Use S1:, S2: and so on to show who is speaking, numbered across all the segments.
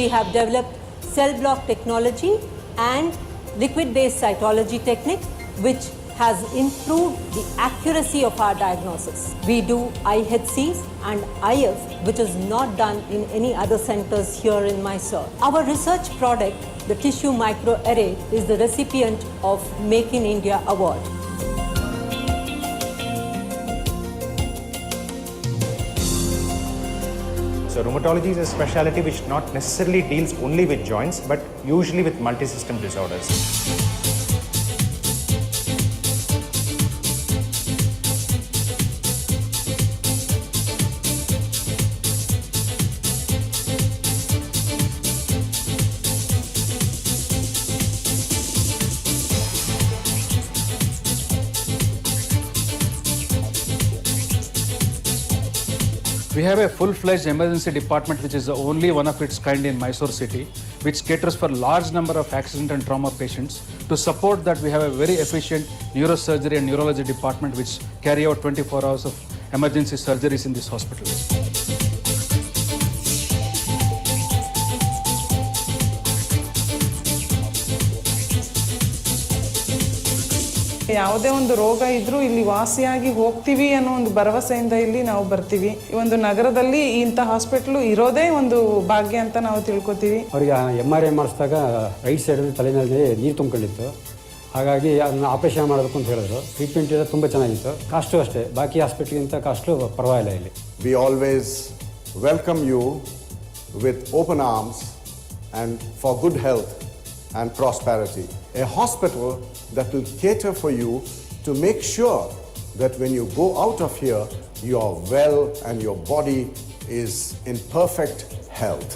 S1: we have developed cell block technology and liquid-based cytology technique, which has improved the accuracy of our diagnosis. We do IHCs and IF, which is not done in any other centers here in Mysore. Our research product, the tissue microarray, is the recipient of Make in India award.
S2: So rheumatology is a specialty which not necessarily deals only with joints, but usually with multi-system disorders.
S3: We have a full-fledged emergency department which is the only one of its kind in Mysore city, which caters for large number of accident and trauma patients. To support that, we have a very efficient neurosurgery and neurology department which carry out 24 hours of emergency surgeries in this hospital.
S4: ಯಾವುದೇ ಒಂದು ರೋಗ ಇದ್ರೂ ಇಲ್ಲಿ ವಾಸಿಯಾಗಿ ಹೋಗ್ತೀವಿ ಅನ್ನೋ ಒಂದು ಭರವಸೆಯಿಂದ ಇಲ್ಲಿ ನಾವು ಬರ್ತೀವಿ. ಈ ಒಂದು ನಗರದಲ್ಲಿ ಇಂಥ ಹಾಸ್ಪಿಟಲ್ ಇರೋದೇ ಒಂದು ಭಾಗ್ಯ ಅಂತ ನಾವು ತಿಳ್ಕೊತೀವಿ.
S5: ಅವರಿಗೆ MRI ಮಾಡಿಸಿದಾಗ ರೈಟ್ ಸೈಡಲ್ಲಿ ತಲೆನಲ್ಲಿ ನೀರು ತುಂಬಿಕೊಂಡಿತ್ತು. ಹಾಗಾಗಿ ಅದನ್ನು ಆಪರೇಷನ್ ಮಾಡಬೇಕು ಅಂತ ಹೇಳಿದ್ರು. ಟ್ರೀಟ್ಮೆಂಟ್ ಎಲ್ಲ ತುಂಬ ಚೆನ್ನಾಗಿತ್ತು. ಕಾಸ್ಟು ಅಷ್ಟೇ, ಬಾಕಿ ಹಾಸ್ಪಿಟಲ್ಗಿಂತ ಕಾಸ್ಟು ಪರವಾಗಿಲ್ಲ ಇಲ್ಲಿ.
S6: We always welcome you with open arms and for good health and prosperity. A hospital that will cater for you to make sure that when you go out of here, you are well and your body is in perfect health.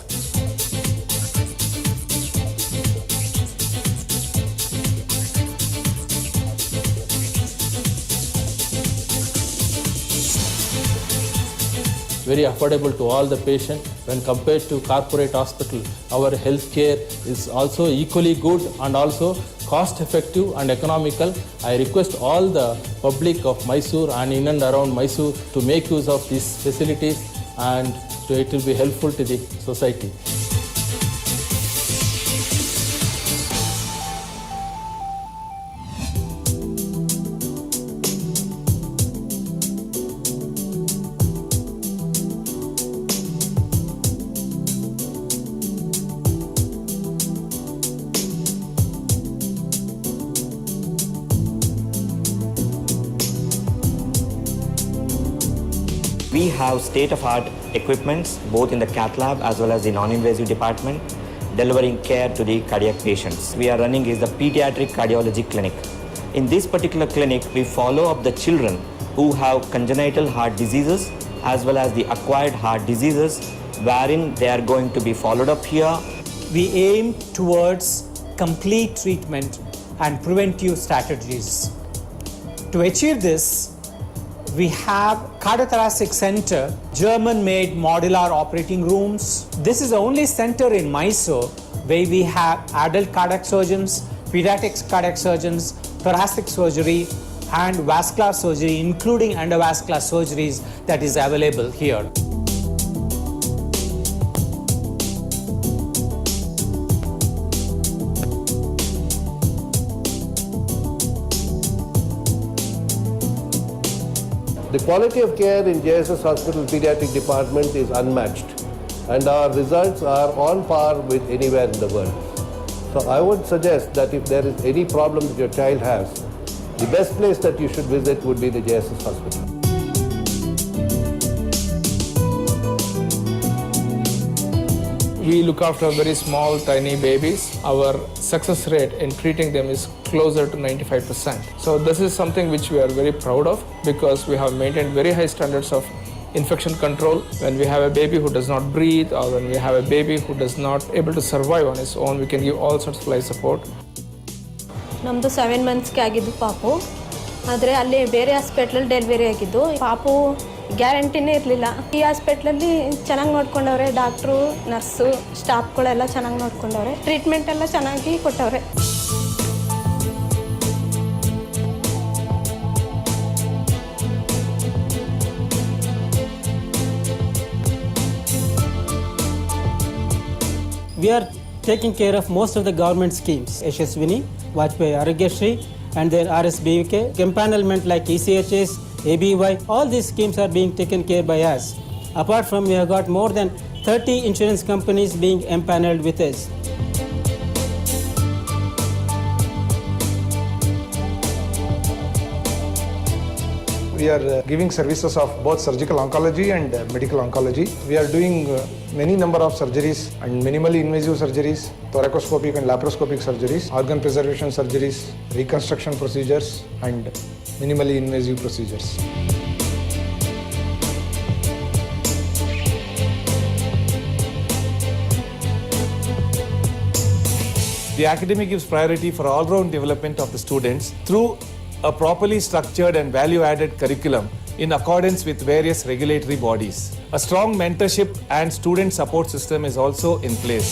S7: Very affordable to all the patients when compared to corporate hospital. Our healthcare is also equally good and also cost effective and economical. I request all the public of Mysore and in and around Mysore to make use of these facilities, and it will be helpful to the society.
S8: We have state-of-art equipments both in the cath lab as well as the non-invasive department, delivering care to the cardiac patients. We are running is the Pediatric Cardiology Clinic. In this particular clinic, we follow up the children who have congenital heart diseases as well as the acquired heart diseases, wherein they are going to be followed up here.
S9: We aim towards complete treatment and preventive strategies. To achieve this, we have Cardiothoracic Center, German-made modular operating rooms. This is the only center in Mysore where we have adult cardiac surgeons, pediatric cardiac surgeons, thoracic surgery, and vascular surgery, including endovascular surgeries that is available here.
S10: The quality of care in JSS Hospital Pediatric Department is unmatched, and our results are on par with anywhere in the world. So I would suggest that if there is any problem that your child has, the best place that you should visit would be the JSS Hospital.
S11: We look after very small, tiny babies. Our success rate in treating them is closer to 95%. So this is something which we are very proud of because we have maintained very high standards of infection control. When we have a baby who does not breathe or when we have a baby who does not able to survive on his own, we can give all sorts of life support.
S12: ನಮ್ಮದು 7 ಮಂತ್ಸ್ಗೆ ಆಗಿದ್ದು ಪಾಪು. ಆದರೆ ಅಲ್ಲಿ ಬೇರೆ ಹಾಸ್ಪಿಟ್ಲಲ್ಲಿ delivery ಆಗಿದ್ದು. ಪಾಪು ಗ್ಯಾರಂಟಿನೇ ಇರಲಿಲ್ಲ. ಈ ಹಾಸ್ಪಿಟ್ಲಲ್ಲಿ ಚೆನ್ನಾಗಿ ನೋಡ್ಕೊಂಡವ್ರೆ, ಡಾಕ್ಟ್ರು, ನರ್ಸು, ಸ್ಟಾಫ್ಗಳೆಲ್ಲ ಚೆನ್ನಾಗಿ ನೋಡ್ಕೊಂಡವ್ರೆ. ಟ್ರೀಟ್ಮೆಂಟ್ ಎಲ್ಲ ಚೆನ್ನಾಗಿ ಕೊಟ್ಟವ್ರೆ.
S13: We are taking care of most of the government schemes, Yashaswini, Vajpayee Aragyashri, and then RSBK, empanelment like ECHS, ABY, all these schemes are being taken care by us. Apart from, we have got more than 30 insurance companies being empaneled with us.
S14: We are giving services of both surgical oncology and medical oncology. We are doing many number of surgeries and minimally invasive surgeries, thoracoscopic and laparoscopic surgeries, organ preservation surgeries, reconstruction procedures, and minimally invasive procedures.
S15: The academy gives priority for all-round development of the students through a properly structured and value-added curriculum in accordance with various regulatory bodies. A strong mentorship and student support system is also in place.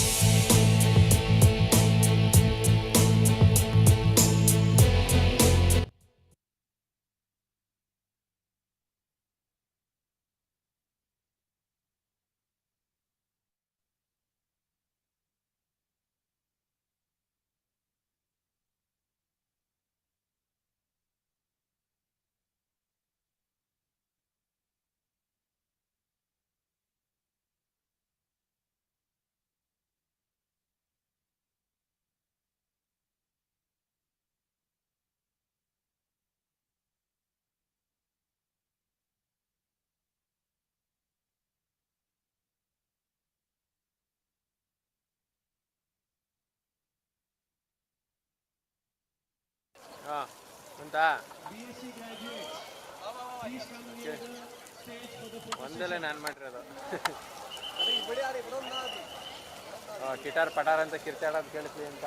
S16: ಒಂದಲ್ಲೇ ನಾನು ಮಾಡಿರೋದು ಕಿಟಾರ್ ಪಟಾರ್ ಅಂತ ಕಿರ್ಚಾಡೋದು ಕೇಳಿಸ್ಲಿ ಅಂತ.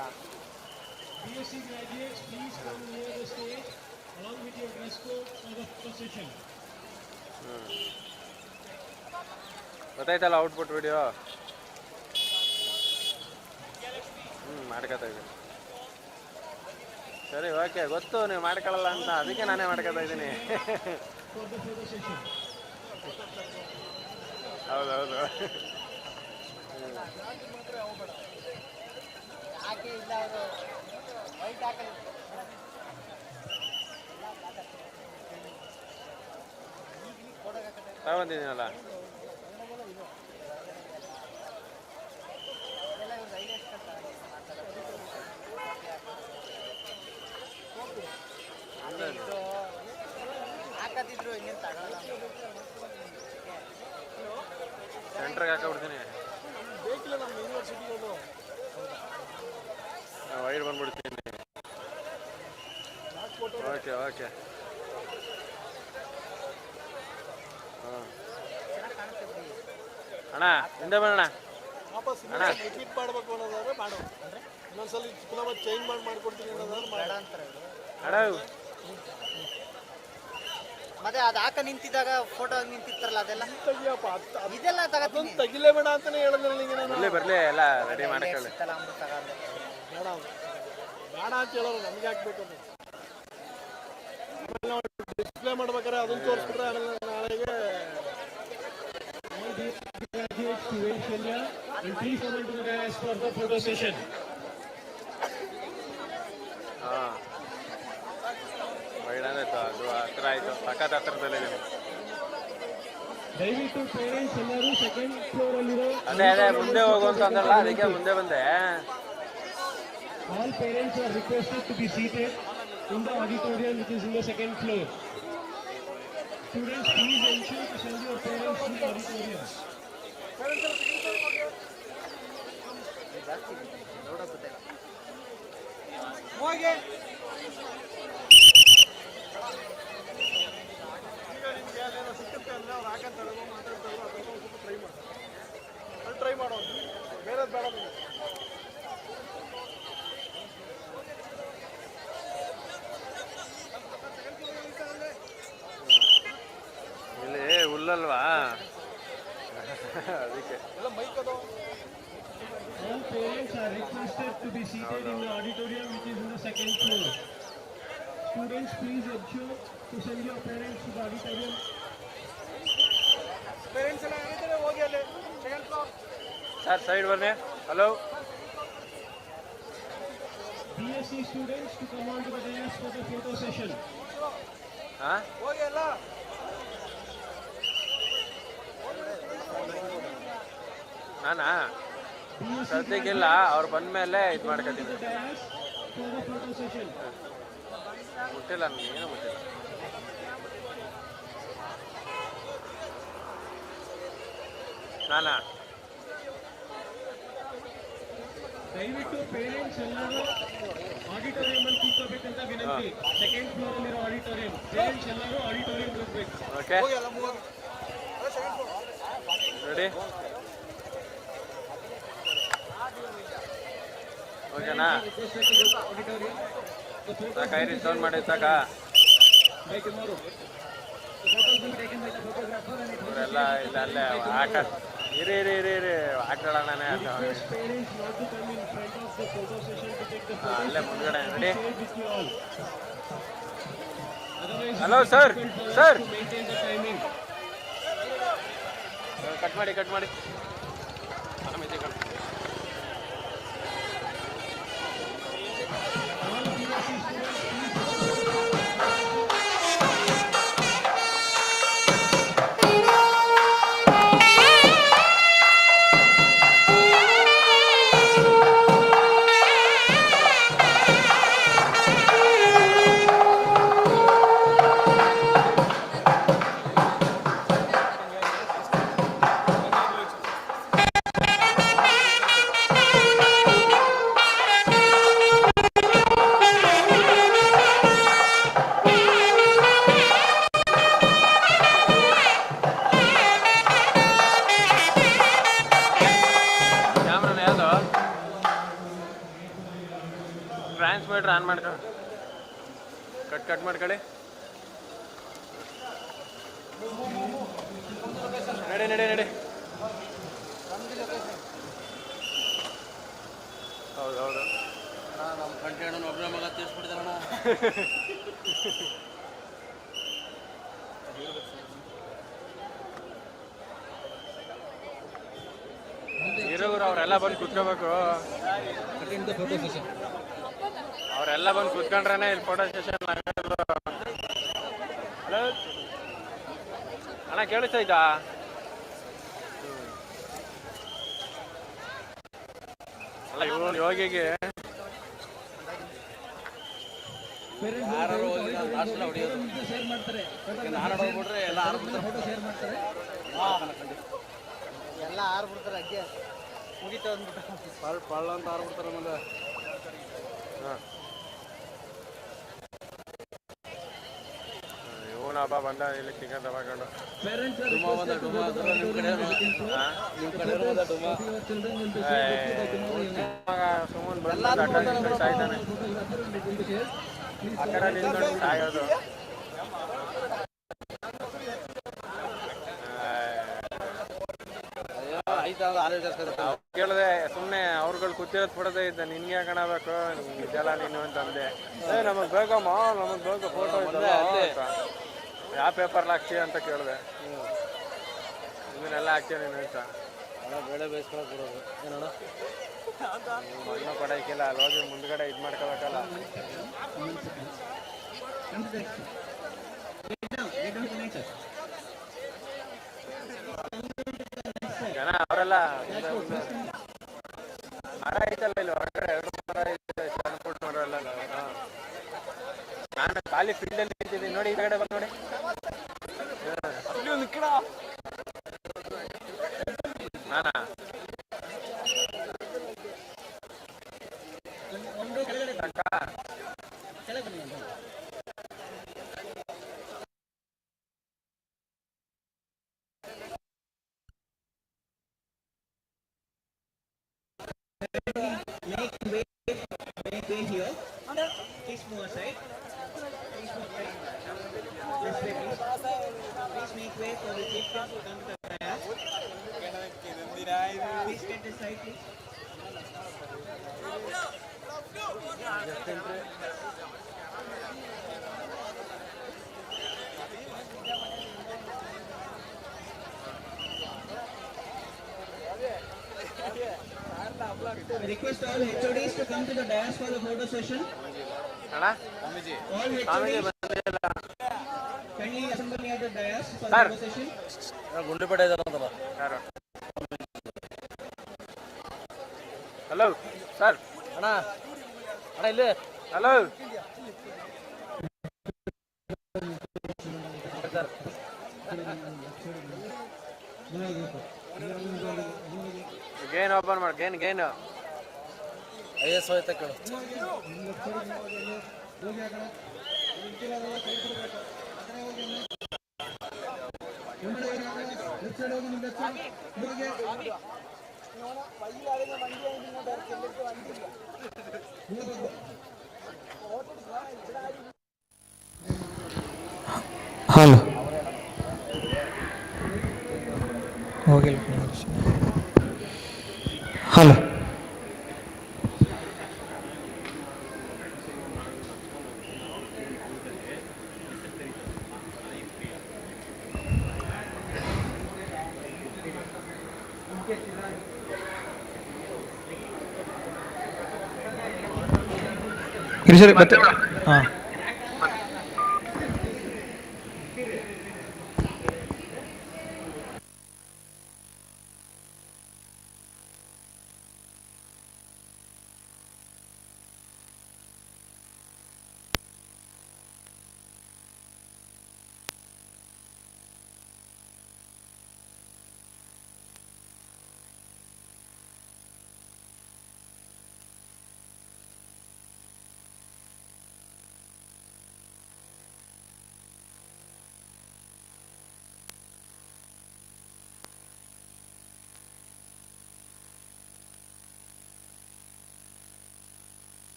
S16: ಗೊತ್ತಾಯ್ತಲ್ಲ output video. ಮಾಡ್ಕೊತಾ ಇದ್ದೀನಿ. ಸರಿ, okay, ಗೊತ್ತು ನೀವು ಮಾಡ್ಕೊಳ್ಳಲ್ಲ ಅಂತ, ಅದಕ್ಕೆ ನಾನೇ ಮಾಡ್ಕೊತಾ ಇದ್ದೀನಿ. ಹೌದೌದು. ತಗೊಂಡಿದ್ದೀನಲ್ಲ. ಸೆಂಟ್ರಿಗೆ ಹಾಕೊಂಡ್ಬಿಡ್ತೀನಿ. ವೈರ್ ಬಂದ್ಬಿಡ್ತೀನಿ. Okay okay. ಹಾಂ ಅಣ್ಣ, ಹಿಂದೆ ಬರೋಣ ಅಣ್ಣ.
S17: ರಿಪೀಟ್ ಮಾಡಬೇಕು ಅನ್ನೋದಾದ್ರೆ ಮಾಡು, ಇನ್ನೊಂದ್ಸಲ ಪುನಃ ಚೇಂಜ್ ಮಾಡ್ಕೊಡ್ತೀನಿ ಅನ್ನೋದಾದ್ರೆ ಮಾಡ ಅಂತಾರೆ
S16: ಅಣ್ಣ.
S18: ಮತ್ತೆ ಅದು ಹಾಕ ನಿಂತಿದ್ದಾಗ ಫೋಟೋ ನಿಂತಿರ್ತಾರಲ್ಲ ಅದೆಲ್ಲ
S17: ತೆಗಿಯಪ್ಪ,
S18: ಇದೆಲ್ಲ ತಗೋತೀನಿ.
S17: ತೆಗಿಲೇ ಬೇಡ ಅಂತಾನೆ ಹೇಳಿದ್ನಲ್ಲ ನಿಂಗೆ ನಾನು.
S16: ಬರಲಿ ಎಲ್ಲ ರೆಡಿ ಮಾಡ್ಕೊಳ್ಳಿ.
S17: ಬೇಡ ಬೇಡ ಅಂತ ಹೇಳೋರು, ನಮ್ಗೆ ಹಾಕ್ಬೇಕು. ಡಿಸ್ಪ್ಲೇ ಮಾಡ್ಬೇಕಾದ್ರೆ ಅದನ್ನ ತೋರಿಸ್ಬಿಟ್ರೆ ನಾಳೆಗೆ
S16: ಹಾಂ ಒಳ್ಳೆದಾಯ್ತು. ಅದು ಹತ್ರ ಆಯಿತು, ಸಖತ್ ಹತ್ರದಲ್ಲಿದ್ದೀನಿ.
S17: ದಯವಿಟ್ಟು ಪೇರೆಂಟ್ಸ್ ಎಲ್ಲರೂ ಸೆಕೆಂಡ್ ಫ್ಲೋರ್ ಅಲ್ಲಿರೋ
S16: ಅದೇ ಅದೇ ಮುಂದೆ ಹೋಗು ಅಂತ ಅಂದಲ್ಲ, ಅದಕ್ಕೆ ಮುಂದೆ ಬಂದೆ.
S17: All parents are requested to be seated in the auditorium which is in the second floor. Students, please ensure to send your parents to the auditorium.
S18: ಹೋಗಿ
S17: ಟ್ರೈ ಮಾಡೋ, ಬೇರೆ ಬೇಡ.
S16: ಇಲ್ಲಿ ಹುಲ್ಲಲ್ವಾ, ಅದಕ್ಕೆ.
S17: All parents are requested to be seated in the auditorium which is in the second floor. Students, please ensure to send your parents to the auditorium. Parents ಎಲ್ಲ ಹೋಗಿ ಅಲ್ಲಿ second floor.
S16: Sir side ಬನ್ನಿ. Hello.
S17: BSc students to come on to the dais for the photo session.
S16: Huh? ನಾನಾ ಸದ್ಯಕ್ಕಿಲ್ಲ, ಅವ್ರು ಬಂದ್ಮೇಲೆ ಇದು ಮಾಡ್ಕೊತೀನಿ. ಗೊತ್ತಿಲ್ಲ ನನಗೆ, ಏನೂ ಗೊತ್ತಿಲ್ಲ. ನಾನಾ
S17: ದಯವಿಟ್ಟು ಪೇರೆಂಟ್ಸ್ ಎಲ್ಲರೂ ಆಡಿಟೋರಿಯಂ ಅಲ್ಲಿ ಕೂತ್ಕೋಬೇಕಂತ ವಿನಂತಿ. ಸೆಕೆಂಡ್ ಫ್ಲೋರ್ ಅಲ್ಲಿರೋ ಆಡಿಟೋರಿಯಂ, ಪೇರೆಂಟ್ಸ್ ಎಲ್ಲರೂ ಆಡಿಟೋರಿಯಂ ಕೂತ್ಬೇಕು.
S16: Okay ready? ಓಕೆನಾ? ಕೈರಿ ಸೌಂಡ್ ಮಾಡಿ ಸಾಕ? ಇವರೆಲ್ಲ ಇಲ್ಲ ಅಲ್ಲೇ ಆಟ ಇರಿ ಇರಿ ಇರಿ ಇರಿ ಆಟಗಳೇ ಅಲ್ಲೇ ಮುಂದ್ಗಡೆ. Ready? Hello sir, sir cut ಮಾಡಿ ಆಮೇಲೆ ಕಟ್. ಟ್ರಾನ್ಸ್ಮಿಟರ್ ಆನ್ ಮಾಡ್ಕೊ, ಕಟ್ ಮಾಡ್ಕೊಳ್ಳಿ. ನಡಿ. ಹೌದು ನಮ್ಮ ಕಂಟೆಂಟ್ ಒಬ್ಬರ ಮಗ ತಿಳಿಸ್ಬಿಡ್ತಾರಣ. ಇರೋರು ಅವರೆಲ್ಲ ಬಂದು ಕುತ್ಕೋಬೇಕು. ಅವರೆಲ್ಲ ಬಂದು ಕುತ್ಕೊಂಡ್ರೆ ಇಲ್ಲಿ ಫೋಟೋ ಸೆಷನ್. ಹಲೋ ಅಣ್ಣ, ಕೇಳಿಸ್ತೈತಾ? ಅಲ್ಲ ಇವನು ಯೋಗಿಗೆ
S18: ಎಲ್ಲ ಆರ್ಬಿಡ್ತಾರೆ ಅಜ್ಜಿ ಮುಗಿತ ಅಂದ್ಬಿಟ್ಟು
S16: ಪಳ್ಳ ಅಂತ ಆರ್ಬಿಡ್ತಾರೆ. ಆಮೇಲೆ ಹಾಂ ಇವನು ಹಬ್ಬ ಬಂದ ಇಲ್ಲಿ ಚಿಕನ್ ತಗೊಂಡು ಸುಮ್ಮನೆ ಬಂದು ಸಾಯ್ತಾನೆ. ಆ ಕಡೆ ನಿಂತ್ಕೊಂಡು ಸಾಯೋದು. ಕೇಳಿದೆ ಸುಮ್ಮನೆ ಅವ್ರುಗಳು ಕೂತಿರೋದು ಬಿಡೋದೇ ಇದ್ದ, ನಿನ್ಗೆ ಕಾಣಬೇಕು ಇದೆಲ್ಲ ನೀನು ಅಂತಂದೆ. ನಮಗೆ ಬೇಕಮ್ಮ, ನಮಗೆ ಬೇಕು ಫೋಟೋ ಇದ್ದಲ್ಲ, ಯಾವ ಪೇಪರ್ಲಿ ಹಾಕ್ತೀಯ ಅಂತ ಕೇಳಿದೆ. ಇದನ್ನೆಲ್ಲ ಹಾಕ್ತೀಯ ನೀನು ಅಂತ. ಬೇಳೆ ಬೇಯಿಸ್ಕೊಳಕ್ ಬಿಡೋದು ಏನೋಣ, ಮಣ್ಣು ಕೊಡೋಕ್ಕಿಲ್ಲ. ಅಲ್ಲಿ ಹೋಗಿ ಮುಂದ್ಗಡೆ ಇದು ಮಾಡ್ಕೋಬೇಕಲ್ಲ. ಜನ ಅವರೆಲ್ಲ ಮರ ಐತಲ್ಲ ಇಲ್ಲಿ ಹೊರಗಡೆ, 2 ಮರ ಐತೆ, ಸಣ್ಣ ಪುಟ್ಟ ಮರ ಎಲ್ಲ. ನಾನು ಖಾಲಿ ಫೀಲ್ಡಲ್ಲಿ ಇದ್ದೀನಿ ನೋಡಿ, ಈ ಕಡೆ ಬಂದು ನೋಡಿ. ನಾನಾ
S18: Make way here. Please move aside. Please make way for the chief guest to come to the dais. Please get this side, please.
S17: request all HODs to come to the dais for the photo session. All HODs kindly assemble near the dais for the photo session.
S16: Hello sir
S18: ಅಣ್ಣ ಇಲ್ಲಿ
S16: hello gain open ಮಾಡಿ gain
S18: IS ಹೋಯ್ತಾ ಕೇಳು.
S9: Hello ಹೋಗಿಲ್ಲ hello ಸರಿ ಮತ್ತೆ ಹಾಂ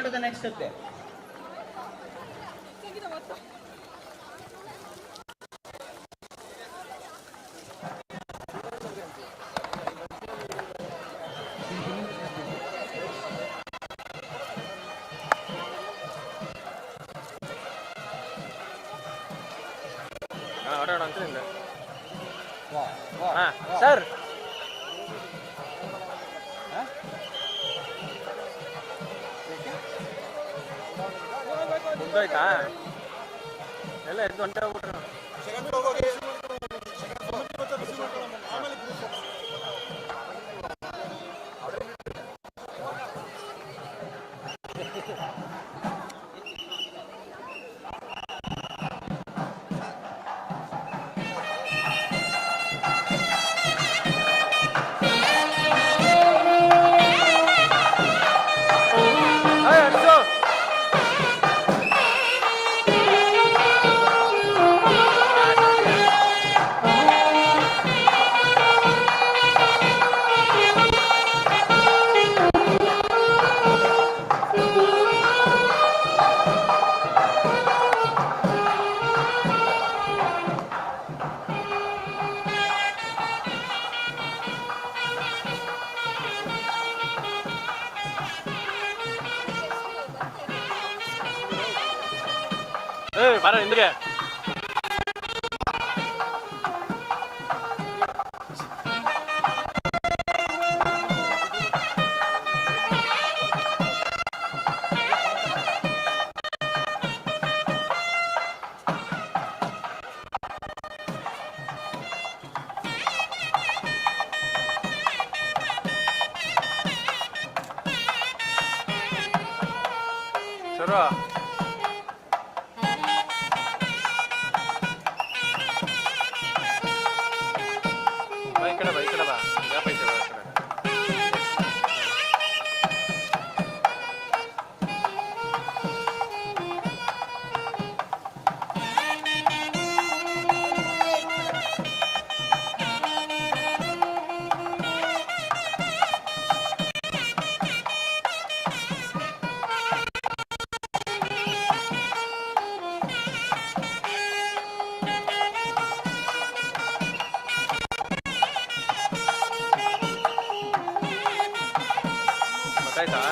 S18: to the next step there.
S16: Sir ಮುಂದೋಯ್ತಾ ಎಲ್ಲ ಎದ್ದು ಹೊಂಟೆ ಹೋಗ್ಬಿಟ್ರು. ಬರ ಹಿಂದಿಗೆ. ಶುರು. ಗೊತ್ತಾಯ್ತಾ?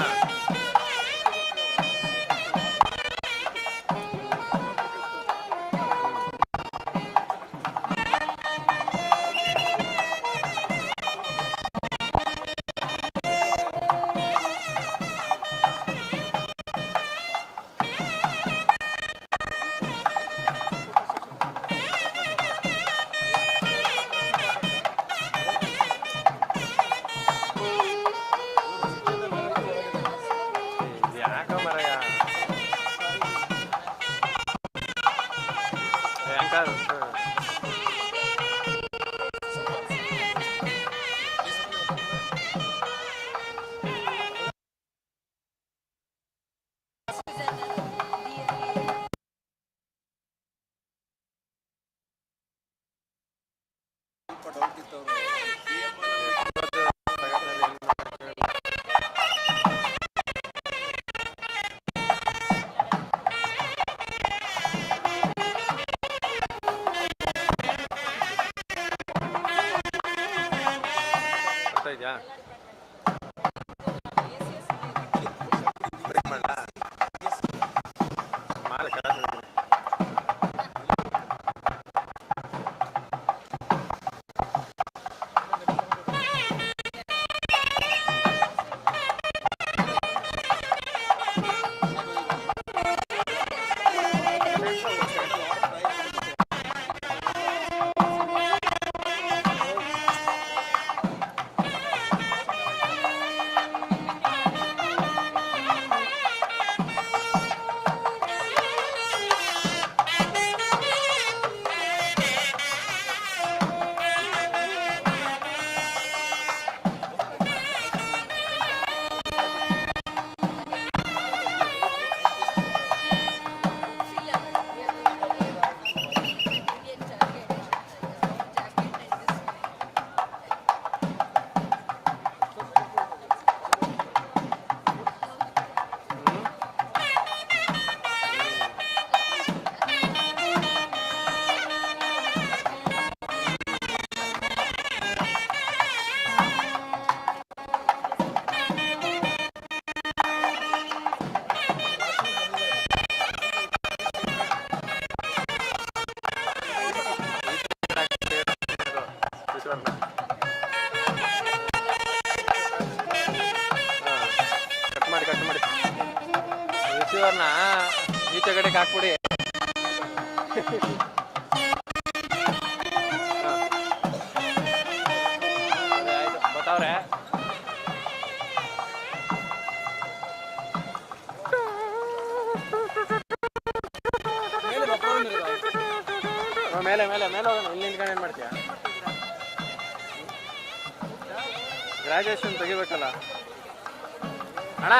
S16: ಇದೆಯಾ? ಈಶ್ವರ್ನ. ಕಟ್ ಮಾಡಿ ಈಶ್ವರ್ನ ಈಚೆ ಕಡೆಗೆ ಹಾಕ್ಬಿಡಿ. ಆಯ್ತು ಬತ್ತಾವ್ರೆ. ಮೇಲೆ ಮೇಲೆ ಮೇಲೆ ಹೋಗೋಣ. ಇಲ್ಲಿ ನಿಂತ್ಕೊಂಡು ಏನು ಮಾಡ್ತೀಯ? ಗ್ರಾಜುಯೇಷನ್ ತೆಗಿಬೇಕಲ್ಲ ಅಣ್ಣ.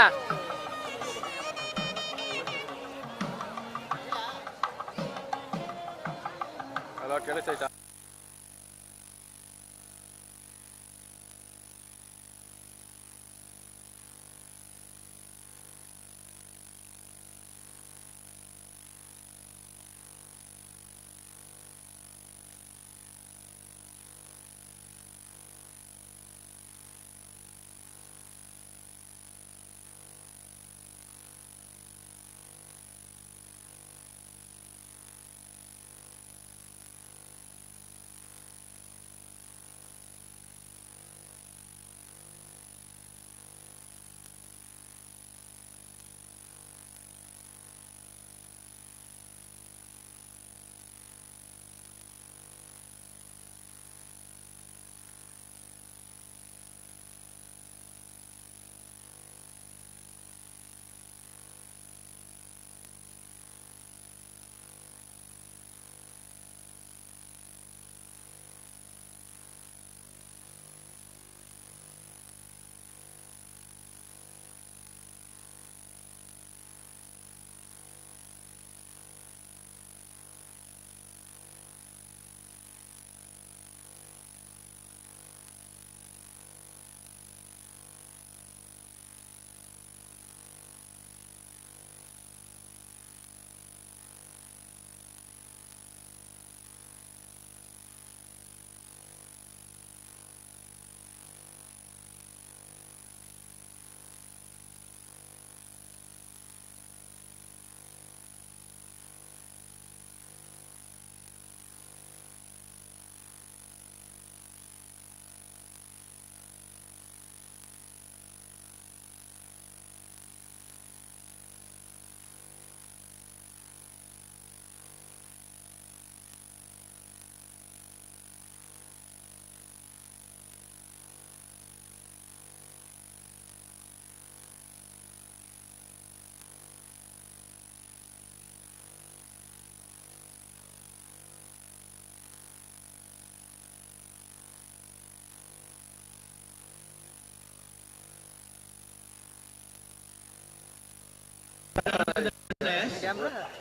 S16: ಹಲೋ, ಕೇಳಿಸ್ತೈತಾ?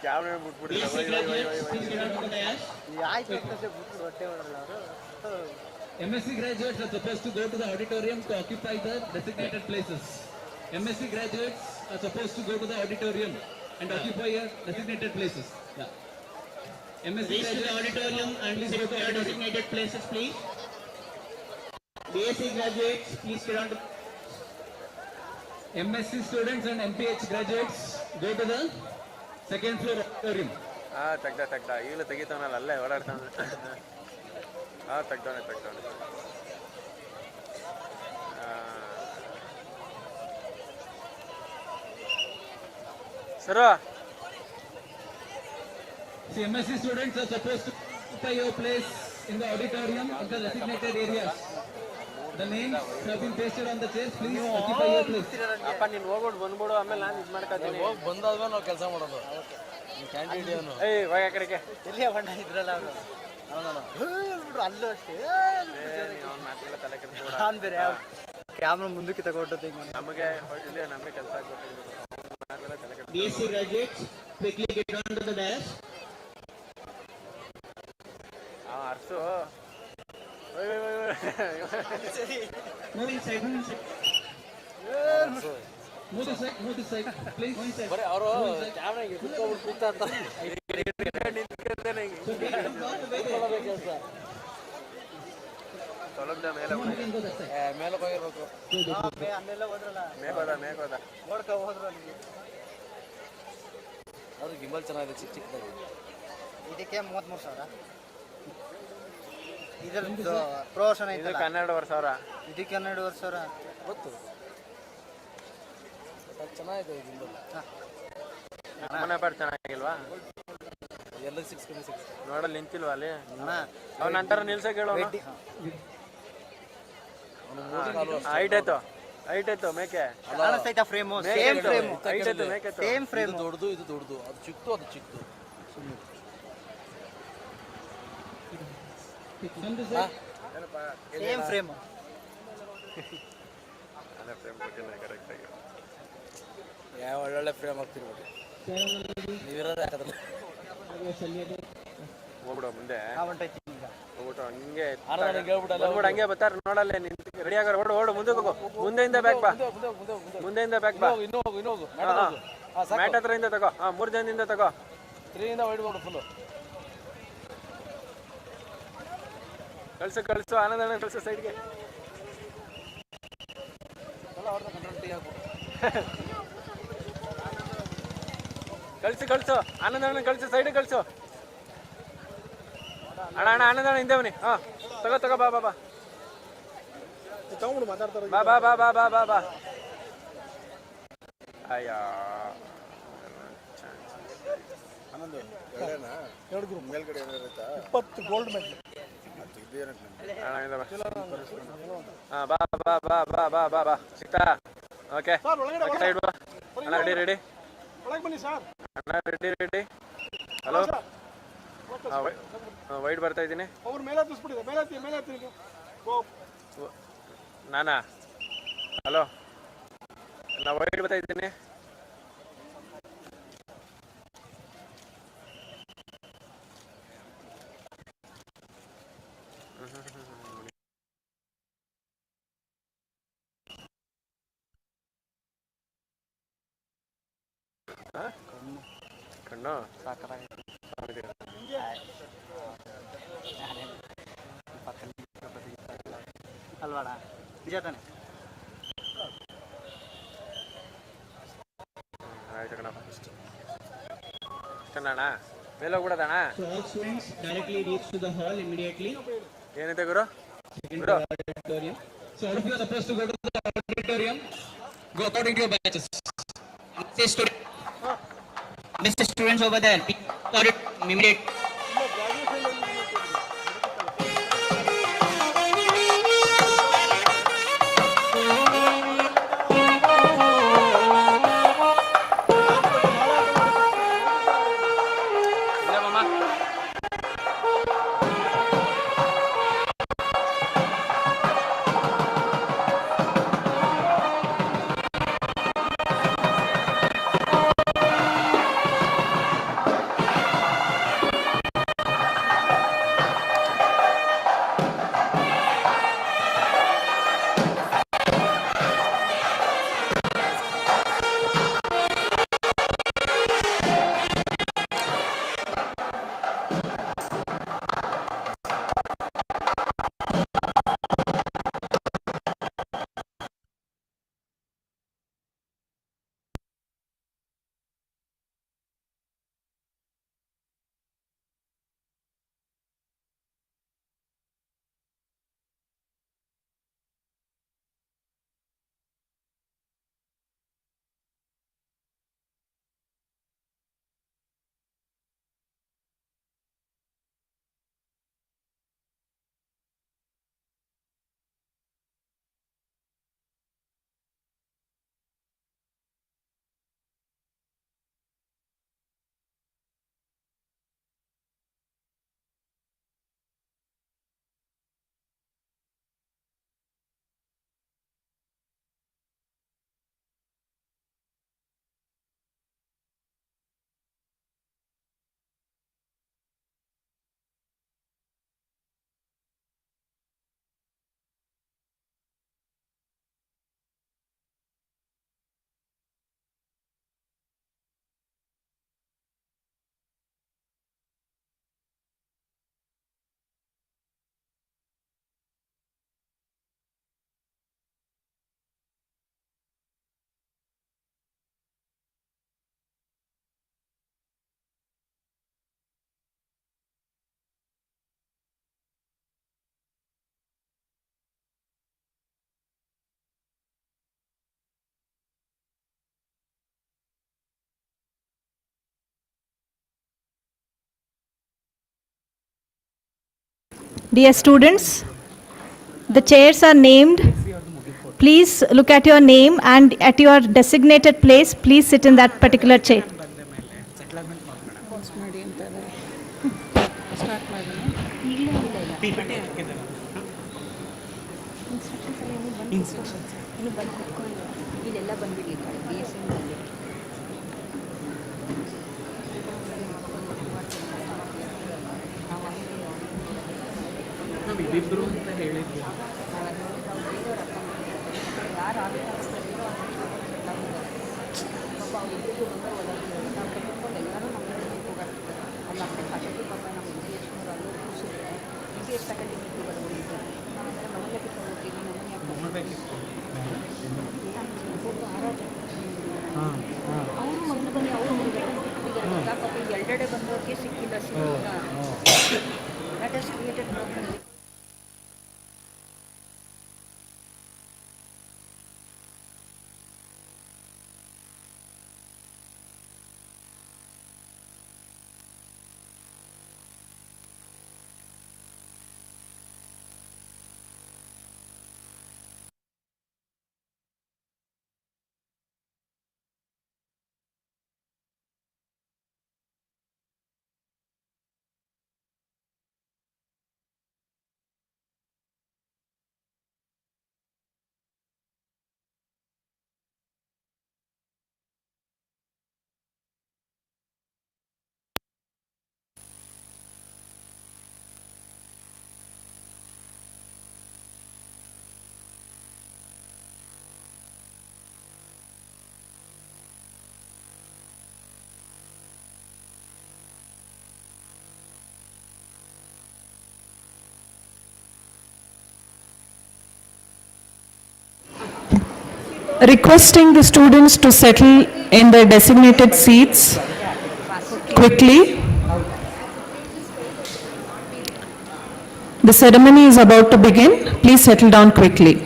S16: ಕ್ಯಾಮ್ರಾ ಬಿಟ್ಬಿಟ್ಟಿಲ್ಲ.
S19: MSc graduates are supposed to go to the auditorium to occupy the designated places. MSc graduates are supposed to go to the auditorium and occupy your designated places. Yeah. MSc graduates to the auditorium and please go to your designated places, please. BSc graduates, please sit on the MSc students and MPH graduates go to the second floor auditorium.
S16: ತೆಗ್ದ ಈಗಲೂ ತೆಗಿತಾನಲ್ಲ, ಅಲ್ಲೇ ಓಡಾಡ್ತಾನೆ. ತೆಗ್ದವನೆ sir.
S19: See, MSc students are supposed to occupy your place in the auditorium in the designated areas. The names have been pasted on the chairs. Please occupy your place.
S16: ಅಪ್ಪ ನೀನು ಹೋಗ್ಬಿಟ್ಟು ಬಂದ್ಬಿಡು, ಆಮೇಲೆ ನಾನು ಇದು ಮಾಡ್ಕೊತೀನಿ. ಹೋಗಿ ಬಂದಾದ್ಮೇಲೆ ನಾವು ಕೆಲಸ ಮಾಡೋದು. ಕ್ಯಾಂಡಿಡೇಟ್ ಏನು? ಏಯ್ ಹೋಗ ಆ ಕಡೆಗೆ. ಎಲ್ಲಿಯ ಬಣ್ಣ ಇದ್ರಲ್ಲ ಅವರು. ಹೇಳ್ಬಿಟ್ರು ಅಲ್ಲೂ ಅಷ್ಟೇ. ಮಾತಿಲ್ಲ ತಲೆ ಕೆಡ್ಸ್ಬೇಡ. ನಾನು ಬೇರೆ ಕ್ಯಾಮ್ರಾ ಮುಂದಕ್ಕೆ ತಗೊಂಡು ನಮಗೆ ಹೊರಟಿಲ್ಲ, ನಮಗೆ ಕೆಲಸ ಆಗ್ಬಿಟ್ಟಿಲ್ಲ.
S19: BSc graduates, quickly get on to the dash.
S16: ಅರ್ಸು.
S19: Move inside. Move this side, please.
S16: ಬರೀ ಅವರು ಕ್ಯಾಮ್ರಾಗೆ ಕುತ್ಕೊಂಡ್ಬಿಟ್ಟು ಕೂತಾ ಇರ್ತಾರೆ. ಸೌಲಭ್ಯ ಮೇಲೆ ಹೋಗಿರ್ಬೇಕು. ಮೇಘೋದ ನೋಡ್ಕೊ ಹೋದ್ರು ಅಲ್ಲಿ. ಅದು ಗಿಂಬಲ್ ಚೆನ್ನಾಗಿದೆ, ಚಿಕ್ಕದಾಗಿ. ಇದಕ್ಕೆ 33,000.
S18: ಇದ್ರದ್ದು ಪ್ರಮೋಷನ್ ಐತೆ.
S16: ಇದಕ್ಕೆ 12,000.
S18: ಇದಕ್ಕೆ 12,000
S16: ಗೊತ್ತು. ಚೆನ್ನಾಗಿದೆ ಇದು. ಮನೆ ಪಾಠ ಚೆನ್ನಾಗಿಲ್ವಾ? ಎಲ್ಲ 6 ನೋಡಲ್ಲಿ ನಿಂತಿಲ್ವಾ ಅಲ್ಲಿ? ಅವ್ನ ನಂತರ ನಿಲ್ಸಕ್ಕೆ ಹೇಳೋಣ. ಹೈಟ್ ಆಯ್ತು ಮೇಕೆ
S18: ಕಾಣಿಸ್ತೈತಾ ಫ್ರೇಮು? Same frame.
S16: ಹೈಟ್ ಆಯ್ತು ಮೇಕೆ
S18: ಸೇಮ್ ಫ್ರೇಮ್.
S16: ದೊಡ್ಡದು ಇದು ದೊಡ್ಡದು, ಅದು ಚಿಕ್ಕದು ಅದು ಚಿಕ್ಕದು.
S18: Same frame.
S16: ಯಾವ ಒಳ್ಳೊಳ್ಳೆ ಫ್ರೇಮ್ ಆಗ್ತಿರ್ಬೋದು. ನೀವಿರೋದೇ ಹಾಕದ್ರಲ್ಲ. ಹೋಗ್ಬಿಡು ಮುಂದೆ. ಹೋಗ್ಬಿಟ್ಟು ಹಂಗೆ ಹೇಳ್ಬಿಟ್ಟು ಹಂಗೆ ಬರ್ತಾರೆ ನೋಡಲ್ಲೇ ನಿಂತು ರೆಡಿ ಆಗೋರು. ಓಡು ಮುಂದಕ್ಕೆ ಹೋಗು. ಮುಂದೆಯಿಂದ ಬ್ಯಾಕ್ ಬಾ. ಮುಂದೆಯಿಂದ ಬ್ಯಾಕ್ ಬಾ. ಮ್ಯಾಟ್ ಹತ್ರದಿಂದ ತಗೋ. 3 ಜನದಿಂದ ತಗೋ. 3 ಹೊಡ್ಬೋದು ಫುಲ್ಲು. ಕಳ್ಸು ಆನಂದಣ್ಣ ಕಳ್ಸು ಸೈಡ್ಗೆ. ಕಳ್ಸು ಆನಂದಣ್ಣ ಕಳ್ಸು ಸೈಡ್ ಕಳ್ಸು. ಅಣ್ಣ ಆನಂದಣ್ಣ ಹಿಂದೆ ಬನ್ನಿ. ತಗೋ ಬಾ ತಗೊಂಡು ಮಾತಾಡ್ತಾರೆ. ಬಾ ಅಯ್ಯ ಮೇಲ್ಗಡೆ 20 ಗೋಲ್ಡ್ ಮೆಡಲ್. ಬಾ ಸಿಗ್ತಾ? ಓಕೆ ಸೈಡ್ ಬಾ ಅಣ್ಣ. ರೆಡಿ ಅಣ್ಣ ರೆಡಿ. ಹಲೋ ವೈಟ್ ಬರ್ತಾ ಇದ್ದೀನಿ. ನಾನಾ? ಹಲೋ ನಾ ವೈಟ್ ಬರ್ತಾ ಇದ್ದೀನಿ. ಕಣ್ಣು
S18: ಅಲ್ವಾಡ ನಿಜ ತಾನೆ?
S16: ಆಯ್ತು ಕಣಪ್ಪ. ಅಣ್ಣ ಮೇಲೆ ಹೋಗ್ಬಿಡೋದಣ್ಣ. ಏನಿದೆ ಗುರು?
S20: Students over there, immediate.
S21: Dear students, the chairs are named. Please look at your name and at your designated place, please sit in that particular chair.
S22: Requesting the students to settle in their designated seats quickly. The ceremony is about to begin. Please settle down quickly.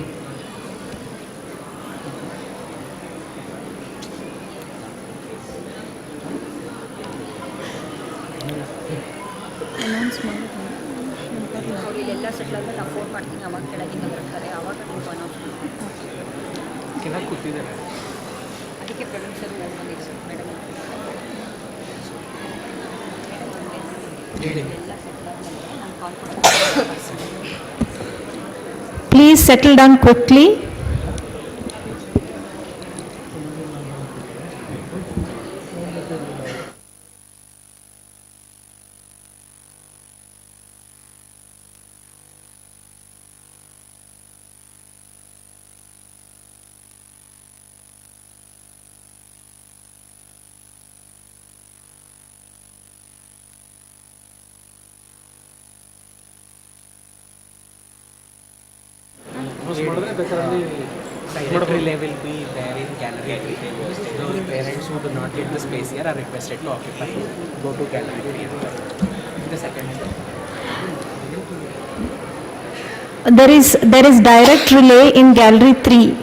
S21: Please settle down quickly.
S23: Direct relay will be there in gallery 3. Those parents who do not get the space here are requested to occupy. Go to gallery 3. The second
S21: There is direct relay in gallery 3.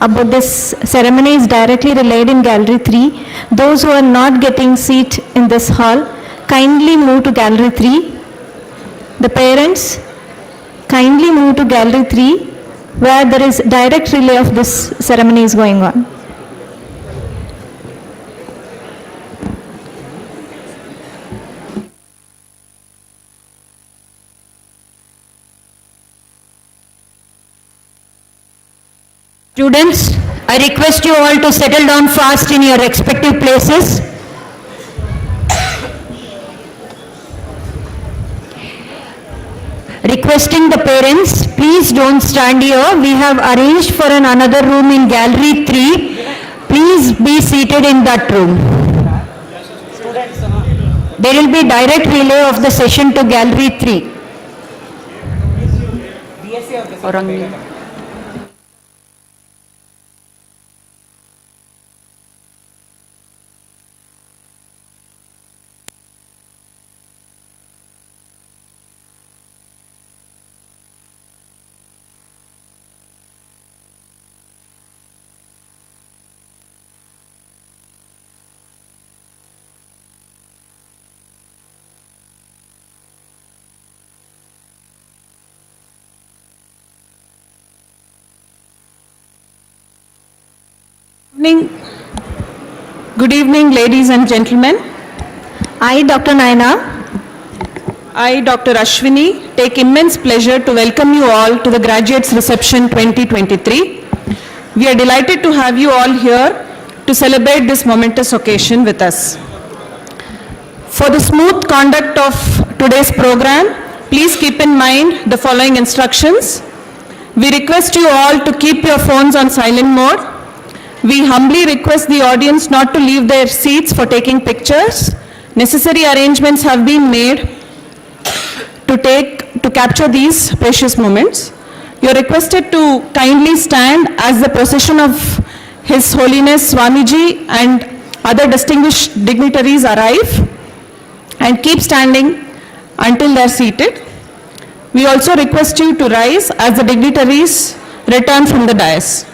S21: About this ceremony is directly relayed in gallery 3. Those who are not getting seat in this hall, kindly move to gallery 3. The parents, kindly move to gallery 3 where there is direct relay of this ceremony is going on.
S24: Students, I request you all to settle down fast in your respective places. Requesting the parents, please don't stand here. We have arranged for another room in gallery 3. Please be seated in that room. There will be direct relay of the session to gallery 3.
S22: Good evening, ladies and gentlemen.
S24: I, Dr. Naina,
S22: I, Dr. Ashwini, take immense pleasure to welcome you all to the Graduates Reception 2023. We are delighted to have you all here to celebrate this momentous occasion with us. For the smooth conduct of today's program, please keep in mind the following instructions. We request you all to keep your phones on silent mode. We humbly request the audience not to leave their seats for taking pictures. Necessary arrangements have been made to capture these precious moments. You are requested to kindly stand as the procession of His Holiness Swamiji and other distinguished dignitaries arrive, and keep standing until they are seated. We also request you to rise as the dignitaries return from the dais.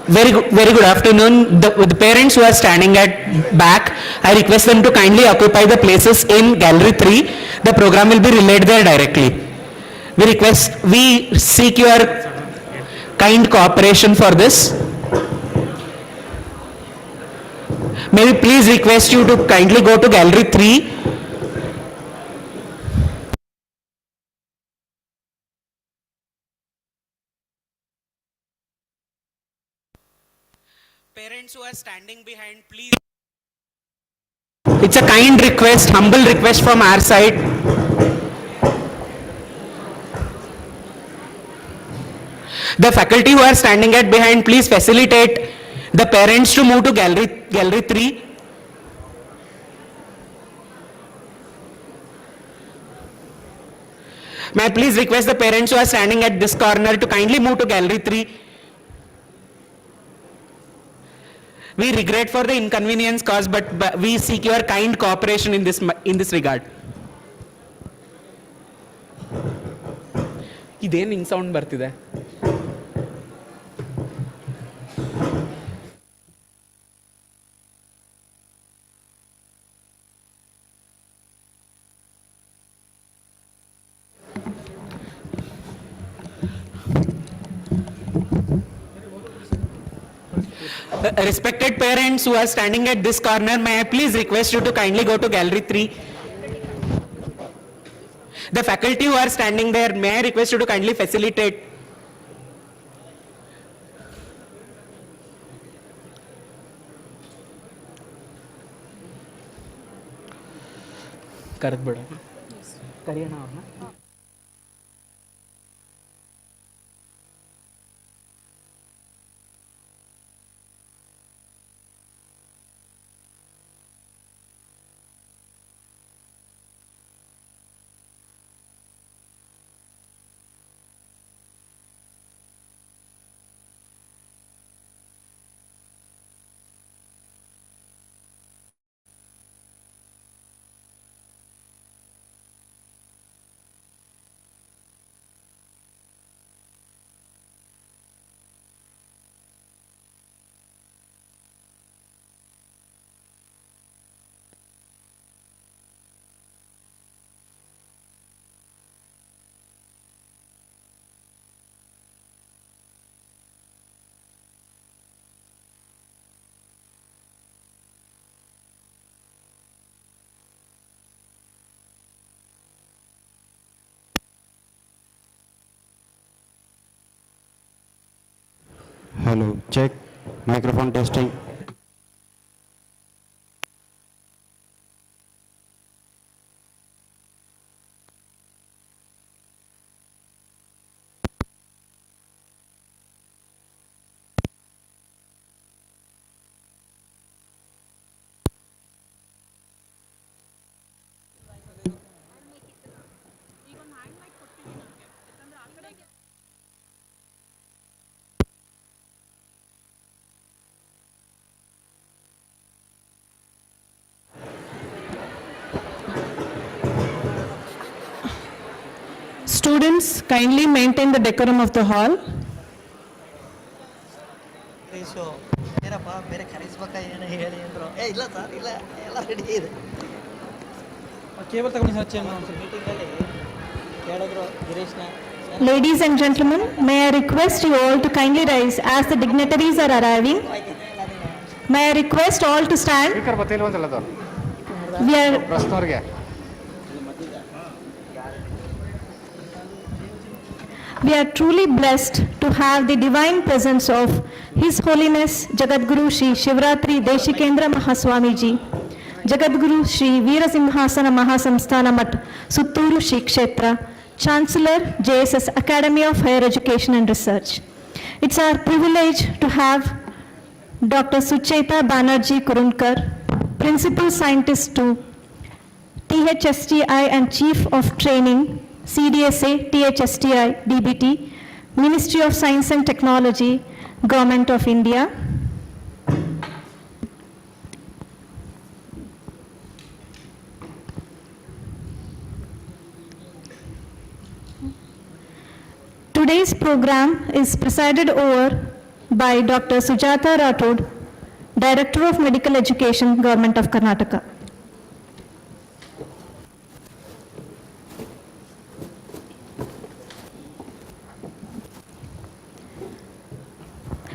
S23: Very good afternoon. The parents who are standing at back, I request them to kindly occupy the places in Gallery 3. The program will be relayed there directly. We seek your kind cooperation for this. May we please request you to kindly go to Gallery 3. Parents who are standing behind, please. It's a kind request, humble request from our side. The faculty who are standing at behind, please facilitate the parents to move to Gallery 3. May I please request the parents who are standing at this corner to kindly move to Gallery 3. We regret for the inconvenience caused, but we seek your kind cooperation in this regard. ಇದೇನು ಹಿಂಗ್ sound ಬರ್ತಿದೆ? Respected parents who are standing at this corner, may I please request you to kindly go to Gallery 3. The faculty who are standing there, may I request you to kindly facilitate? Correct, brother. Kariye na apna.
S1: Hello, check, microphone testing.
S22: Students, kindly maintain the decorum of the hall.
S18: ಬೇರೆ ಕರೆಸ್ಬೇಕಾ ಏನೋ ಹೇಳಿ ಅಂದ್ರು ಇಲ್ಲ sir ಇಲ್ಲ ಎಲ್ಲ ready ಇದೆ cable ತಗೊಂಡು ಮೀಟಿಂಗಲ್ಲಿ ಕೇಳಿದ್ರು ಗಿರೀಶ್ನ.
S21: Ladies and gentlemen, may I request you all to kindly rise as the dignitaries are arriving. May I request all to stand. We are We are truly blessed to have the divine presence of His Holiness Jagadguru Shri Shivratri Deshikendra Mahaswamiji, Jagadguru Shri Veerasimhasana Mahasamsthana Mat Sutturu Shri Kshetra, Chancellor JSS Academy of Higher Education and Research. It's our privilege to have Dr. Sucheta Banerjee Kurunkar, Principal Scientist to THSTI and Chief of Training, CDSA, THSTI, DBT, Ministry of Science and Technology, Government of India. Today's program is presided over by Dr. Sujata Rathod, Director of Medical Education, Government of Karnataka.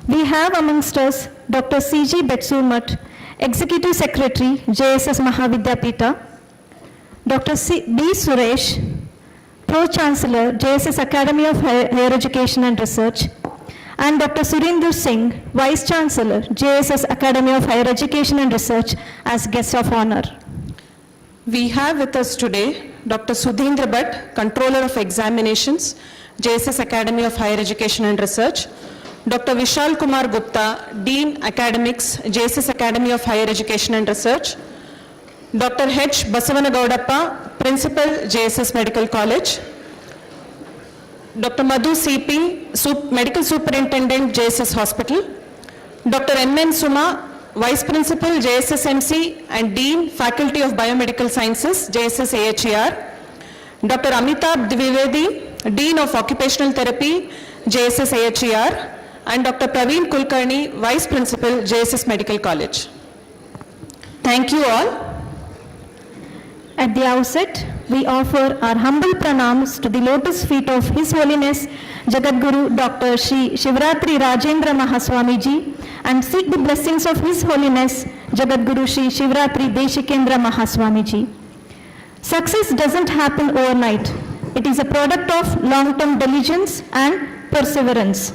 S21: We have amongst us Dr. C.G. Betsurmat, Executive Secretary, JSS Mahavidyapita, Dr. B. Suresh, Pro-Chancellor, JSS Academy of Higher Education and Research, and Dr. Surinder Singh, Vice Chancellor, JSS Academy of Higher Education and Research, as guest of honor.
S22: We have with us today Dr. Sudhindra Bhatt, Controller of Examinations, JSS Academy of Higher Education and Research, Dr. Vishal Kumar Gupta, Dean Academics, JSS Academy of Higher Education and Research, Dr. H. Basavanagaudappa, Principal, JSS Medical College, Dr. Madhu CP, Medical Superintendent, JSS Hospital, Dr. M.N. Suma, Vice Principal, JSSMC and Dean, Faculty of Biomedical Sciences, JSS AHER, Dr. Amitabh Dwivedi, Dean of Occupational Therapy, JSS AHER, and Dr. Praveen Kulkarni, Vice Principal, JSS Medical College. Thank you all.
S21: At the outset, we offer our humble pranams to the lotus feet of His Holiness Jagadguru Dr. Shri Shivratri Rajendra Mahaswamiji and seek the blessings of His Holiness Jagadguru Shri Shivratri Deshikendra Mahaswamiji. Success doesn't happen overnight. It is a product of long-term diligence and perseverance.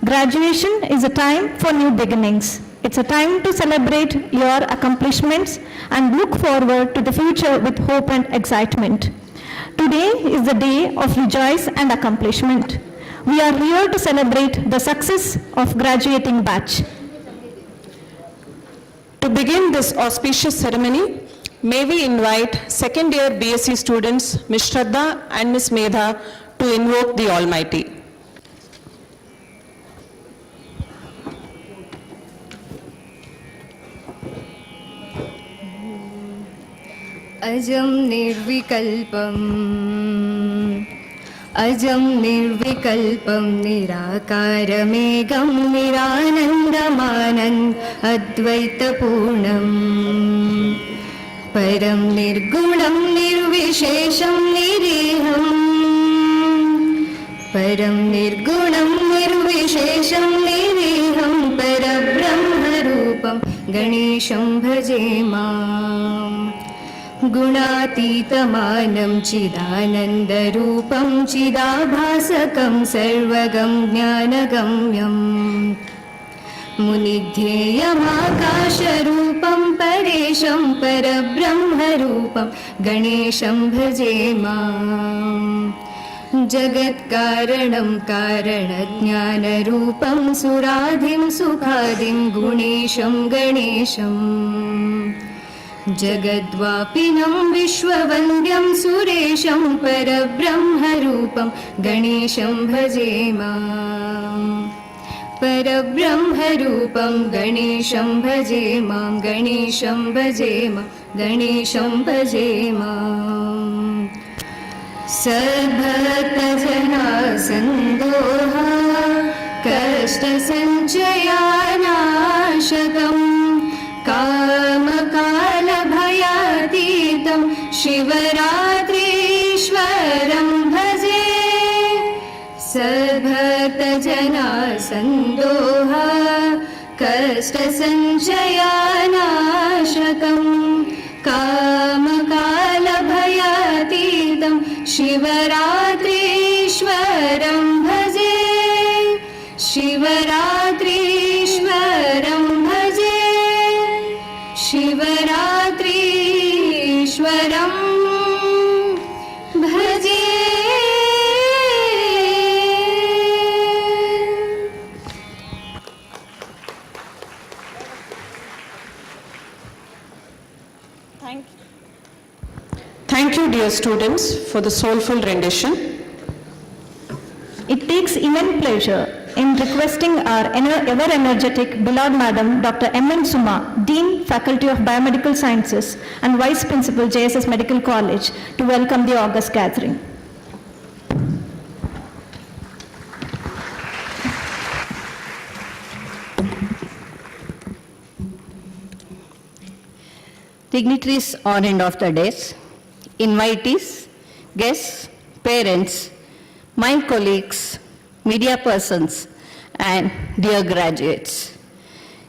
S21: Graduation is a time for new beginnings. It's a time to celebrate your accomplishments and look forward to the future with hope and excitement. Today is the day of rejoice and accomplishment. We are here to celebrate the success of graduating batch.
S22: To begin this auspicious ceremony, may we invite second year BSc students Ms. Shraddha and Ms. Medha to invoke the Almighty.
S2: अजं निर्विकल्पम् अजं निर्विकल्पं निराकारमेघं निरानन्दमानन्द अद्वैतपूर्णम् परं निर्गुणं निर्विशेषं निरीहम् परं निर्गुणं निर्विशेषं निरीहं परब्रह्मरूपं गणेशं भजे माम् गुणातीतमानं चिदानन्दरूपं चिदाभासकं सर्वगं ज्ञानगम्यम् मुनिध्येयमाकाशरूपं परेशं परब्रह्मरूपं गणेशं भजे माम् जगत्कारणं कारणज्ञानरूपं सुराधिं सुखादिं गुणेशं गणेशम् जगद्वापिनं विश्ववन्द्यं सुरेशं परब्रह्मरूपं गणेशं भजे माम् परब्रह्मरूपं गणेशं भजे मां गणेशं भजे मां गणेशं भजे माम् सद्भक्तजनासन्दोहा कष्टसञ्चयानाशकम् कामकालभयातीतं शिवरात्रीश्वरं भजे सद्भक्तजनासन्दोहा कष्टसञ्चयानाशकं कामकालभयातीतं शिवरात्रीश्वरं भजे शिवरात्रीश्वरं भजे शिवरात्रीश्वरं भजे
S22: Thank you, dear students, for the soulful rendition.
S21: It takes immense pleasure in requesting our ever-energetic beloved Madam Dr. M.N. Suma, Dean, Faculty of Biomedical Sciences and Vice Principal, JSS Medical College, to welcome the august gathering.
S3: Dignitaries on and off the dais, invitees, guests, parents, my colleagues, media persons, and dear graduates.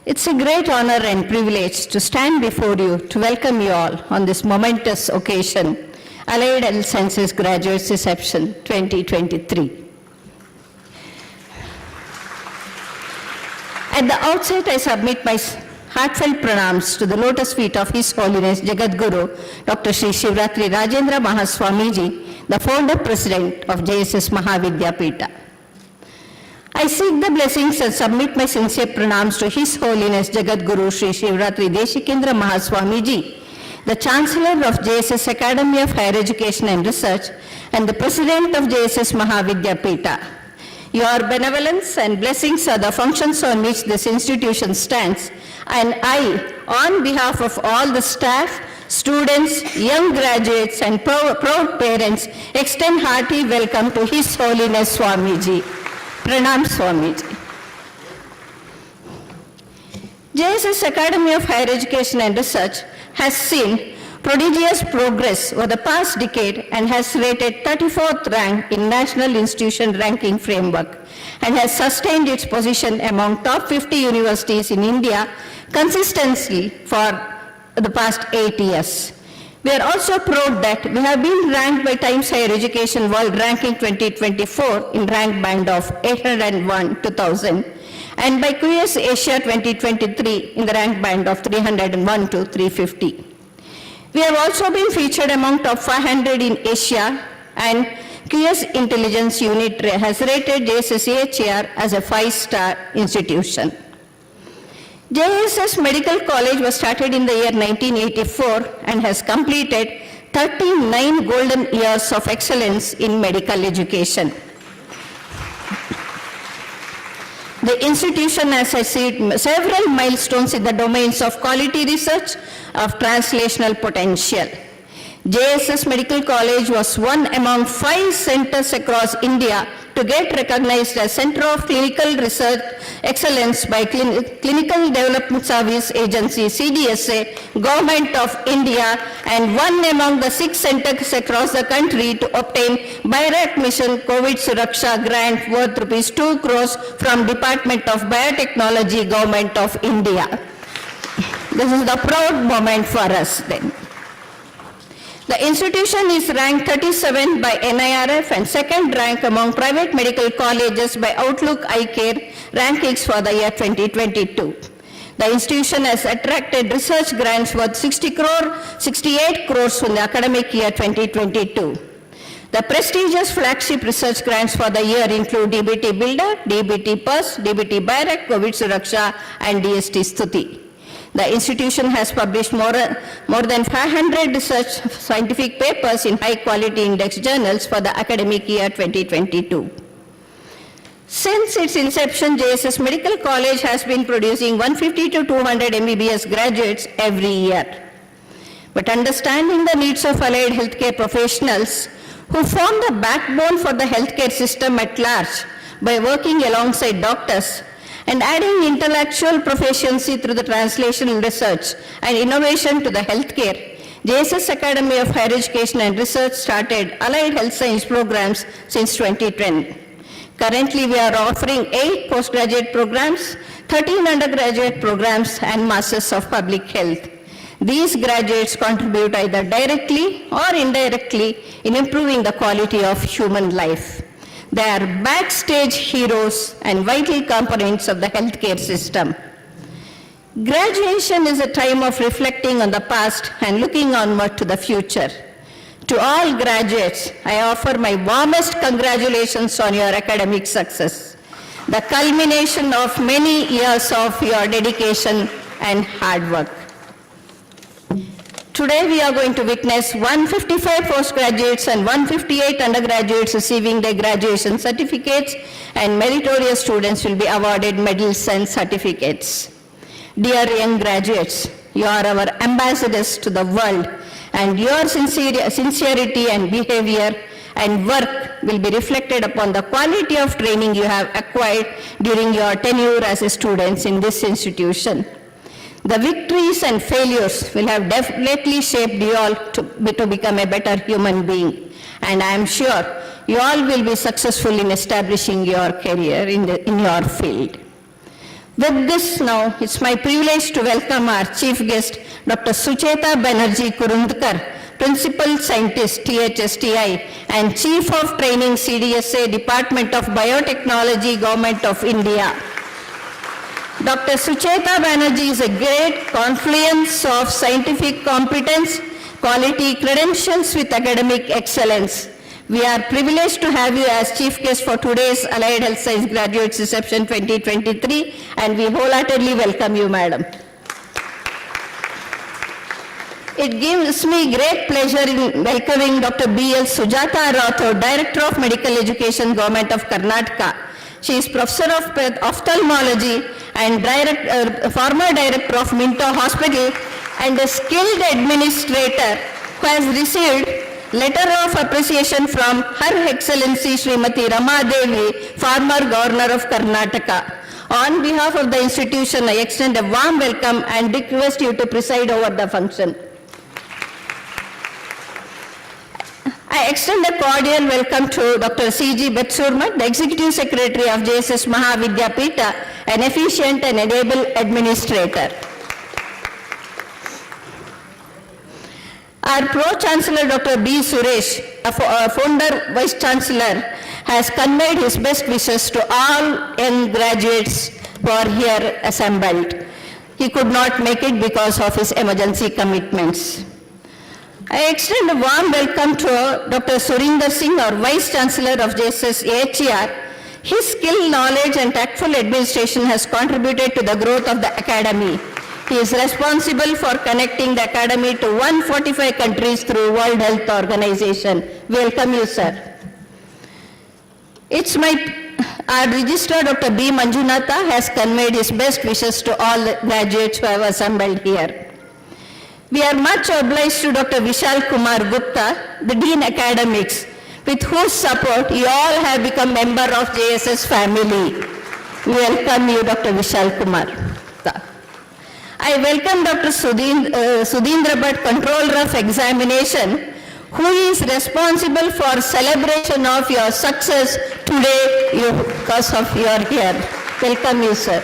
S3: It's a great honor and privilege to stand before you to welcome you all on this momentous occasion, Allied Health Sciences Graduates Reception 2023. At the outset, I submit my heartfelt pranams to the lotus feet of His Holiness Jagadguru, Dr. Sri Shivratri Rajendra Mahaswamiji, the founder president of JSS Mahavidyapita. I seek the blessings and submit my sincere pranams to His Holiness Jagadguru Sri Shivratri Deshikendra Mahaswamiji, the Chancellor of JSS Academy of Higher Education and Research and the President of JSS Mahavidyapita. Your benevolence and blessings are the functions on which this institution stands, and I, on behalf of all the staff, students, young graduates, and proud parents, extend hearty welcome to His Holiness Swamiji. Pranam Swamiji. JSS Academy of Higher Education and Research has seen prodigious progress over the past decade and has rated 34th rank in National Institution Ranking Framework and has sustained its position among top 50 universities in India consistently for the past 8 years. We are also proud that we have been ranked by Times Higher Education World Ranking 2024 in rank band of 801 to 1000 and by QS Asia 2023 in the rank band of 301 to 350. We have also been featured among top 500 in Asia, and QS Intelligence Unit has rated JSS AHR as a 5-star institution. JSS Medical College was started in the year 1984 and has completed 39 golden years of excellence in medical education. The institution has achieved several milestones in the domains of quality research of translational potential. JSS Medical College was one among 5 centers across India to get recognized as Center of Clinical Research Excellence by Clinical Development Service Agency, CDSA, Government of India, and one among the 6 centers across the country to obtain BIRAC Mission COVID Suraksha grant worth rupees 2 crores from Department of Biotechnology, Government of India. This is the proud moment for us then. The institution is ranked 37 by NIRF and second rank among private medical colleges by Outlook Eye Care rankings for the year 2022. The institution has attracted research grants worth 68 crores from the academic year 2022. The prestigious flagship research grants for the year include DBT Builder, DBT PUS, DBT BIRAC, COVID Suraksha, and DST Stuti. The institution has published more than 500 research scientific papers in high-quality index journals for the academic year 2022. Since its inception, JSS Medical College has been producing 150 to 200 MBBS graduates every year. But understanding the needs of allied healthcare professionals who form the backbone for the healthcare system at large by working alongside doctors and adding intellectual proficiency through the translational research and innovation to the healthcare, JSS Academy of Higher Education and Research started allied health science programs since 2010. Currently, we are offering 8 postgraduate programs, 13 undergraduate programs, and Masters of Public Health. These graduates contribute either directly or indirectly in improving the quality of human life. They are backstage heroes and vital components of the healthcare system. Graduation is a time of reflecting on the past and looking onward to the future. To all graduates, I offer my warmest congratulations on your academic success, the culmination of many years of your dedication and hard work. Today we are going to witness 155 postgraduates and 158 undergraduates receiving their graduation certificates, and meritorious students will be awarded medals and certificates. Dear young graduates, you are our ambassadors to the world, and your sincerity and behavior and work will be reflected upon the quality of training you have acquired during your tenure as students in this institution. The victories and failures will have definitely shaped you all to become a better human being, and I am sure you all will be successful in establishing your career in your field. With this now, it's my privilege to welcome our chief guest, Dr. Sucheta Banerjee Kurundkar, Principal Scientist, THSTI, and Chief of Training, CDSA, Department of Biotechnology, Government of India. Dr. Sucheta Banerjee is a great confluence of scientific competence, quality credentials with academic excellence. We are privileged to have you as chief guest for today's Allied Health Science Graduates Reception 2023, and we wholeheartedly welcome you, madam. It gives me great pleasure in welcoming Dr. B.L. Sujata Rathod, Director of Medical Education, Government of Karnataka. She is Professor of Ophthalmology and former Director of Minto Hospital and a skilled administrator who has received letter of appreciation from Her Excellency Srimati Rama Devi, former Governor of Karnataka. On behalf of the institution, I extend a warm welcome and request you to preside over the function. I extend a cordial welcome to Dr. C.G. Betsurma, the Executive Secretary of JSS Mahavidyapita, an efficient and able administrator. Our Pro-Chancellor Dr. B. Suresh, a founder Vice-Chancellor, has conveyed his best wishes to all young graduates who are here assembled. He could not make it because of his emergency commitments. I extend a warm welcome to Dr. Surinder Singh, our Vice-Chancellor of JSS AHR. His skill, knowledge and tactful administration has contributed to the growth of the Academy. He is responsible for connecting the Academy to 145 countries through World Health Organization. Welcome you, sir. Our Registrar Dr. B. Manjunatha has conveyed his best wishes to all the graduates who have assembled here. We are much obliged to Dr. Vishal Kumar Gupta, the Dean Academics, with whose support you all have become member of JSS family. We welcome you, Dr. Vishal Kumar. I welcome Dr. Sudhindra Bhatt, Controller of Examination, who is responsible for celebration of your success today because of your here. Welcome you, sir.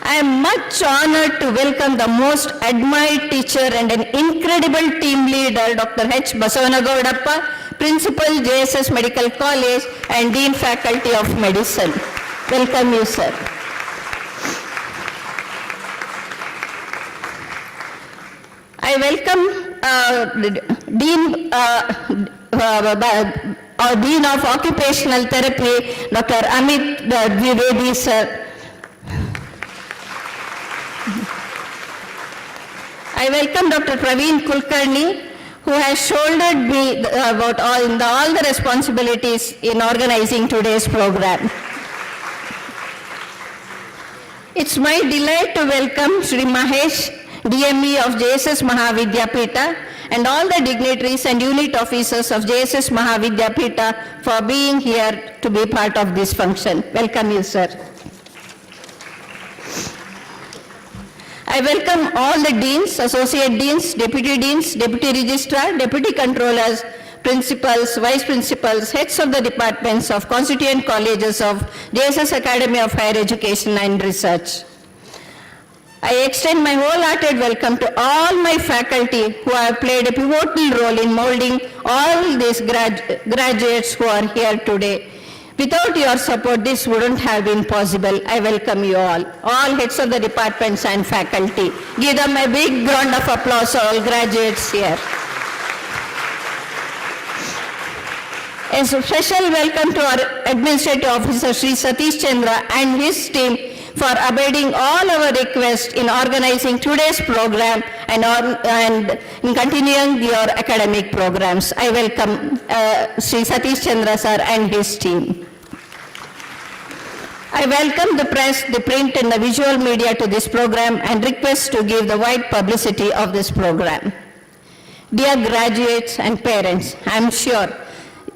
S3: I am much honored to welcome the most admired teacher and an incredible team leader, Dr. H. Basavanagoudappa, Principal, JSS Medical College and Dean Faculty of Medicine. Welcome you, sir. I welcome Dean of Occupational Therapy, Dr. Amit Dwivedi, sir. I welcome Dr. Praveen Kulkarni, who has shouldered me about all the responsibilities in organizing today's program. It's my delight to welcome Shri Mahesh, DME of JSS Mahavidyapita, and all the dignitaries and unit officers of JSS Mahavidyapita for being here to be part of this function. Welcome you, sir. I welcome all the deans, associate deans, deputy registrar, deputy controllers, principals, vice principals, heads of the departments of constituent colleges of JSS Academy of Higher Education and Research. I extend my wholehearted welcome to all my faculty who have played a pivotal role in molding all these graduates who are here today. Without your support, this wouldn't have been possible. I welcome you all heads of the departments and faculty. Give them a big round of applause, all graduates here. A special welcome to our Administrative Officer, Sri Satish Chandra and his team for abiding all our requests in organizing today's program and in continuing your academic programs. I welcome Sri Satish Chandra sir and his team. I welcome the press, the print and the visual media to this program and request to give the wide publicity of this program. Dear graduates and parents, I am sure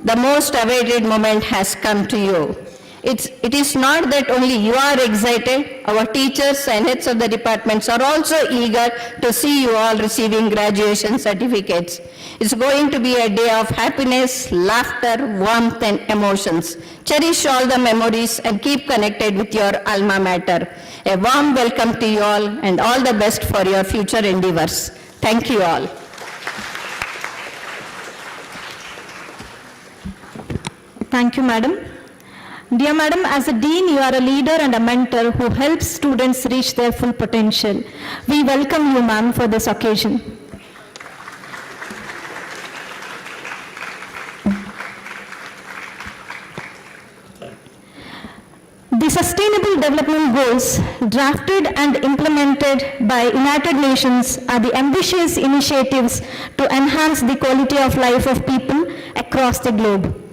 S3: the most awaited moment has come to you. It is not that only you are excited, our teachers and heads of the departments are also eager to see you all receiving graduation certificates. It's going to be a day of happiness, laughter, warmth and emotions. Cherish all the memories and keep connected with your alma mater. A warm welcome to you all and all the best for your future endeavors. Thank you all.
S21: Thank you, Madam. Dear Madam, as a Dean, you are a leader and a mentor who helps students reach their full potential. We welcome you, ma'am, for this occasion. The Sustainable Development Goals, drafted and implemented by United Nations, are the ambitious initiatives to enhance the quality of life of people across the globe.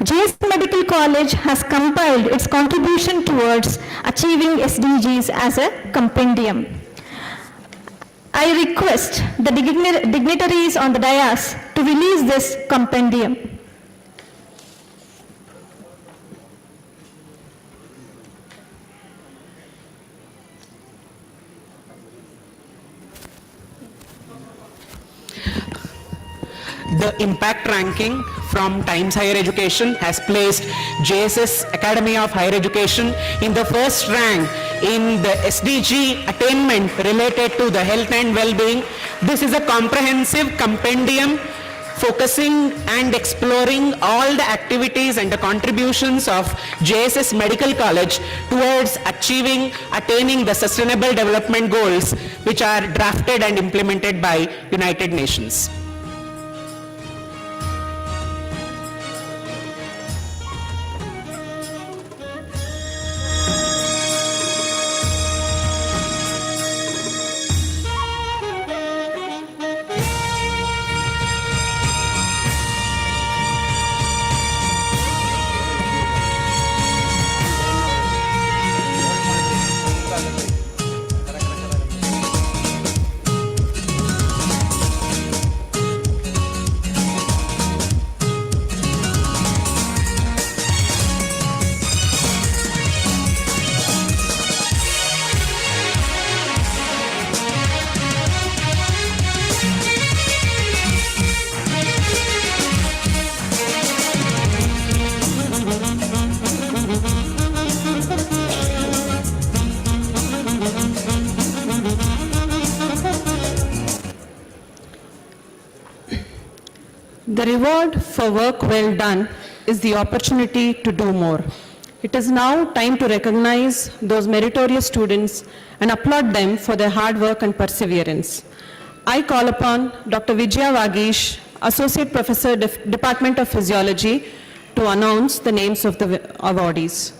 S21: JSS Medical College has compiled its contribution towards achieving SDGs as a compendium. I request the dignitaries on the dais to release this compendium.
S23: The impact ranking from Times Higher Education has placed JSS Academy of Higher Education in the first rank in the SDG attainment related to the health and well-being. This is a comprehensive compendium focusing and exploring all the activities and the contributions of JSS Medical College towards attaining the Sustainable Development Goals, which are drafted and implemented by United Nations.
S22: The reward for work well done is the opportunity to do more. It is now time to recognize those meritorious students and applaud them for their hard work and perseverance. I call upon Dr. Vijaya Vagish, Associate Professor, Department of Physiology, to announce the names of the awardees.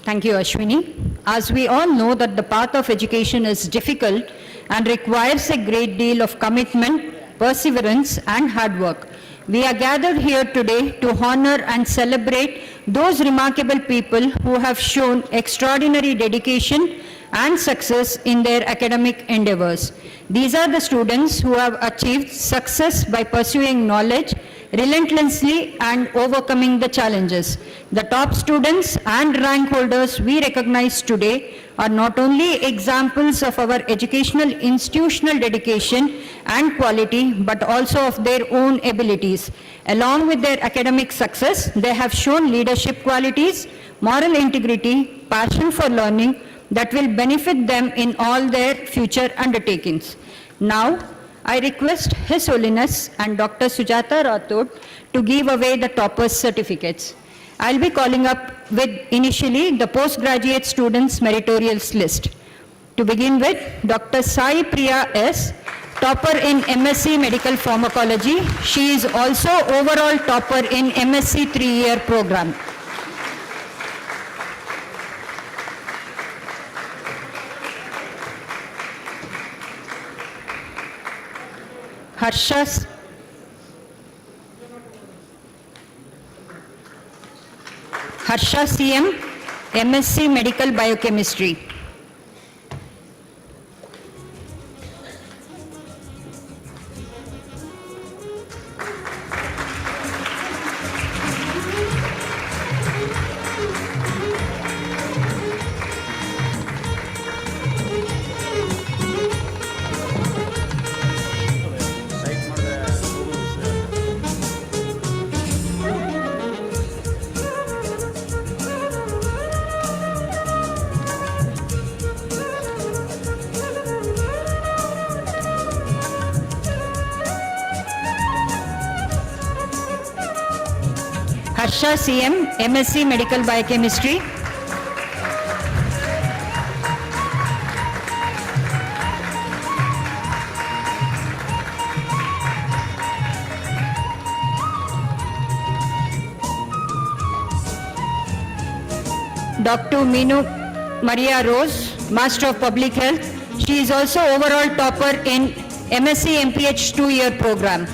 S24: Thank you, Ashwini. As we all know that the path of education is difficult and requires a great deal of commitment, perseverance, and hard work, we are gathered here today to honor and celebrate those remarkable people who have shown extraordinary dedication and success in their academic endeavors. These are the students who have achieved success by pursuing knowledge relentlessly and overcoming the challenges. The top students and rank holders we recognize today are not only examples of our educational institutional dedication and quality, but also of their own abilities. Along with their academic success, they have shown leadership qualities, moral integrity, passion for learning that will benefit them in all their future undertakings. Now, I request His Holiness and Dr. Sujata Rathod to give away the toppers' certificates. I'll be calling up with initially the postgraduate students' meritorious list. To begin with, Dr. Sai Priya S., topper in MSc Medical Pharmacology. She is also overall topper in MSc 3-year program. Harsha CM, MSc Medical Biochemistry. Harsha CM, MSc Medical Biochemistry. Dr. Minu Maria Rose, Master of Public Health. She is also overall topper in MSc MPH 2-year program.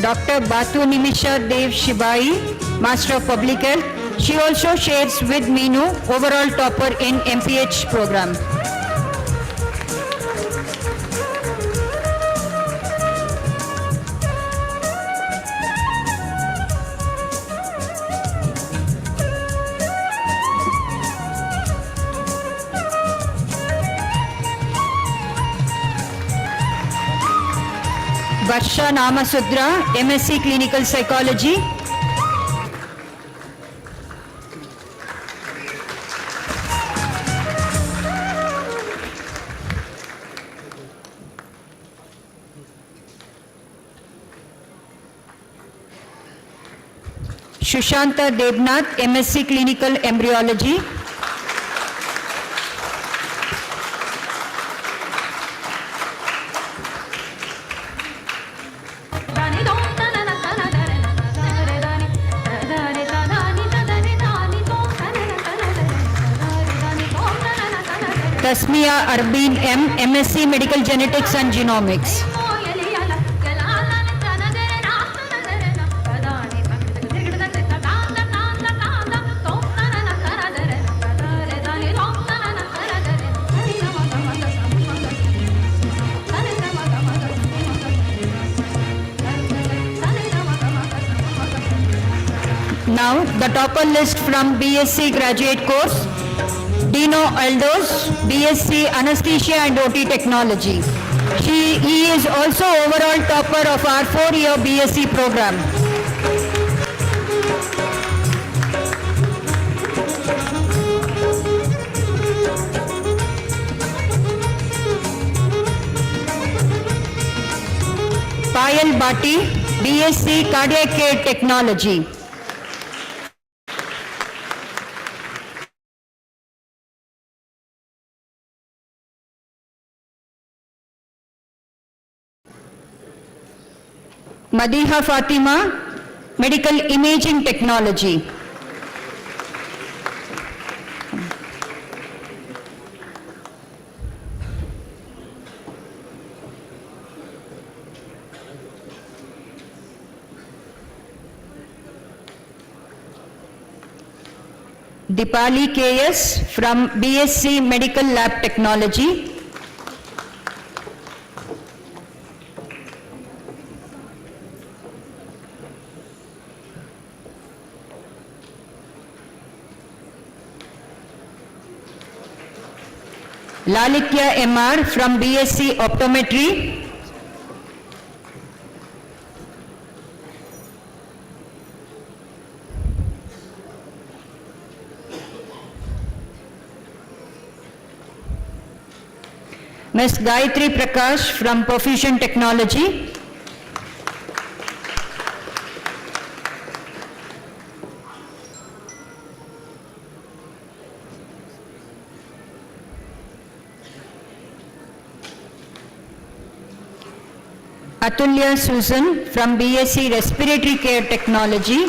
S24: Dr. Batu Nimisha Dev Shibai, Master of Public Health. She also shares with Meenu, overall topper in MPH program. Varsha Namasudra, MSc Clinical Psychology. Shushanta Devnath, MSc Clinical Embryology. Tasmia Arbeen M, MSc Medical Genetics and Genomics. Now, the topper list from BSc graduate course, Dino Aldos, BSc Anesthesia and OT Technology. He is also overall topper of our 4-year BSc program. Payal Bhatti, BSc Cardiac Care Technology. Madiha Fatima, Medical Imaging Technology. Dipali KS from BSc Medical Lab Technology. Lalikya MR from BSc Optometry. Ms. Gayatri Prakash from Perfusion Technology. Atulya Susan from BSc Respiratory Care Technology.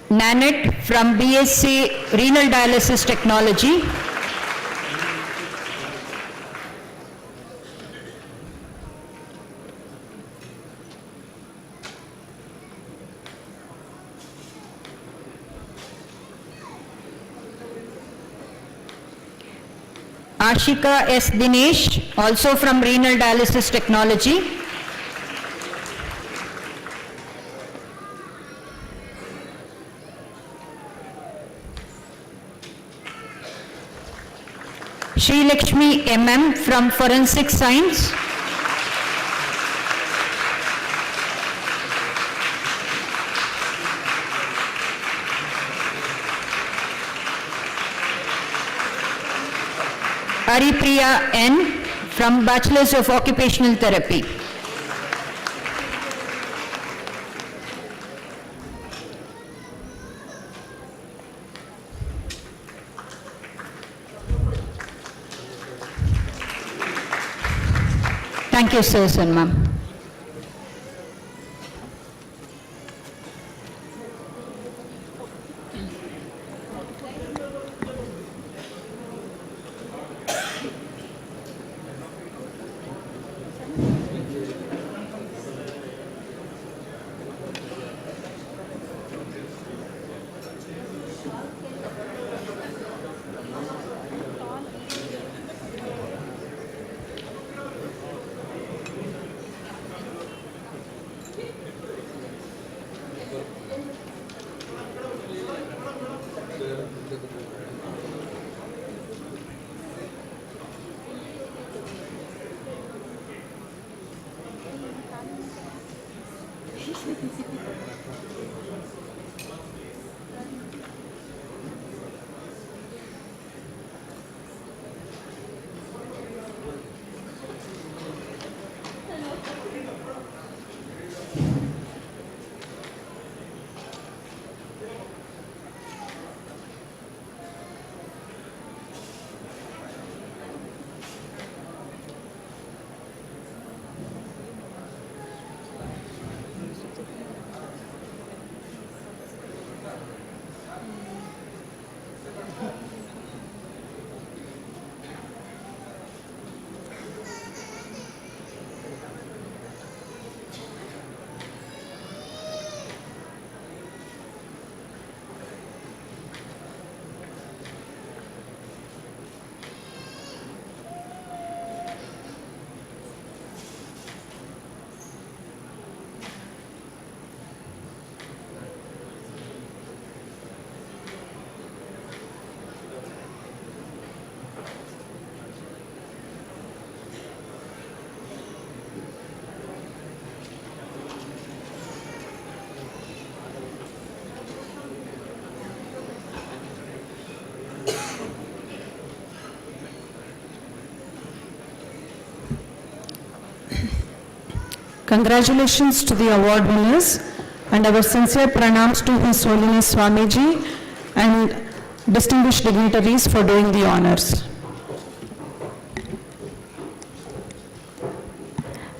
S24: Nanette from BSc Renal Dialysis Technology. Ashika S. Dinesh, also from Renal Dialysis Technology. Sri Lakshmi MM from Forensic Science. Haripriya N from Bachelors of Occupational Therapy. Thank you, sirs and ma'am.
S4: Congratulations to the award winners and our sincere pranams to His Holiness Swamiji and distinguished dignitaries for doing the honors.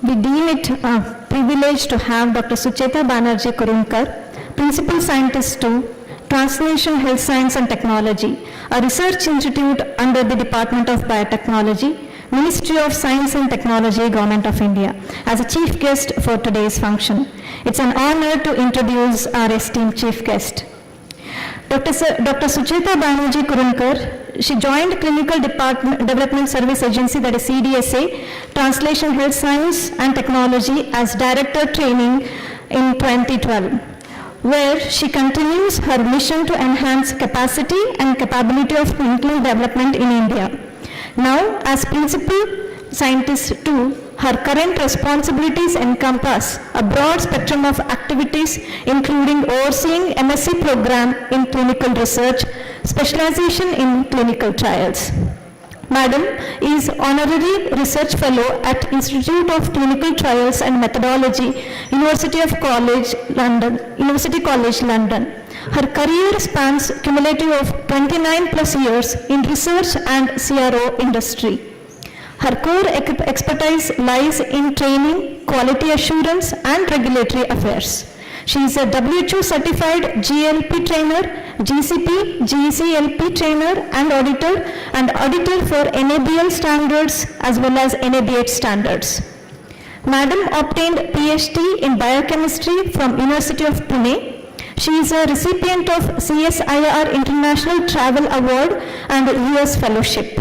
S21: We deem it a privilege to have Dr. Sucheta Banerjee Kurunkar, Principal Scientist to Translation Health Science and Technology, a research institute under the Department of Biotechnology, Ministry of Science and Technology, Government of India, as a chief guest for today's function. It's an honor to introduce our esteemed chief guest. Dr. Sucheta Banerjee Kurunkar, she joined Clinical Development Service Agency, that is CDSA, Translation Health Science and Technology as Director Training in 2012, where she continues her mission to enhance capacity and capability of clinical development in India. Now, as Principal Scientist 2, her current responsibilities encompass a broad spectrum of activities, including overseeing MSc program in clinical research, specialization in clinical trials. Madam is Honorary Research Fellow at Institute of Clinical Trials and Methodology, University College London. Her career spans cumulative of 29 plus years in research and CRO industry. Her core expertise lies in training, quality assurance, and regulatory affairs. She is a WHO certified GLP trainer, GCP, GCLP trainer and auditor for NABL standards as well as NABH standards. Madam obtained PhD in biochemistry from University of Pune. She is a recipient of CSIR International Travel Award and US Fellowship.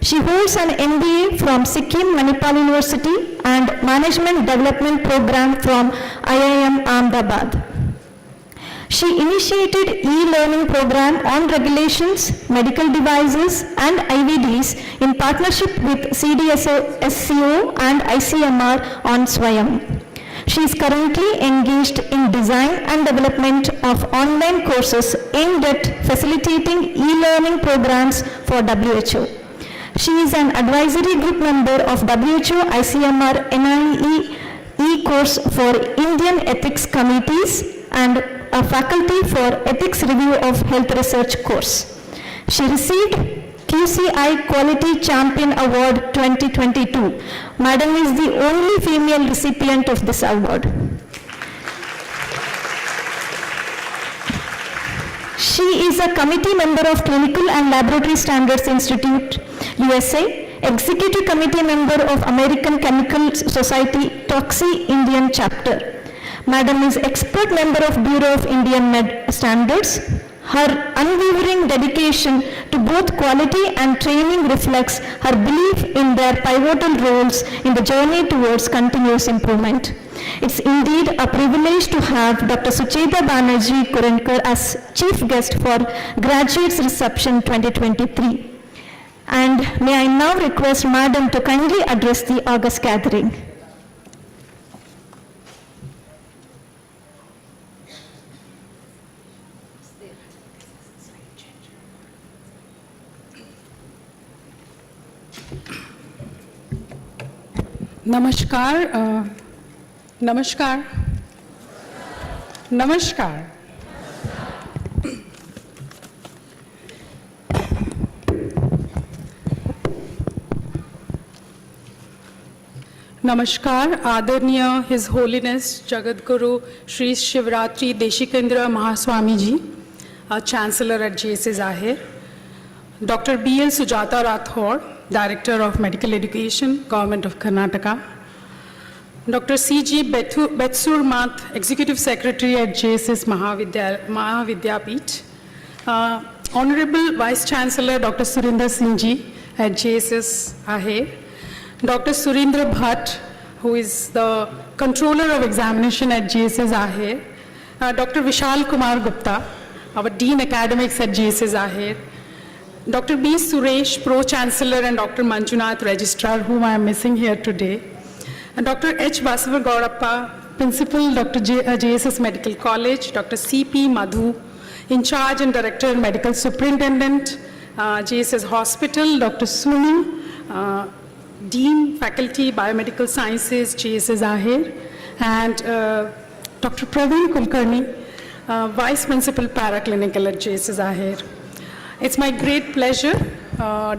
S21: She holds an MBA from Sikkim Manipal University and Management Development Program from IIM Ahmedabad. She initiated e-learning program on regulations, medical devices and IVDs in partnership with CDSO, SCO and ICMR on Swayam. She is currently engaged in design and development of online courses aimed at facilitating e-learning programs for WHO. She is an advisory group member of WHO ICMR NIE e-course for Indian Ethics Committees and a faculty for Ethics Review of Health Research course. She received QCI Quality Champion Award 2022. Madam is the only female recipient of this award. She is a committee member of Clinical and Laboratory Standards Institute, USA, Executive Committee member of American Chemical Society Toxi Indian Chapter. Madam is expert member of Bureau of Indian Med Standards. Her unwavering dedication to both quality and training reflects her belief in their pivotal roles in the journey towards continuous improvement. It's indeed a privilege to have Dr. Sucheta Banerjee Kurunkar as chief guest for Graduates Reception 2023. And may I now request Madam to kindly address the August gathering.
S5: Namaskar. Namaskar. Namaskar. Namaskar, Adarniya His Holiness Jagat Guru Shri Shivratri Deshikendra Mahaswami Ji, our Chancellor at JSS Ahir, Dr. B.L. Sujata Rathore, Director of Medical Education, Government of Karnataka, Dr. C.G. Betsur Math, Executive Secretary at JSS Mahavidyapith, Honorable Vice Chancellor Dr. Surinder Singh Ji at JSS Ahir, Dr. Surendra Bhatt, who is the Controller of Examination at JSS Ahir, Dr. Vishal Kumar Gupta, our Dean Academics at JSS Ahir, Dr. B. Suresh, Pro-Chancellor, and Dr. Manjunath, Registrar, whom I am missing here today, and Dr. H. Basava Gaurappa, Principal, Dr. JSS Medical College, Dr. C.P. Madhu, In Charge and Director, Medical Superintendent, JSS Hospital, Dr. Sunu, Dean, Faculty, Biomedical Sciences, JSS Ahir, and Dr. Praveen Kulkarni, Vice Principal Paraclinical at JSS Ahir. It's my great pleasure,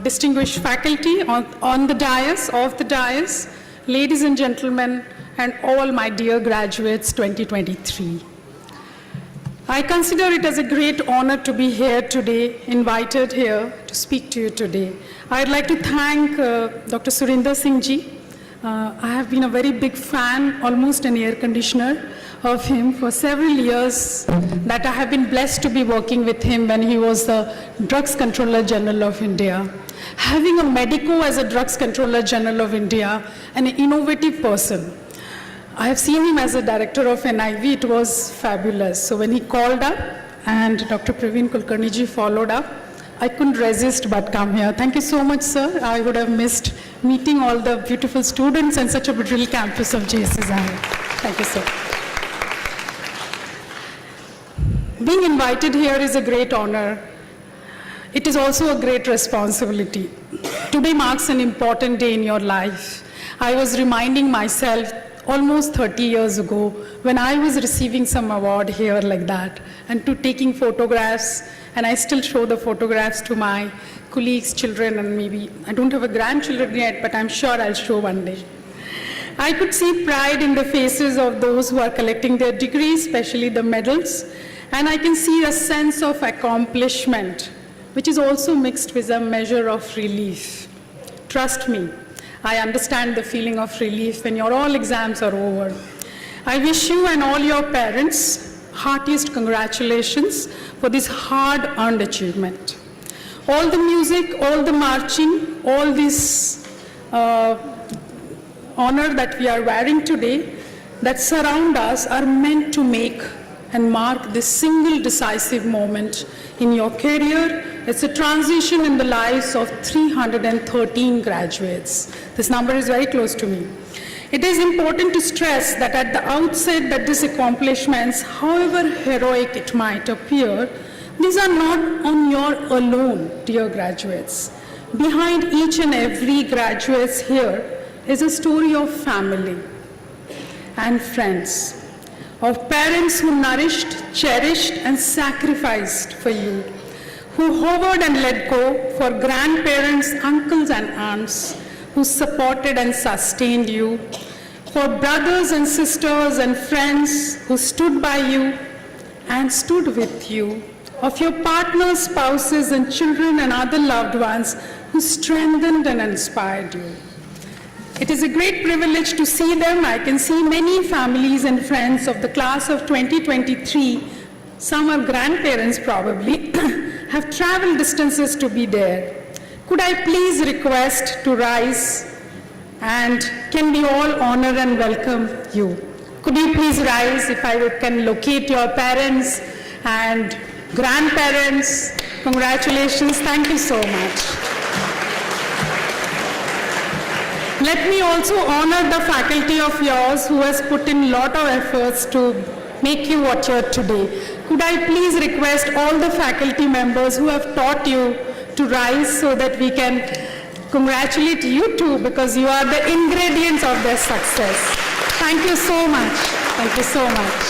S5: distinguished faculty on the dais, off the dais, ladies and gentlemen, and all my dear graduates 2023. I consider it as a great honor to be here today, invited here to speak to you today. I'd like to thank Dr. Surinder Singh Ji. I have been a very big fan, almost an air conditioner of him for several years, that I have been blessed to be working with him when he was the Drugs Controller General of India. Having a medico as a Drugs Controller General of India, an innovative person. I have seen him as a director of NIV, it was fabulous. So when he called up and Dr. Praveen Kulkarni ji followed up, I couldn't resist but come here. Thank you so much, sir. I would have missed meeting all the beautiful students and such a beautiful campus of JSS Ahir. Thank you, sir. Being invited here is a great honor. It is also a great responsibility. Today marks an important day in your life. I was reminding myself almost 30 years ago when I was receiving some award here like that and to taking photographs, and I still show the photographs to my colleagues' children, and maybe I don't have a grandchildren yet, but I'm sure I'll show one day. I could see pride in the faces of those who are collecting their degrees, especially the medals, and I can see a sense of accomplishment, which is also mixed with a measure of relief. Trust me, I understand the feeling of relief when your all exams are over. I wish you and all your parents heartiest congratulations for this hard-earned achievement. All the music, all the marching, all this honor that we are wearing today that surround us are meant to make and mark this single decisive moment in your career. It's a transition in the lives of 313 graduates. This number is very close to me. It is important to stress that at the outset that these accomplishments, however heroic it might appear, these are not on your alone, dear graduates. Behind each and every graduate here is a story of family and friends, of parents who nourished, cherished, and sacrificed for you, who hovered and let go for grandparents, uncles, and aunts, who supported and sustained you, for brothers and sisters and friends who stood by you and stood with you, of your partners, spouses, and children and other loved ones who strengthened and inspired you. It is a great privilege to see them. I can see many families and friends of the class of 2023, some are grandparents probably, have traveled distances to be there. Could I please request to rise, and can we all honor and welcome you? Could you please rise if I can locate your parents and grandparents? Congratulations, thank you so much. Let me also honor the faculty of yours who has put in a lot of efforts to make you what you are today. Could I please request all the faculty members who have taught you to rise so that we can congratulate you too because you are the ingredients of their success. Thank you so much. Thank you so much.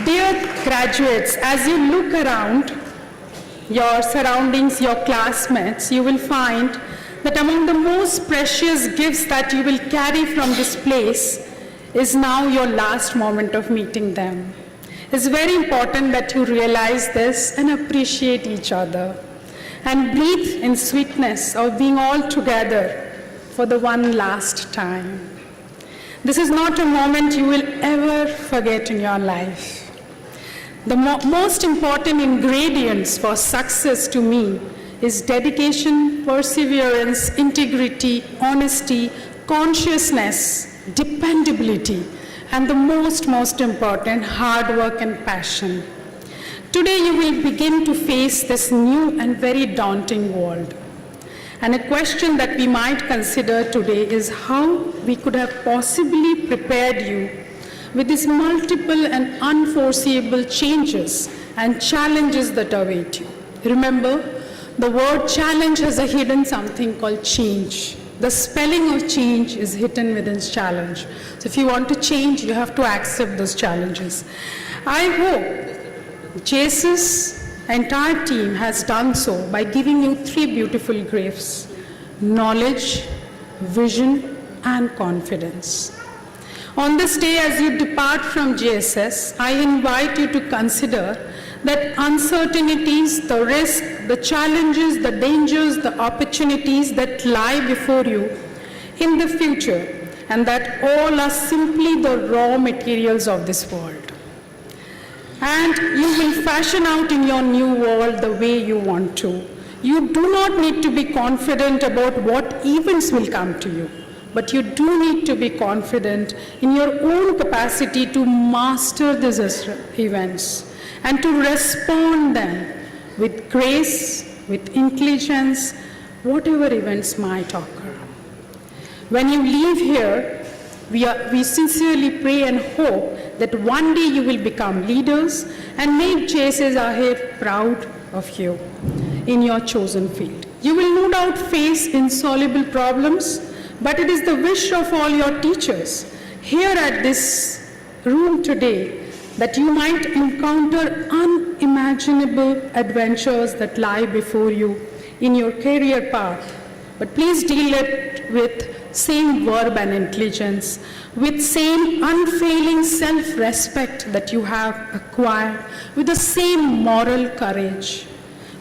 S5: Dear graduates, as you look around your surroundings, your classmates, you will find that among the most precious gifts that you will carry from this place is now your last moment of meeting them. It's very important that you realize this and appreciate each other and breathe in sweetness of being all together for the one last time. This is not a moment you will ever forget in your life. The most important ingredients for success to me is dedication, perseverance, integrity, honesty, consciousness, dependability, and the most important, hard work and passion. Today you will begin to face this new and very daunting world. And a question that we might consider today is how we could have possibly prepared you with these multiple and unforeseeable changes and challenges that await you. Remember, the word challenge has a hidden something called change. The spelling of change is hidden within challenge. So if you want to change, you have to accept those challenges. I hope JSS entire team has done so by giving you 3 beautiful gifts: knowledge, vision, and confidence. On this day, as you depart from JSS, I invite you to consider that uncertainties, the risk, the challenges, the dangers, the opportunities that lie before you in the future, and that all are simply the raw materials of this world. And you will fashion out in your new world the way you want to. You do not need to be confident about what events will come to you, but you do need to be confident in your own capacity to master these events and to respond them with grace, with intelligence, whatever events might occur. When you leave here, we sincerely pray and hope that one day you will become leaders and make JSS Ahir proud of you in your chosen field. You will no doubt face insoluble problems, but it is the wish of all your teachers here at this room today that you might encounter unimaginable adventures that lie before you in your career path. But please deal it with same verb and intelligence, with same unfailing self-respect that you have acquired, with the same moral courage,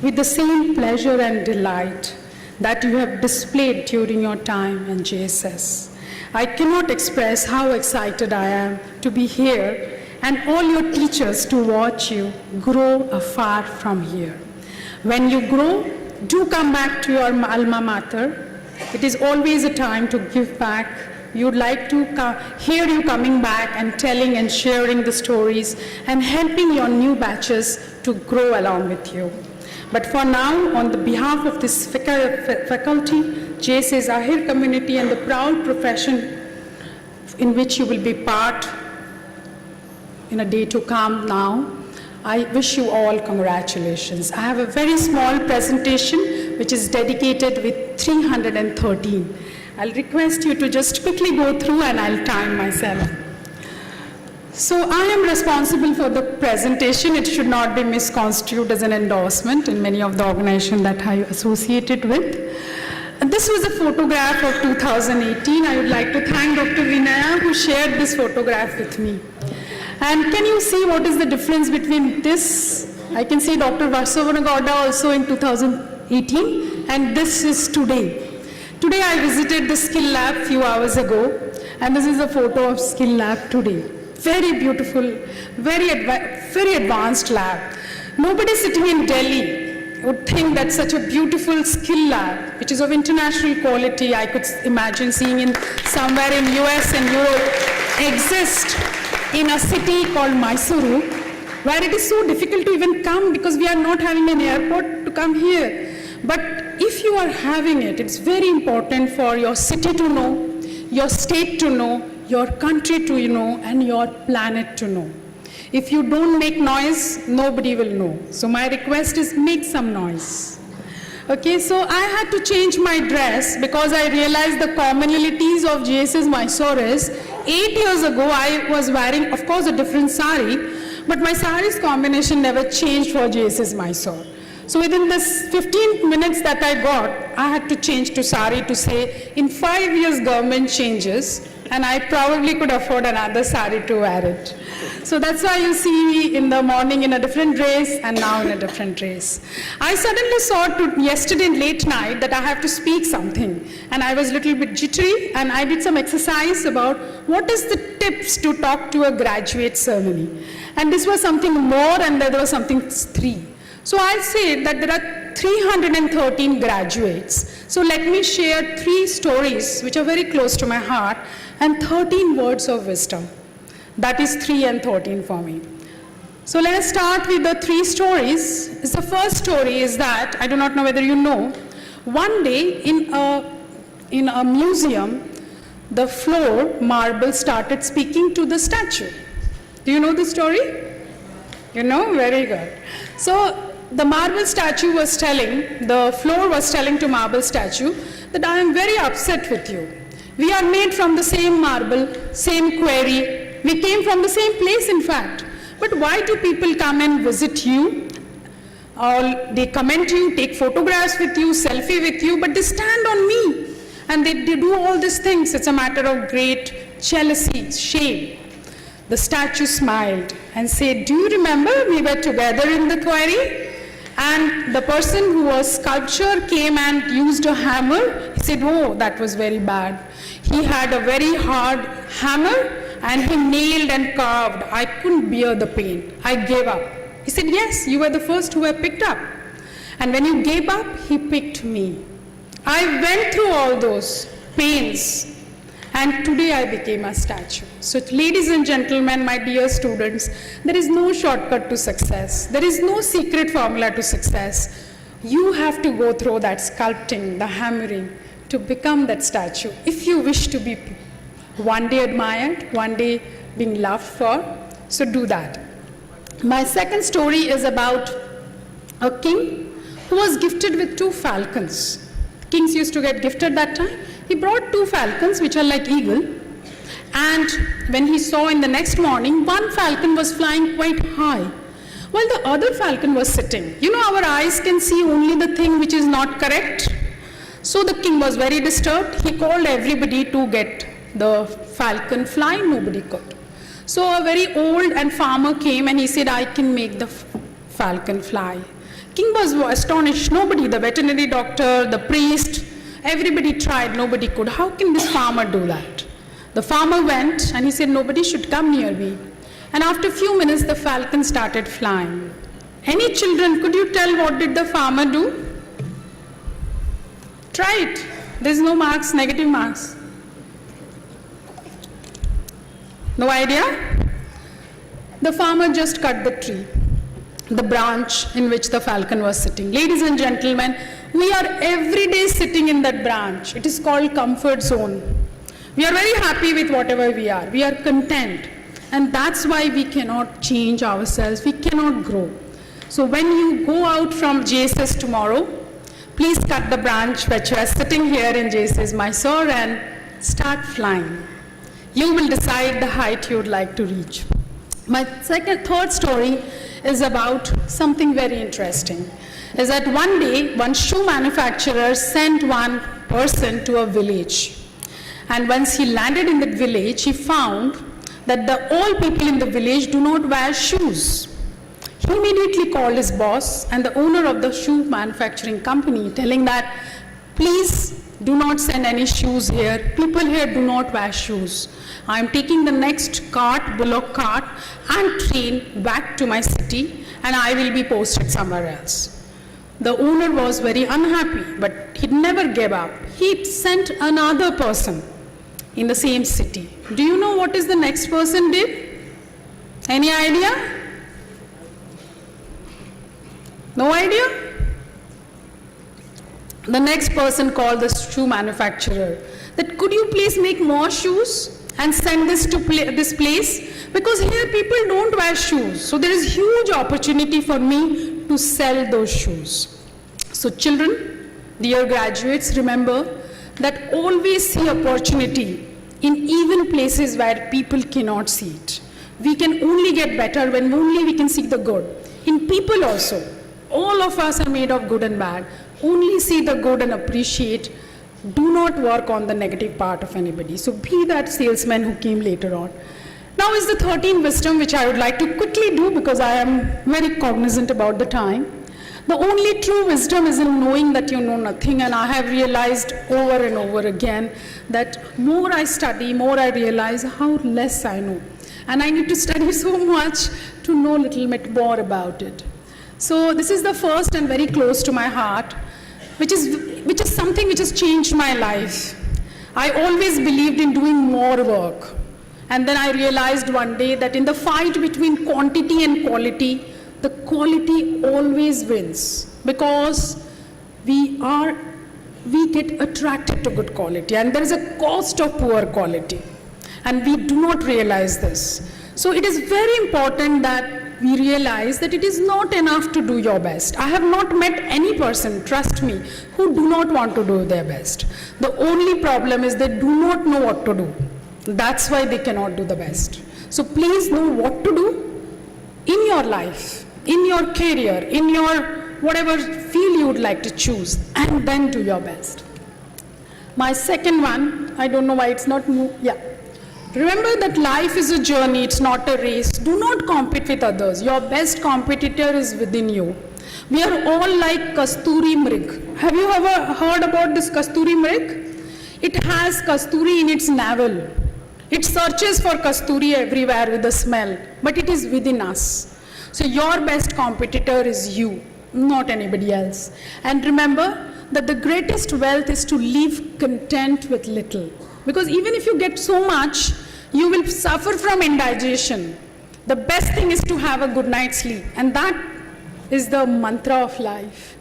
S5: with the same pleasure and delight that you have displayed during your time in JSS. I cannot express how excited I am to be here and all your teachers to watch you grow afar from here. When you grow, do come back to your alma mater. It is always a time to give back. We would like to hear you coming back and telling and sharing the stories and helping your new batches to grow along with you. But for now, on the behalf of this faculty, JSS Ahir community, and the proud profession in which you will be part in a day to come now, I wish you all congratulations. I have a very small presentation which is dedicated with 313. I'll request you to just quickly go through and I'll time myself. So I am responsible for the presentation. It should not be misconstrued as an endorsement in many of the organizations that I associated with. And this was a photograph of 2018. I would like to thank Dr. Vinaya who shared this photograph with me. And can you see what is the difference between this? I can see Dr. Vasavana also in 2018, and this is today. Today I visited the skill lab few hours ago, and this is a photo of skill lab today. Very beautiful, very advanced lab. Nobody sitting in Delhi would think that such a beautiful skill lab, which is of international quality, I could imagine seeing in somewhere in US and Europe, exist in a city called Mysuru, where it is so difficult to even come because we are not having an airport to come here. But if you are having it, it's very important for your city to know, your state to know, your country to know, and your planet to know. If you don't make noise, nobody will know. So my request is make some noise. Okay, so I had to change my dress because I realized the commonalities of JSS Mysore is 8 years ago I was wearing, of course, a different sari, but my sari's combination never changed for JSS Mysore. So within this 15 minutes that I got, I had to change to sari to say, in 5 years government changes, and I probably could afford another sari to wear it. So that's why you see me in the morning in a different dress and now in a different dress. I suddenly saw yesterday late night that I have to speak something, and I was a little bit jittery, and I did some exercise about what is the tips to talk to a graduate ceremony. And this was something more, and there was something 3. So I said that there are 313 graduates. So let me share 3 stories which are very close to my heart and 13 words of wisdom. That is 3 and 13 for me. So let us start with the 3 stories. The first story is that, I do not know whether you know, one day in a museum, the floor marble started speaking to the statue. Do you know the story? You know? Very good. So the marble statue was telling, the floor was telling to marble statue that I am very upset with you. We are made from the same marble, same quarry. We came from the same place, in fact. But why do people come and visit you? Or they comment you, take photographs with you, selfie with you, but they stand on me. And they do all these things. It's a matter of great jealousy, shame. The statue smiled and said, do you remember we were together in the quarry? And the person who was sculpture came and used a hammer. He said, oh, that was very bad. He had a very hard hammer and he nailed and carved. I couldn't bear the pain. I gave up. He said, yes, you were the first who were picked up. And when you gave up, he picked me. I went through all those pains. And today I became a statue. So ladies and gentlemen, my dear students, there is no shortcut to success. There is no secret formula to success. You have to go through that sculpting, the hammering, to become that statue. If you wish to be one day admired, one day being loved for, so do that. My second story is about a king who was gifted with 2 falcons. Kings used to get gifted that time. He brought 2 falcons, which are like eagle, and when he saw in the next morning, one falcon was flying quite high, while the other falcon was sitting. You know, our eyes can see only the thing which is not correct. So the king was very disturbed. He called everybody to get the falcon flying. Nobody could. So a very old and farmer came and he said, I can make the falcon fly. King was astonished. Nobody, the veterinary doctor, the priest, everybody tried, nobody could. How can this farmer do that? The farmer went and he said, nobody should come near me. And after a few minutes, the falcon started flying. Any children, could you tell what did the farmer do? Try it. There's no marks, negative marks. No idea? The farmer just cut the tree, the branch in which the falcon was sitting. Ladies and gentlemen, we are every day sitting in that branch. It is called comfort zone. We are very happy with whatever we are. We are content. And that's why we cannot change ourselves. We cannot grow. So when you go out from JSS tomorrow, please cut the branch which you are sitting here in JSS Mysore and start flying. You will decide the height you would like to reach. My third story is about something very interesting. Is that one day, one shoe manufacturer sent one person to a village. And once he landed in that village, he found that all people in the village do not wear shoes. He immediately called his boss and the owner of the shoe manufacturing company, telling that, please do not send any shoes here. People here do not wear shoes. I am taking the next cart, bullock cart, and train back to my city, and I will be posted somewhere else. The owner was very unhappy, but he never gave up. He sent another person in the same city. Do you know what is the next person did? Any idea? No idea? The next person called the shoe manufacturer that could you please make more shoes and send this to this place, because here people don't wear shoes. So there is huge opportunity for me to sell those shoes. So children, Dear graduates, remember that always see opportunity in even places where people cannot see it. We can only get better when only we can see the good. In people also, all of us are made of good and bad. Only see the good and appreciate. Do not work on the negative part of anybody. So be that salesman who came later on. Now is the 13th wisdom, which I would like to quickly do because I am very cognizant about the time. The only true wisdom is in knowing that you know nothing, and I have realized over and over again that more I study, more I realize how less I know. And I need to study so much to know a little bit more about it. So this is the first and very close to my heart, which is something which has changed my life. I always believed in doing more work. And then I realized one day that in the fight between quantity and quality, the quality always wins, because we get attracted to good quality, and there is a cost of poor quality, and we do not realize this. So it is very important that we realize that it is not enough to do your best. I have not met any person, trust me, who do not want to do their best. The only problem is they do not know what to do. That's why they cannot do the best. So please know what to do in your life, in your career, in your whatever field you would like to choose, and then do your best. My second one, I don't know why it's not new. Yeah. Remember that life is a journey, it's not a race. Do not compete with others. Your best competitor is within you. We are all like Kasturi Mrig. Have you ever heard about this Kasturi Mrig? It has Kasturi in its navel. It searches for Kasturi everywhere with the smell, but it is within us. So your best competitor is you, not anybody else. And remember that the greatest wealth is to live content with little. Because even if you get so much, you will suffer from indigestion. The best thing is to have a good night's sleep, and that is the mantra of life.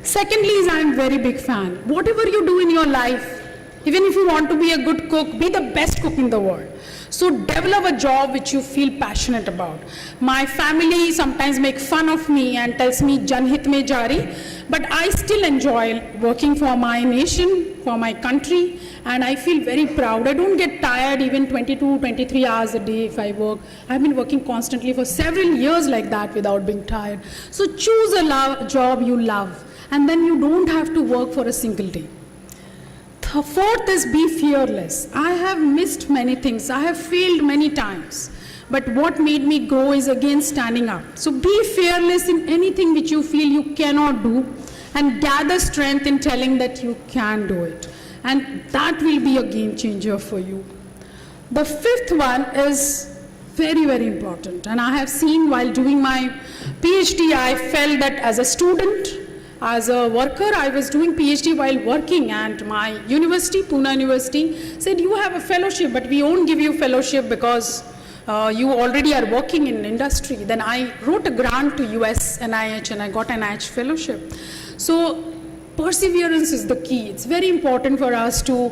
S5: Secondly is I am very big fan. Whatever you do in your life, even if you want to be a good cook, be the best cook in the world. So develop a job which you feel passionate about. My family sometimes make fun of me and tells me Janhit mein jari, but I still enjoy working for my nation, for my country, and I feel very proud. I don't get tired even 22, 23 hours a day if I work. I've been working constantly for several years like that without being tired. So choose a job you love, and then you don't have to work for a single day. The fourth is be fearless. I have missed many things. I have failed many times. But what made me grow is again standing up. So be fearless in anything which you feel you cannot do, and gather strength in telling that you can do it. And that will be a game changer for you. The fifth one is very, very important. And I have seen while doing my PhD, I felt that as a student, as a worker, I was doing PhD while working, and my university, Pune University, said you have a fellowship, but we won't give you fellowship because you already are working in industry. Then I wrote a grant to US NIH, and I got NIH fellowship. So perseverance is the key. It's very important for us to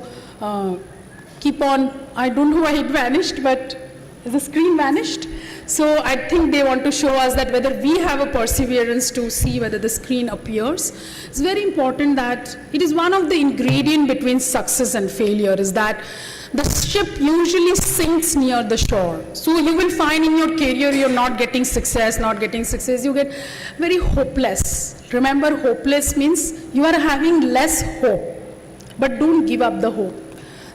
S5: keep on. I don't know why it vanished, but the screen vanished. So I think they want to show us that whether we have a perseverance to see whether the screen appears. It's very important that it is one of the ingredients between success and failure is that the ship usually sinks near the shore. So you will find in your career you're not getting success, you get very hopeless. Remember, hopeless means you are having less hope, but don't give up the hope.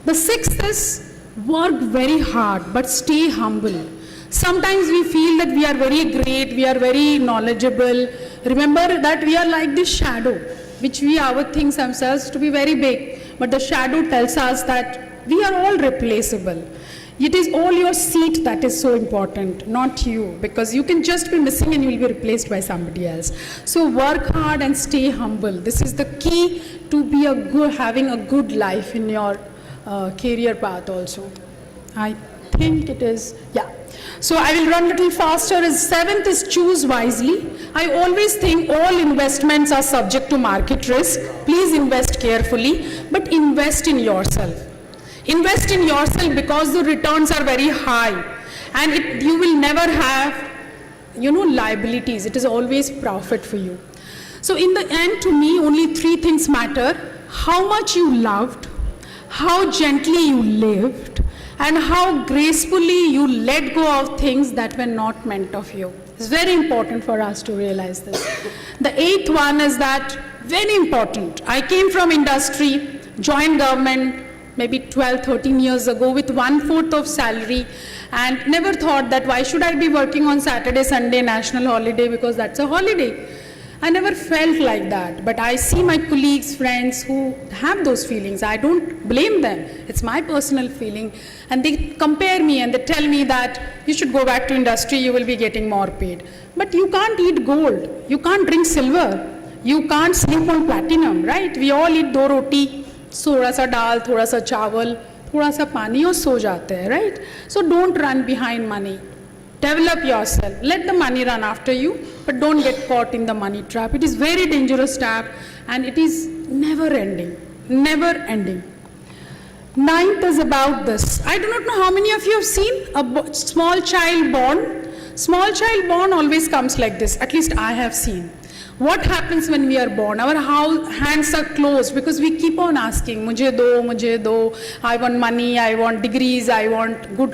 S5: The sixth is work very hard, but stay humble. Sometimes we feel that we are very great, we are very knowledgeable. Remember that we are like this shadow, which we think ourselves to be very big, but the shadow tells us that we are all replaceable. It is all your seat that is so important, not you, because you can just be missing and you will be replaced by somebody else. So work hard and stay humble. This is the key to be having a good life in your career path also. I think it is, yeah. So I will run a little faster. Seventh is choose wisely. I always think all investments are subject to market risk. Please invest carefully, but invest in yourself. Invest in yourself because the returns are very high, and you will never have, liabilities. It is always profit for you. So in the end, to me, only three things matter: how much you loved, how gently you lived, and how gracefully you let go of things that were not meant of you. It's very important for us to realize this. The eighth one is that, very important. I came from industry, joined government maybe 12, 13 years ago with 1/4 of salary, and never thought that why should I be working on Saturday, Sunday, national holiday, because that's a holiday. I never felt like that, but I see my colleagues, friends who have those feelings. I don't blame them. It's my personal feeling. And they compare me and they tell me that you should go back to industry, you will be getting more paid. But you can't eat gold. You can't drink silver. You can't sleep on platinum, right? We all eat 2 roti, thoda sa dal, thoda sa chawal, thoda sa pani aur so jate hai, right? So don't run behind money. Develop yourself. Let the money run after you, but don't get caught in the money trap. It is very dangerous trap, and it is never ending. Never ending. Ninth is about this. I do not know how many of you have seen a small child born. Small child born always comes like this. At least I have seen. What happens when we are born? Our hands are closed because we keep on asking, mujhe do, I want money, I want degrees, I want good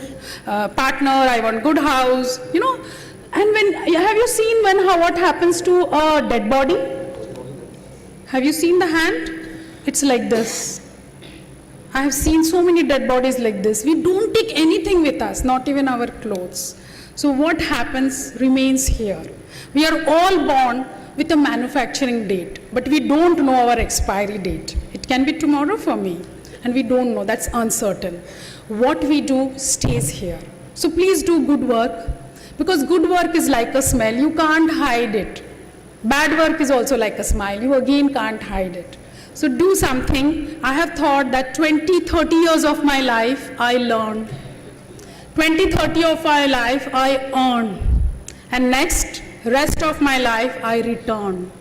S5: partner, I want good house, you know. And have you seen what happens to a dead body? Have you seen the hand? It's like this. I have seen so many dead bodies like this. We don't take anything with us, not even our clothes. So what happens remains here. We are all born with a manufacturing date, but we don't know our expiry date. It can be tomorrow for me, and we don't know. That's uncertain. What we do stays here. So please do good work, because good work is like a smell. You can't hide it. Bad work is also like a smile. You again can't hide it. So do something. I have thought that 20, 30 years of my life, I learned. 20, 30 of my life, I earned. And next, rest of my life, I return.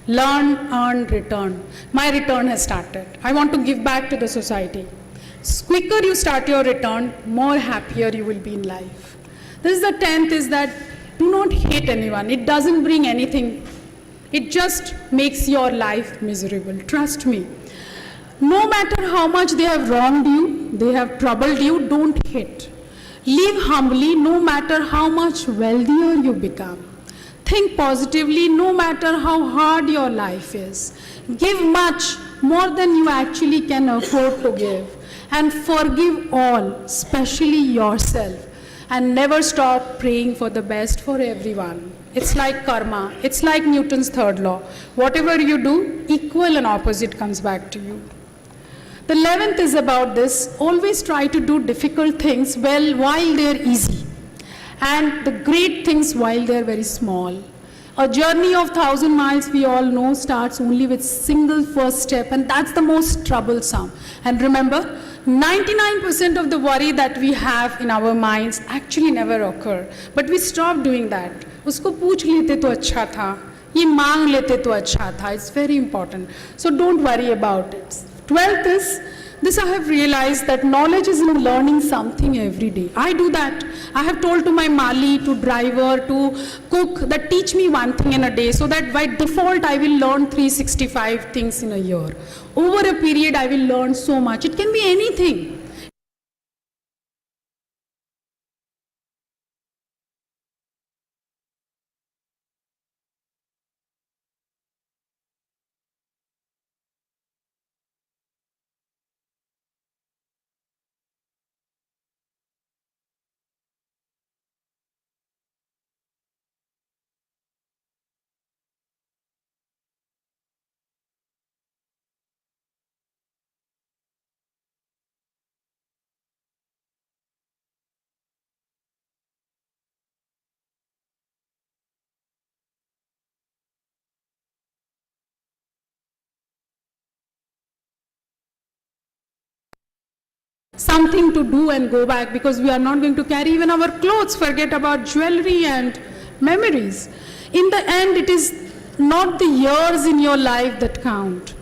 S5: Learn, earn, return. My return has started. I want to give back to the society. Quicker you start your return, more happier you will be in life. This is the 10th, is that do not hate anyone. It doesn't bring anything. It just makes your life miserable. Trust me. No matter how much they have wronged you, they have troubled you, don't hate. Live humbly, no matter how much wealthier you become. Think positively, no matter how hard your life is. Give much, more than you actually can afford to give. And forgive all, especially yourself. And never stop praying for the best for everyone. It's like karma. It's like Newton's third law. Whatever you do, equal and opposite comes back to you. The 11th is about this. Always try to do difficult things while they're easy, and the great things while they're very small. A journey of 1,000 miles, we all know, starts only with single first step, and that's the most troublesome. And remember, 99% of the worry that we have in our minds actually never occur. But we stop doing that. Usko pooch lete to acha tha, ye maang lete to acha tha. It's very important. So don't worry about it. 12th is, this I have realized that knowledge is in learning something every day. I do that. I have told to my Mali, to driver, to cook, that teach me one thing in a day, so that by default I will learn 365 things in a year. Over a period I will learn so much. It can be anything. Something to do and go back, because we are not going to carry even our clothes. Forget about jewelry and memories. In the end, it is not the years in your life that count.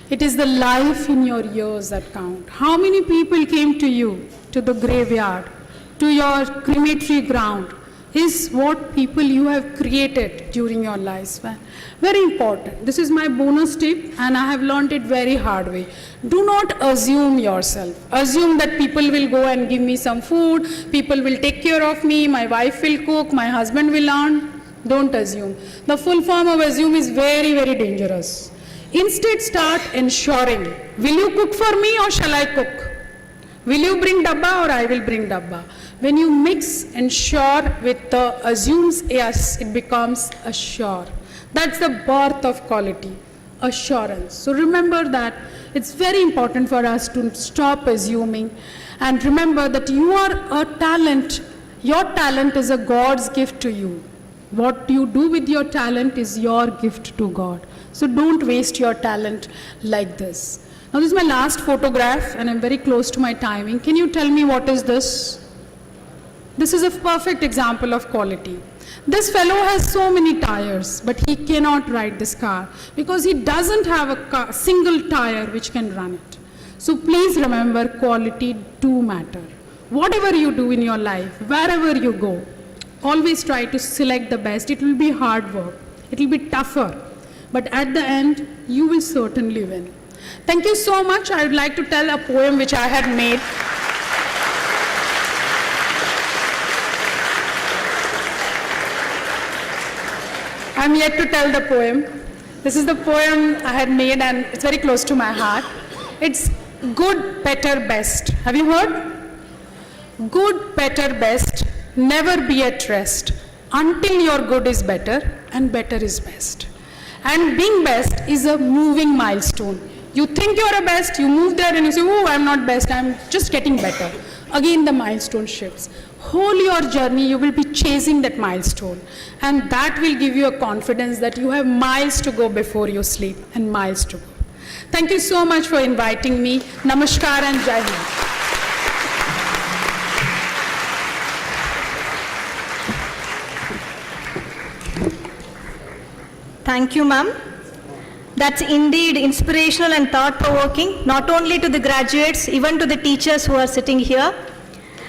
S5: It is the life in your years that count. How many people came to you, to the graveyard, to your crematory ground, is what people you have created during your lifespan. Very important. This is my bonus tip, and I have learned it very hard way. Do not assume yourself. Assume that people will go and give me some food, people will take care of me, my wife will cook, my husband will earn. Don't assume. The full form of assume is very, very dangerous. Instead, start ensuring. Will you cook for me or shall I cook? Will you bring dabba or I will bring dabba? When you mix ensure with the assumes yes, it becomes assure. That's the birth of quality, assurance. So remember that it's very important for us to stop assuming and remember that you are a talent. Your talent is a God's gift to you. What you do with your talent is your gift to God. So don't waste your talent like this. Now this is my last photograph and I'm very close to my timing. Can you tell me what is this? This is a perfect example of quality. This fellow has so many tires, but he cannot ride this car because he doesn't have a single tire which can run it. So please remember, quality do matter. Whatever you do in your life, wherever you go, always try to select the best. It will be hard work. It will be tougher. But at the end, you will certainly win. Thank you so much. I would like to tell a poem which I had made. I'm yet to tell the poem. This is the poem I had made and it's very close to my heart. It's good, better, best. Have you heard? Good, better, best. Never be at rest until your good is better and better is best. And being best is a moving milestone. You think you're a best, you move there and you say, oh, I'm not best, I'm just getting better. Again, the milestone shifts. Whole your journey, you will be chasing that milestone. And that will give you a confidence that you have miles to go before you sleep and miles to go. Thank you so much for inviting me. Namaskar and Jai Hind.
S21: Thank you, ma'am. That's indeed inspirational and thought-provoking, not only to the graduates, even to the teachers who are sitting here.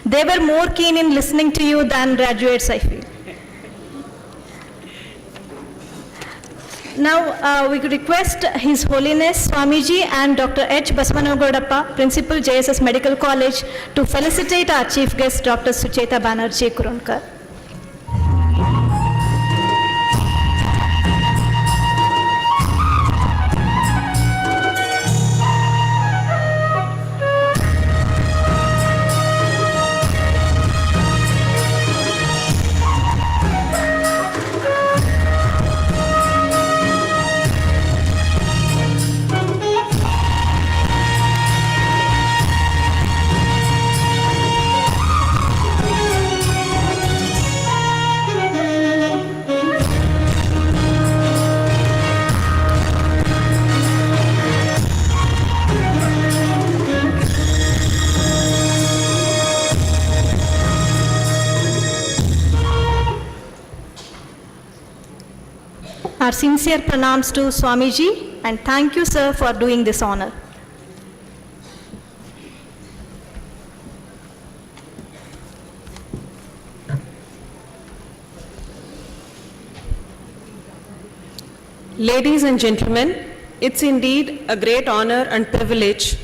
S21: They were more keen in listening to you than graduates, I feel. Now, we could request His Holiness Swamiji and Dr. H. Basavanagodappa, Principal, JSS Medical College, to felicitate our Chief Guest, Dr. Sucheta Banerjee Kurunkar. Our sincere pranams to Swamiji and thank you, sir, for doing this honor.
S22: Ladies and gentlemen, it's indeed a great honor and privilege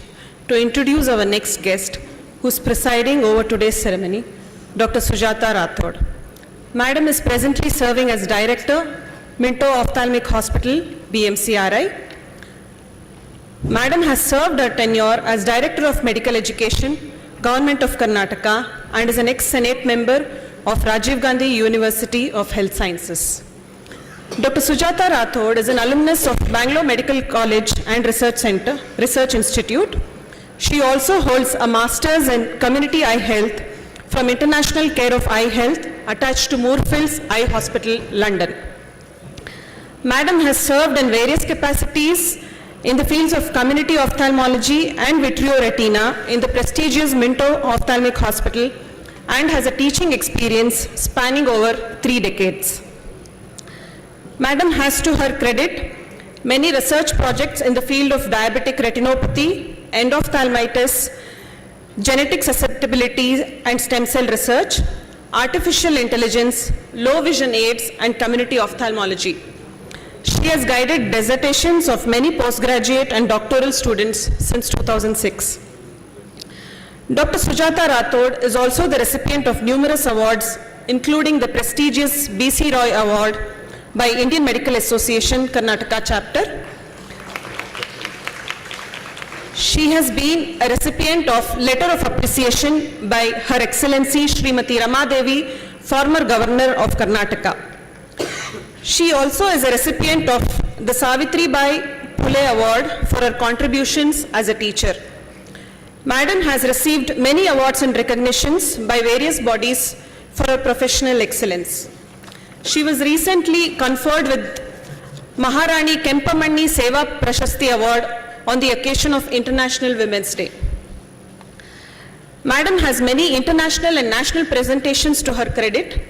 S22: to introduce our next guest who's presiding over today's ceremony, Dr. Sujata Rathod. Madam is presently serving as Director, Minto Ophthalmic Hospital, BMCRI. Madam has served her tenure as Director of Medical Education, Government of Karnataka, and is an ex-Senate member of Rajiv Gandhi University of Health Sciences. Dr. Sujata Rathod is an alumnus of Bangalore Medical College and Research Institute. She also holds a Master's in Community Eye Health from International Care of Eye Health attached to Moorfields Eye Hospital, London. Madam has served in various capacities in the fields of community ophthalmology and vitreoretina in the prestigious Minto Ophthalmic Hospital and has a teaching experience spanning over 3 decades. Madam has to her credit many research projects in the field of diabetic retinopathy, endophthalmitis, genetic susceptibility and stem cell research, artificial intelligence, low vision aids, and community ophthalmology. She has guided dissertations of many postgraduate and doctoral students since 2006. Dr. Sujata Rathod is also the recipient of numerous awards, including the prestigious B.C. Roy Award by Indian Medical Association, Karnataka chapter. She has been a recipient of Letter of Appreciation by Her Excellency Srimati Rama Devi, former Governor of Karnataka. She also is a recipient of the Savitri Bai Phule Award for her contributions as a teacher. Madam has received many awards and recognitions by various bodies for her professional excellence. She was recently conferred with Maharani Kempamanni Seva Prashasti Award on the occasion of International Women's Day. Madam has many international and national presentations to her credit.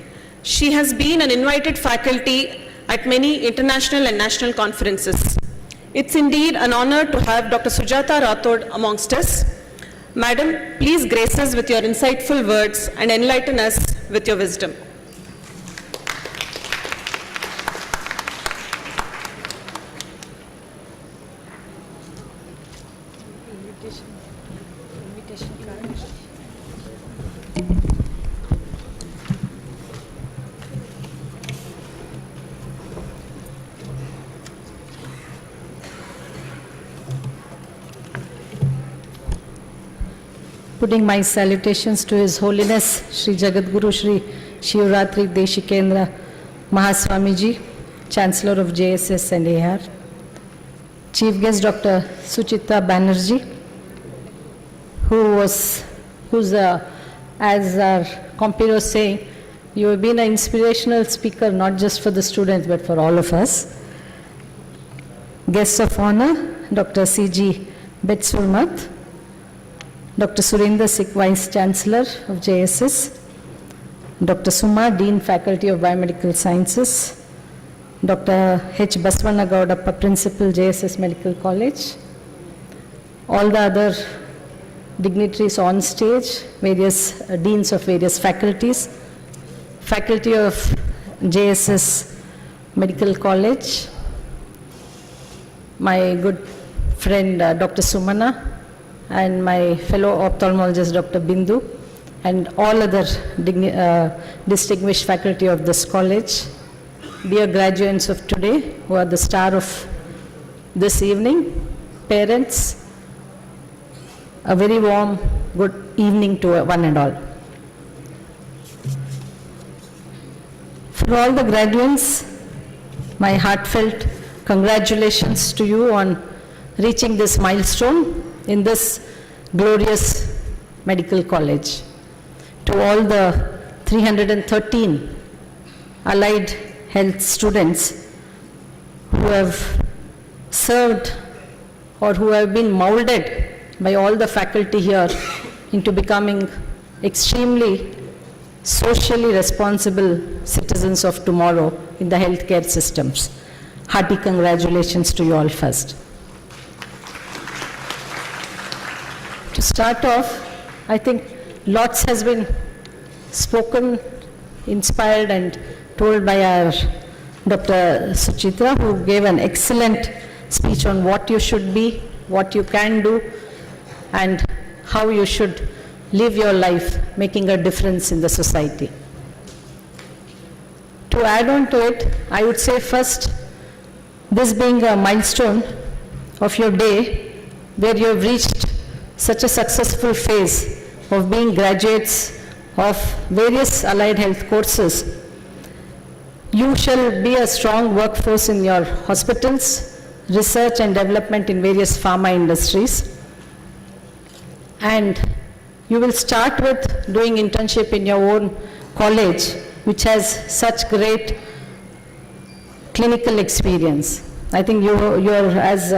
S22: She has been an invited faculty at many international and national conferences. It's indeed an honor to have Dr. Sujata Rathod amongst us. Madam, please grace us with your insightful words and enlighten us with your wisdom.
S24: Putting my salutations to His Holiness Sri Jagadguru Sri Shivratri Deshikendra Mahaswamiji, Chancellor of JSS and AR, Chief Guest Dr. Suchitra Banerjee, who's as our compere was saying, you have been an inspirational speaker not just for the students but for all of us. Guests of honor, Dr. C.G. Betsurmat, Dr. Surinder Sikh, Vice Chancellor of JSS, Dr. Suma, Dean, Faculty of Biomedical Sciences, Dr. H. Baswana Gaudappa, Principal, JSS Medical College, all the other dignitaries on stage, various deans of various faculties, faculty of JSS Medical College, my good friend Dr. Sumana, and my fellow ophthalmologist Dr. Bindu, and all other distinguished faculty of this college, dear graduates of today who are the star of this evening, parents, a very warm good evening to one and all. For all the graduates, my heartfelt congratulations to you on reaching this milestone in this glorious medical college. To all the 313 allied health students who have served or who have been molded by all the faculty here into becoming extremely socially responsible citizens of tomorrow in the healthcare systems. Hearty congratulations to you all first. To start off, I think lots has been spoken, inspired and told by our Dr. Suchitra, who gave an excellent speech on what you should be, what you can do, and how you should live your life, making a difference in the society. To add on to it, I would say first, this being a milestone of your day, where you have reached such a successful phase of being graduates of various allied health courses, you shall be a strong workforce in your hospitals, research and development in various pharma industries, and you will start with doing internship in your own college, which has such great clinical experience. I think you're as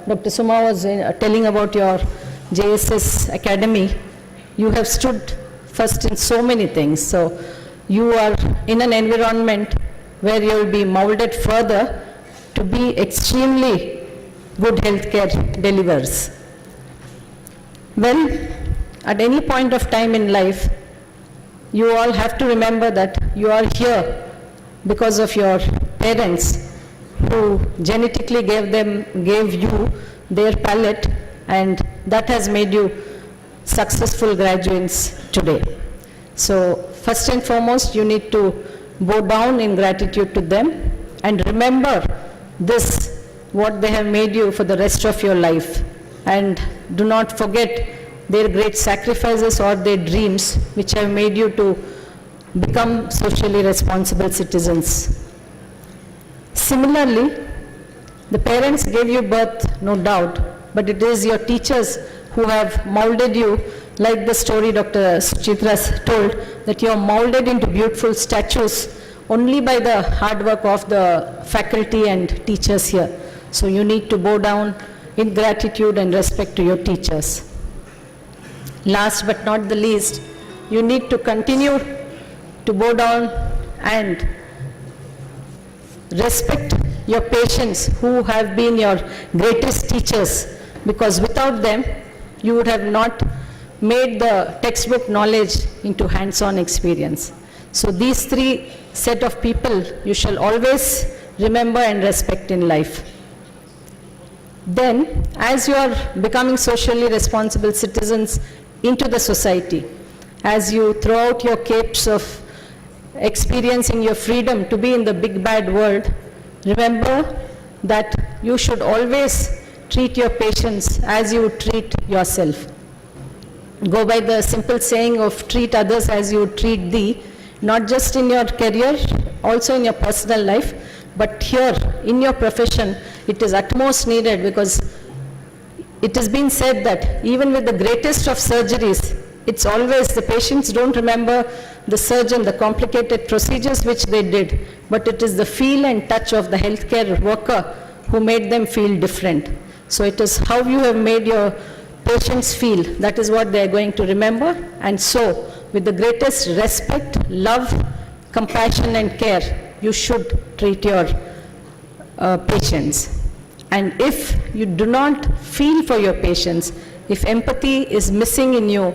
S24: Dr. Suma was telling about your JSS Academy, you have stood first in so many things. So you are in an environment where you will be molded further to be extremely good healthcare deliverers. Well, at any point of time in life,
S3: you all have to remember that you are here because of your parents who genetically gave you their palate, and that has made you successful graduates today. So first and foremost, you need to bow down in gratitude to them and remember this, what they have made you for the rest of your life. And do not forget their great sacrifices or their dreams which have made you to become socially responsible citizens. Similarly, the parents gave you birth, no doubt, but it is your teachers who have molded you, like the story Dr. Suchitra told, that you are molded into beautiful statues only by the hard work of the faculty and teachers here. So you need to bow down in gratitude and respect to your teachers. Last but not the least, you need to continue to bow down and respect your patients who have been your greatest teachers, because without them, you would have not made the textbook knowledge into hands-on experience. So these three set of people you shall always remember and respect in life. Then, as you are becoming socially responsible citizens into the society, as you throw out your capes of experiencing your freedom to be in the big bad world, remember that you should always treat your patients as you would treat yourself. Go by the simple saying of treat others as you would treat thee, not just in your career, also in your personal life, but here in your profession, it is utmost needed, because it has been said that even with the greatest of surgeries, it's always the patients don't remember the surgeon, the complicated procedures which they did, but it is the feel and touch of the healthcare worker who made them feel different. So it is how you have made your patients feel, that is what they are going to remember. And so, with the greatest respect, love, compassion and care, you should treat your patients. And if you do not feel for your patients, if empathy is missing in you,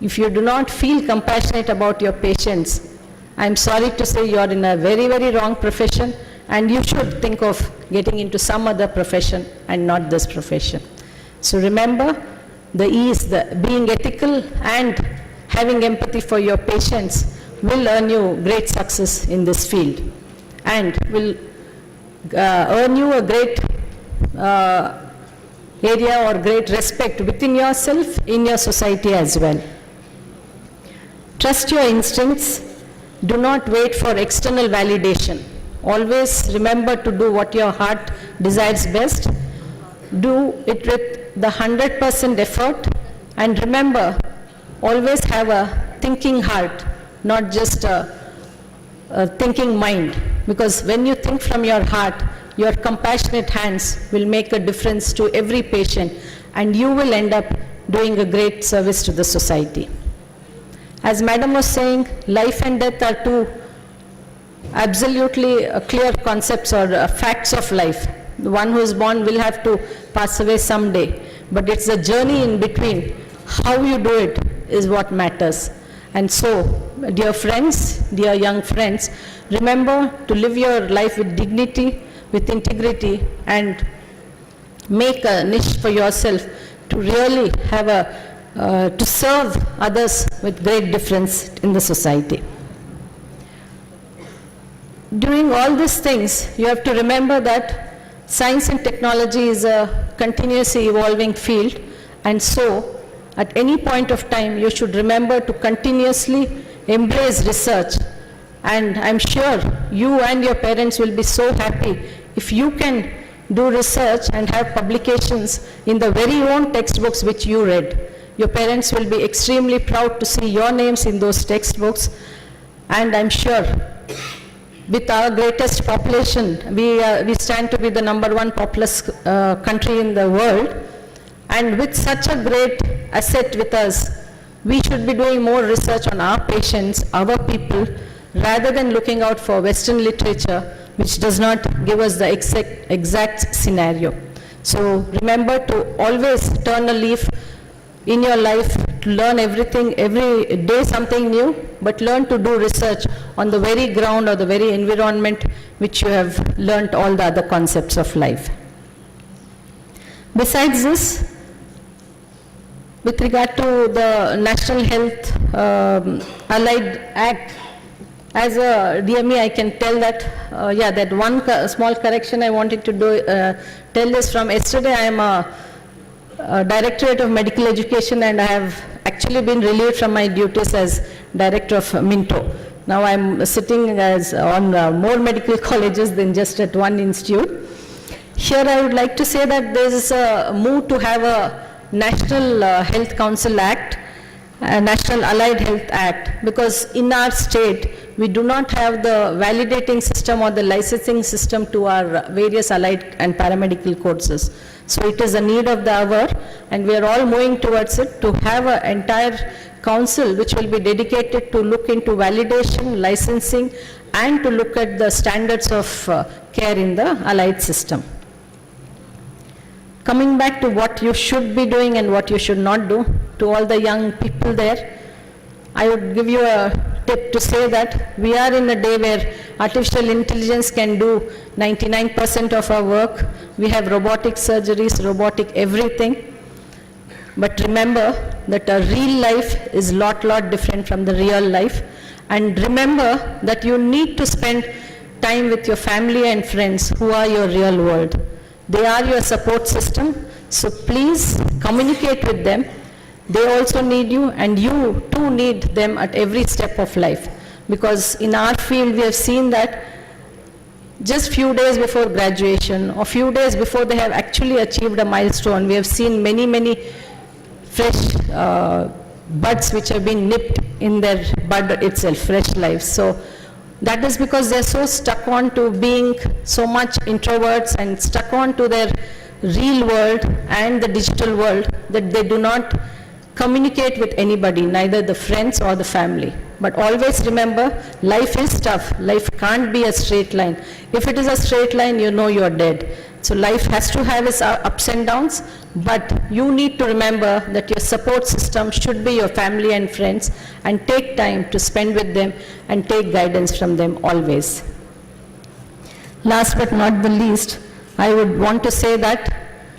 S3: if you do not feel compassionate about your patients, I'm sorry to say you are in a very, very wrong profession, and you should think of getting into some other profession and not this profession. So remember, the E's, the being ethical and having empathy for your patients will earn you great success in this field, and will earn you a great area or great respect within yourself, in your society as well. Trust your instincts. Do not wait for external validation. Always remember to do what your heart desires best. Do it with the 100% effort, and remember, always have a thinking heart, not just a thinking mind, because when you think from your heart, your compassionate hands will make a difference to every patient, and you will end up doing a great service to the society. As Madam was saying, life and death are two absolutely clear concepts or facts of life. The one who is born will have to pass away someday, but it's the journey in between. How you do it is what matters. And so, dear friends, dear young friends, remember to live your life with dignity, with integrity, and make a niche for yourself to really have to serve others with great difference in the society. Doing all these things, you have to remember that science and technology is a continuously evolving field, and so at any point of time you should remember to continuously embrace research. And I'm sure you and your parents will be so happy if you can do research and have publications in the very own textbooks which you read. Your parents will be extremely proud to see your names in those textbooks, and I'm sure with our greatest population, we stand to be the #1 populous country in the world, and with such a great asset with us, we should be doing more research on our patients, our people, rather than looking out for Western literature, which does not give us the exact scenario. So remember to always turn a leaf in your life to learn everything, every day something new, but learn to do research on the very ground or the very environment which you have learnt all the other concepts of life. Besides this, with regard to the National Health Allied Act, as a DME, I can tell that, that one small correction I wanted to do, tell is from yesterday. I am a Directorate of Medical Education, and I have actually been relieved from my duties as Director of Minto. Now I am sitting as on more medical colleges than just at one institute. Here I would like to say that there is a move to have a National Health Council Act, National Allied Health Act, because in our state we do not have the validating system or the licensing system to our various allied and paramedical courses. So it is a need of the hour, and we are all moving towards it to have an entire council which will be dedicated to look into validation, licensing, and to look at the standards of care in the allied system. Coming back to what you should be doing and what you should not do, to all the young people there, I would give you a tip to say that we are in a day where artificial intelligence can do 99% of our work. We have robotic surgeries, robotic everything. But remember that a real life is lot different from the real life. And remember that you need to spend time with your family and friends who are your real world. They are your support system, so please communicate with them. They also need you, and you too need them at every step of life. Because in our field we have seen that just few days before graduation or few days before they have actually achieved a milestone, we have seen many fresh buds which have been nipped in their bud itself, fresh lives. So that is because they are so stuck on to being so much introverts and stuck on to their real world and the digital world that they do not communicate with anybody, neither the friends or the family. But always remember, life is tough. Life can't be a straight line. If it is a straight line, you know you're dead. So life has to have its ups and downs, but you need to remember that your support system should be your family and friends, and take time to spend with them and take guidance from them always. Last but not the least, I would want to say that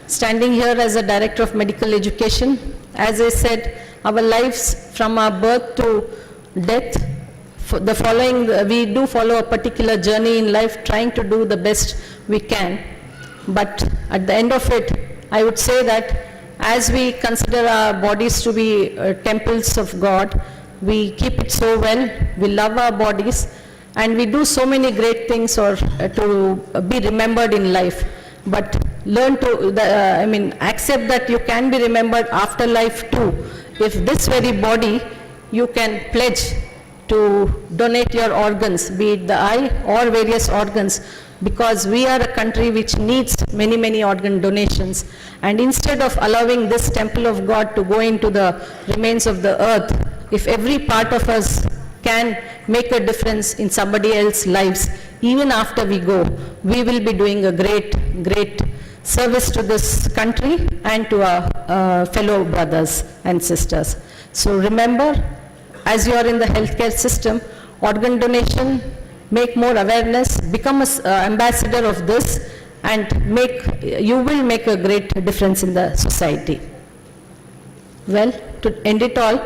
S3: standing here as a Director of Medical Education, as I said, our lives from our birth to death, we do follow a particular journey in life, trying to do the best we can. But at the end of it, I would say that as we consider our bodies to be temples of God, we keep it so well, we love our bodies, and we do so many great things to be remembered in life. But learn to, accept that you can be remembered after life too. If this very body, you can pledge to donate your organs, be it the eye or various organs, because we are a country which needs many organ donations. And instead of allowing this temple of God to go into the remains of the earth, if every part of us can make a difference in somebody else's lives, even after we go, we will be doing a great service to this country and to our fellow brothers and sisters. So remember, as you are in the healthcare system, organ donation, make more awareness, become an ambassador of this, and you will make a great difference in the society. Well, to end it all,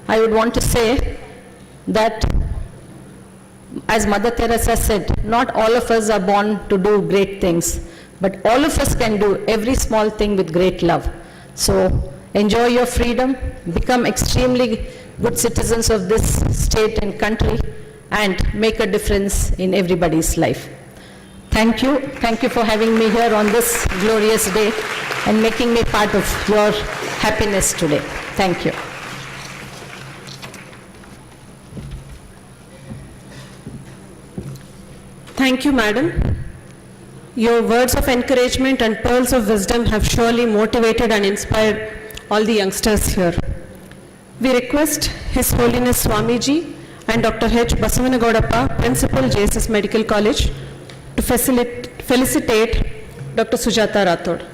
S3: I would want to say that, as Mother Teresa said, not all of us are born to do great things, but all of us can do every small thing with great love. So enjoy your freedom, become extremely good citizens of this state and country, and make a difference in everybody's life. Thank you. Thank you for having me here on this glorious day and making me part of your happiness today. Thank you.
S22: Thank you, Madam. Your words of encouragement and pearls of wisdom have surely motivated and inspired all the youngsters here. We request His Holiness Swamiji and Dr. H. Basavanagodappa, Principal, JSS Medical College, to felicitate Dr. Sujata Rathod.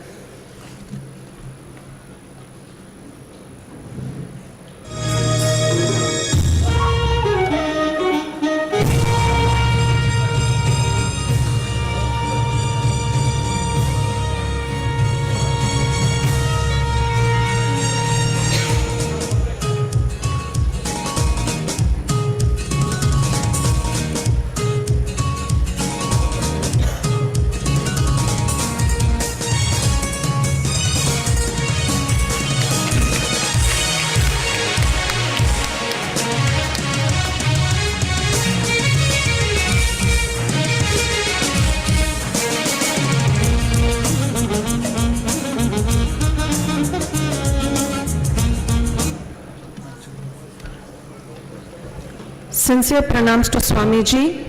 S4: Sincere pranams to Swamiji,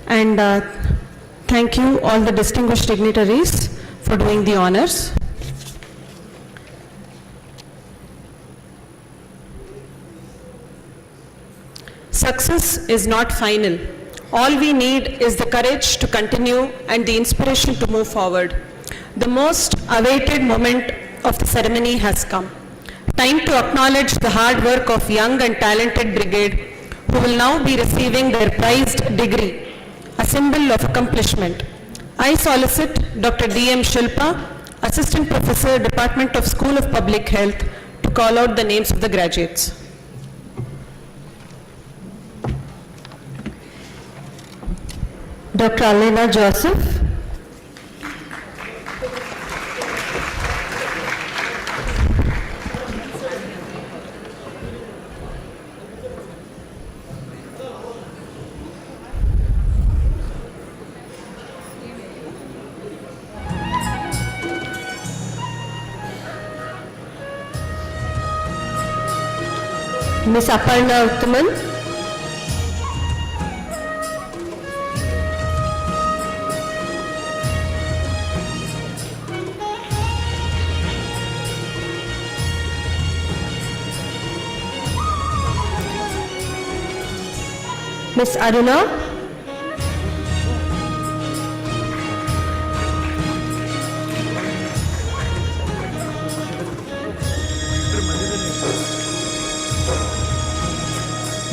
S4: and thank you all the distinguished dignitaries for doing the honors. Success is not final. All we need is the courage to continue and the inspiration to move forward. The most awaited moment of the ceremony has come. Time to acknowledge the hard work of young and talented brigade who will now be receiving their prized degree, a symbol of accomplishment. I solicit Dr. D.M. Shilpa, Assistant Professor, Department of School of Public Health, to call out the names of the graduates.
S3: Dr. Alena Joseph. Miss Aparna Uttaman. Miss Aruna.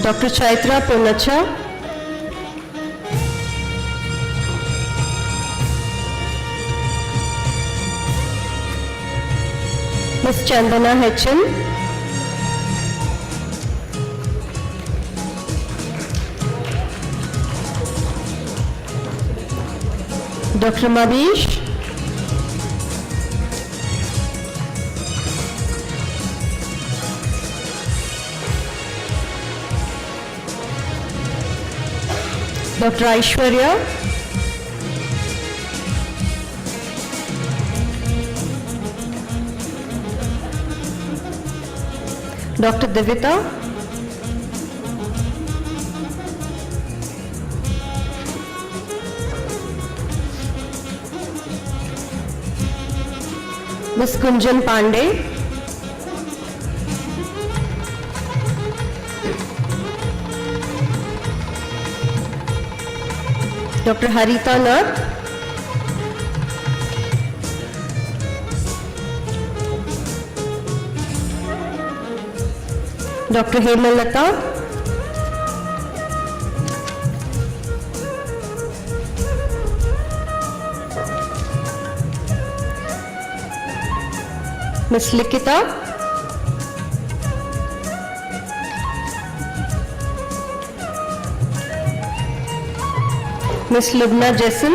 S3: Dr. Chaitra Punacha. Miss Chandana Hechin. Dr. Mabish. Dr. Aishwarya. Dr. Devita. Ms. Kunjan Pandey. Dr. Harita Nath. Dr. Hemalata. Ms. Likita. Ms. Lubna Jason.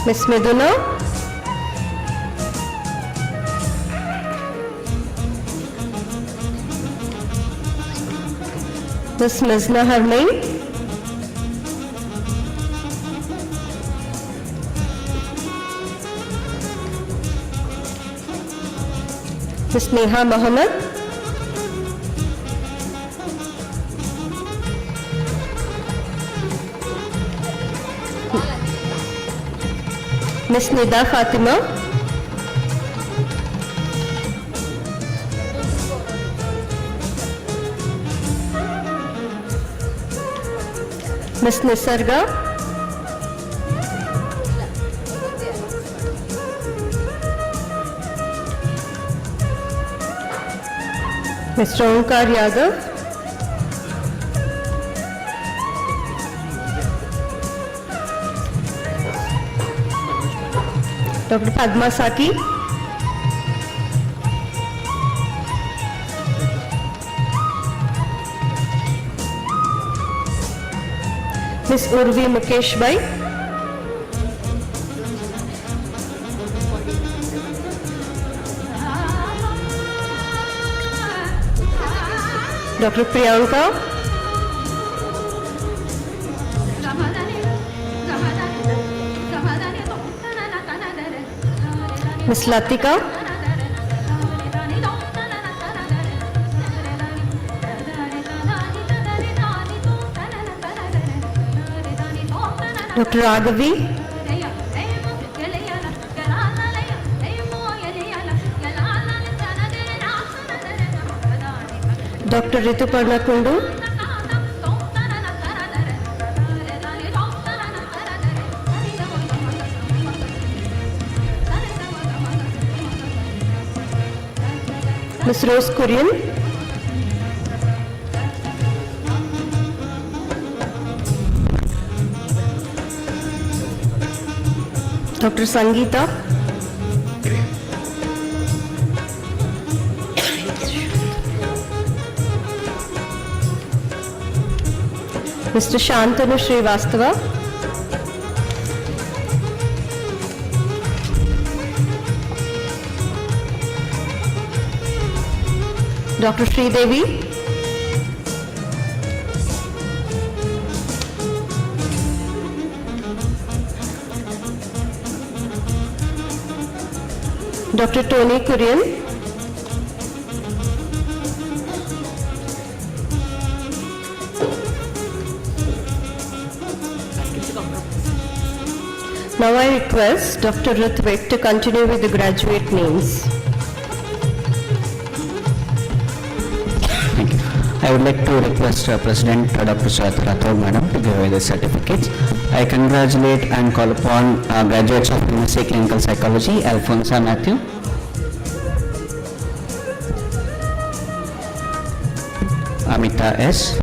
S3: Ms. Meduna. Ms. Mizna Harmain. Ms. Neha Mohammed. Ms. Nida Fatima. Ms. Nisarga. Mr. Onkar Yadav. Dr. Padma Saki. Ms. Urvi Mukesh Bhai. Dr. Priyanka. Ms. Latika. Dr. Raghavi, Dr. Rituparna Kundu, Ms. Rose Kurian, Dr. Sangeeta, Mr. Shantanu Srivastava, Dr. Sridevi, Dr. Tony Kurian, now I request Dr. Ritvik to continue with the graduate names.
S23: Thank you. I would like to request President Dr. Swati Rathod Madam to give away the certificates. I congratulate and call upon graduates of MSc Clinical Psychology, Alfonso Matthew, Amita S,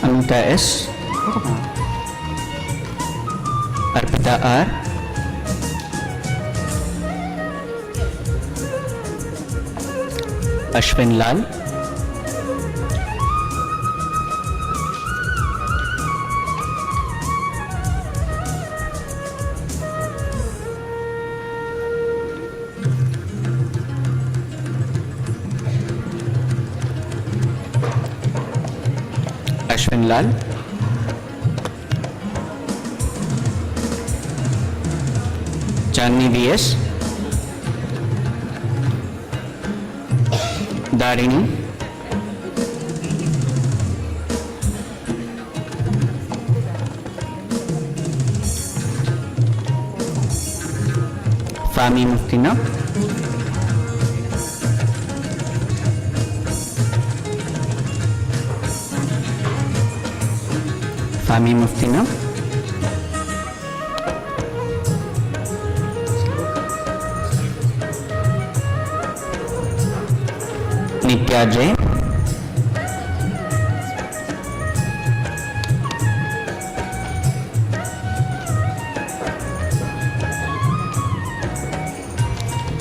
S23: Amita S, Arpita R, Ashwin Lal, Ashwin Lal, Chandni VS, Darini, Fahmi Muftina, Fahmi Muftina, Nitya J,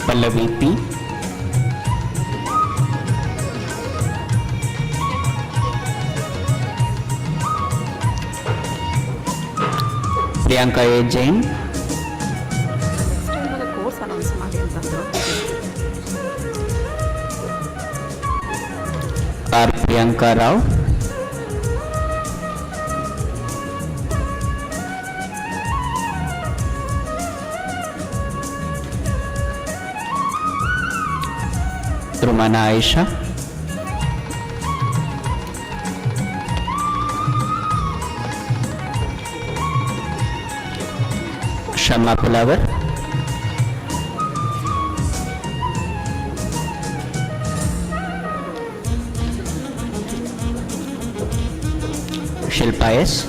S23: Pallavi P, Priyanka A. Jain, R. Priyanka Rao, Rumana Aisha, Shama Pulavar, Shilpa S,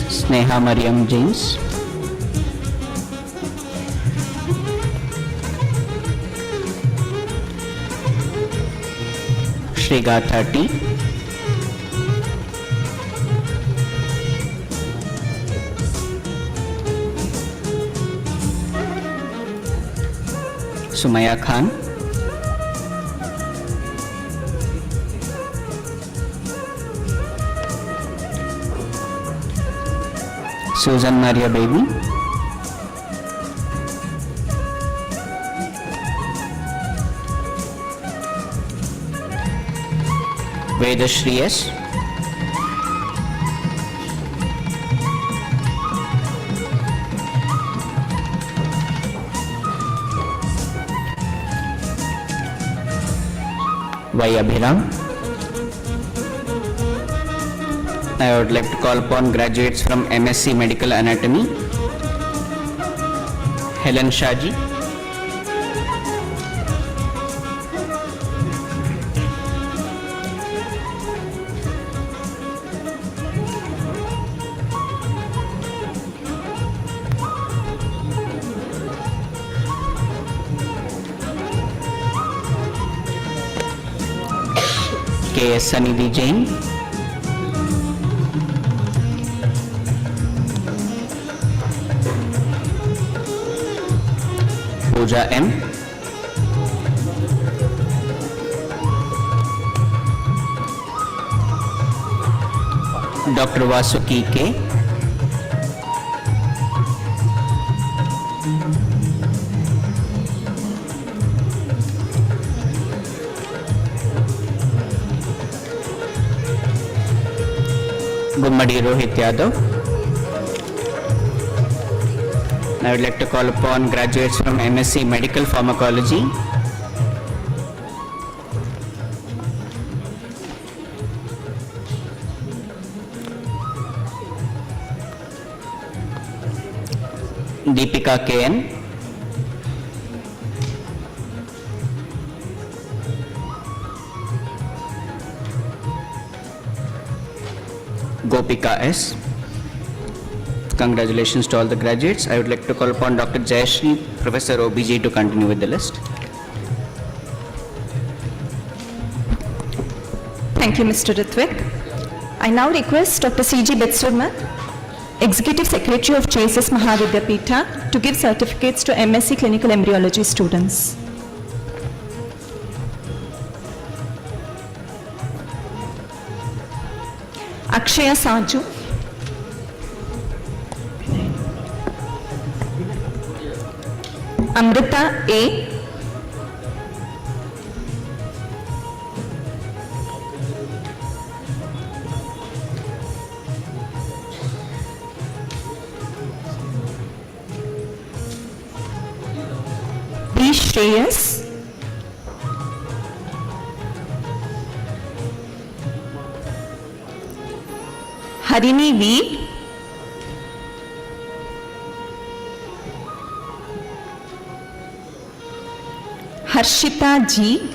S23: Sneha Mariam James, Shrigata T, Sumaya Khan, Susan Maria Baby, Vedashri S, Y. Abhiram. I would like to call upon graduates from MSc Medical Anatomy, Helen Shaji, K.S. Sanidhi Jain, Pooja M, Dr. Vasuki K, Gummadi Rohit Yadav. I would like to call upon graduates from MSc Medical Pharmacology, Deepika KN, Gopika S. Congratulations to all the graduates. I would like to call upon Dr. Jayashree, Professor OBG, to continue with the list.
S21: Thank you, Mr. Ritvik. I now request Dr. C.G. Betsurma, Executive Secretary of JSS Mahavidyapita, to give certificates to MSc Clinical Embryology students. Akshaya Saju, Amrita A, B. Shreyas, Harini V, Harshita G,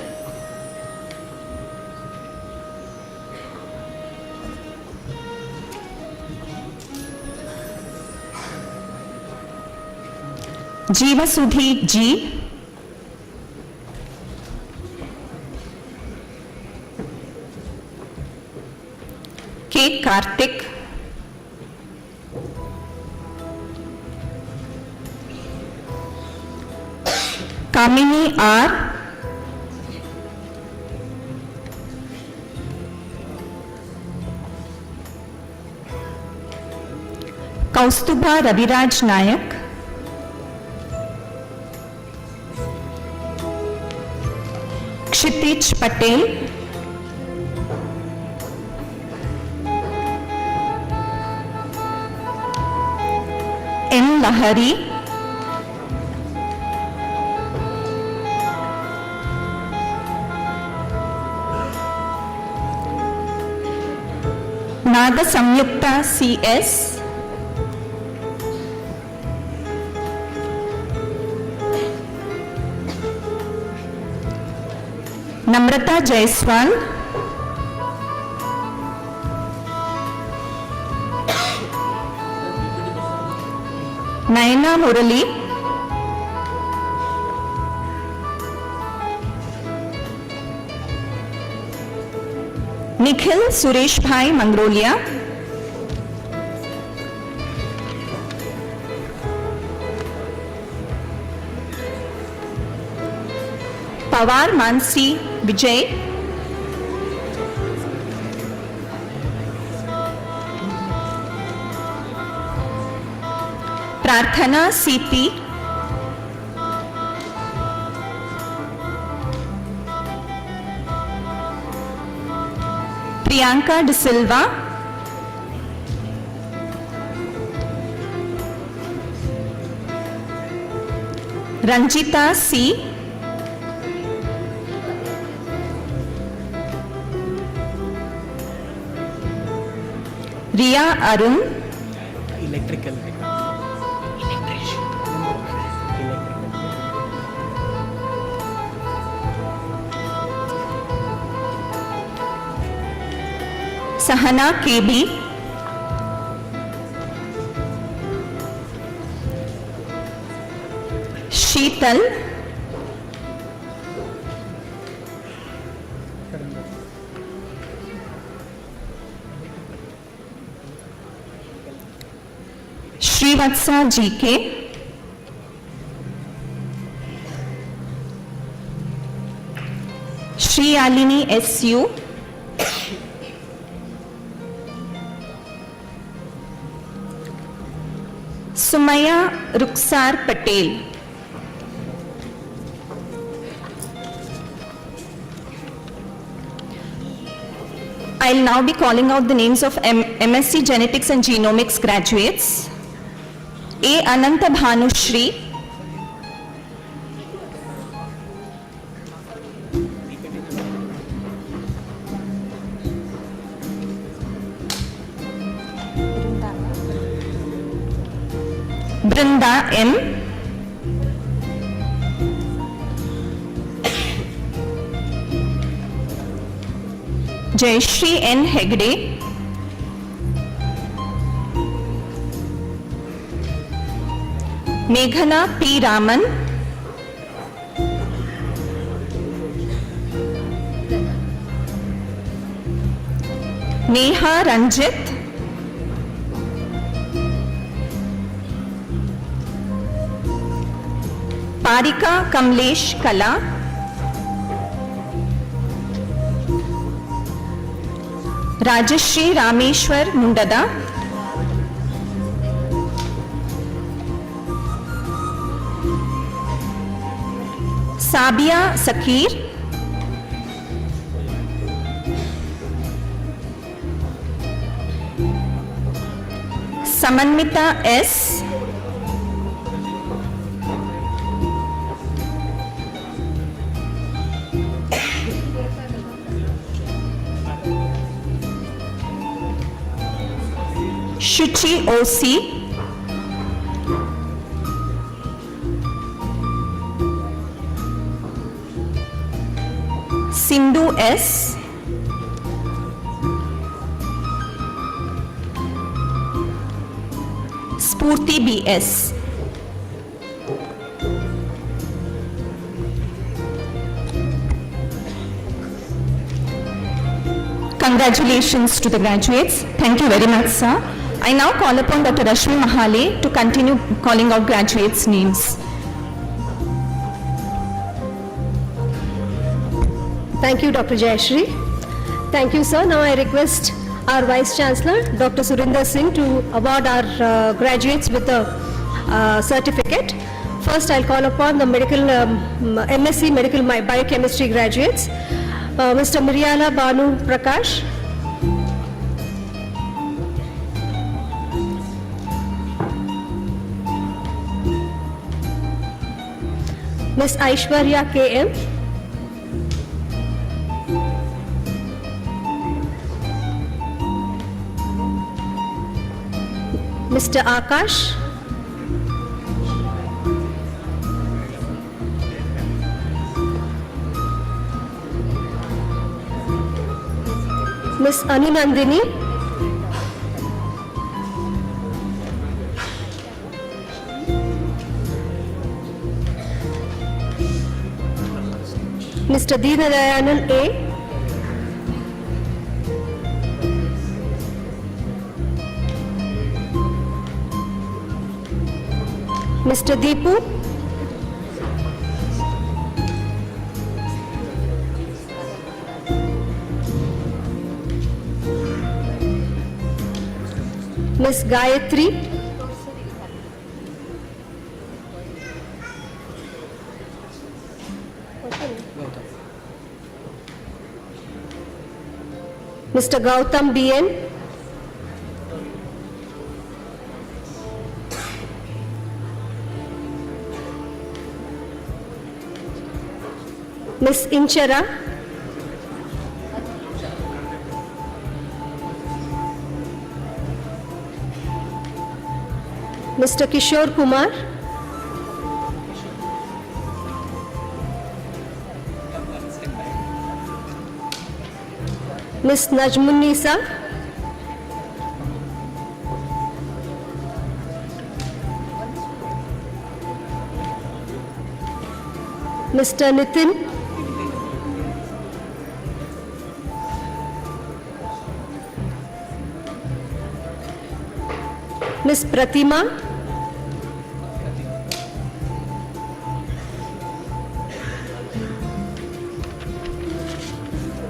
S21: Jeevasudhi G, K. Karthik, Kamini R, Kaustuba Raviraj Nayak, Kshitij Patel, M. Lahari, Naga Samyukta C.S., Namrata Jaiswal, Naina Murali, Nikhil Suresh Bhai Mangrolia, Pawar Mansi Vijay,
S22: Prarthana CP, Priyanka De Silva, Ranjita C, Riya Arun,
S13: Electrical.
S22: Sahana KB, Sheetal, Srivatsa GK, Shri Alini SU, Sumaya Ruksar Patel, I'll now be calling out the names of MSc Genetics and Genomics graduates. A. Ananta Bhanushri, Brinda M, Jayashri N. Hegde, Meghana P. Raman, Neha Ranjit, Parika Kamlesh Kala, Rajashri Rameshwar Mundada, Sabia Sakir, Samanmita S, Shuchi OC, Sindhu S, Spurti BS. Congratulations to the graduates. Thank you very much, sir. I now call upon Dr. Rashmi Mahale to continue calling out graduates' names.
S6: Thank you, Dr. Jayashri. Thank you, sir. Now I request our Vice Chancellor, Dr. Surinder Singh, to award our graduates with a certificate. First, I'll call upon the MSc Medical Biochemistry graduates, Mr. Miryala Banu Prakash, Ms. Aishwarya KM, Mr. Akash, Ms. Aninandini, Mr. Deenadayanan A, Mr. Deepu, Ms. Gayatri, Mr. Gautam BN, Miss Inchara, Mr. Kishore Kumar, Miss Najmunnisa, Mr. Nitin, Miss Pratima,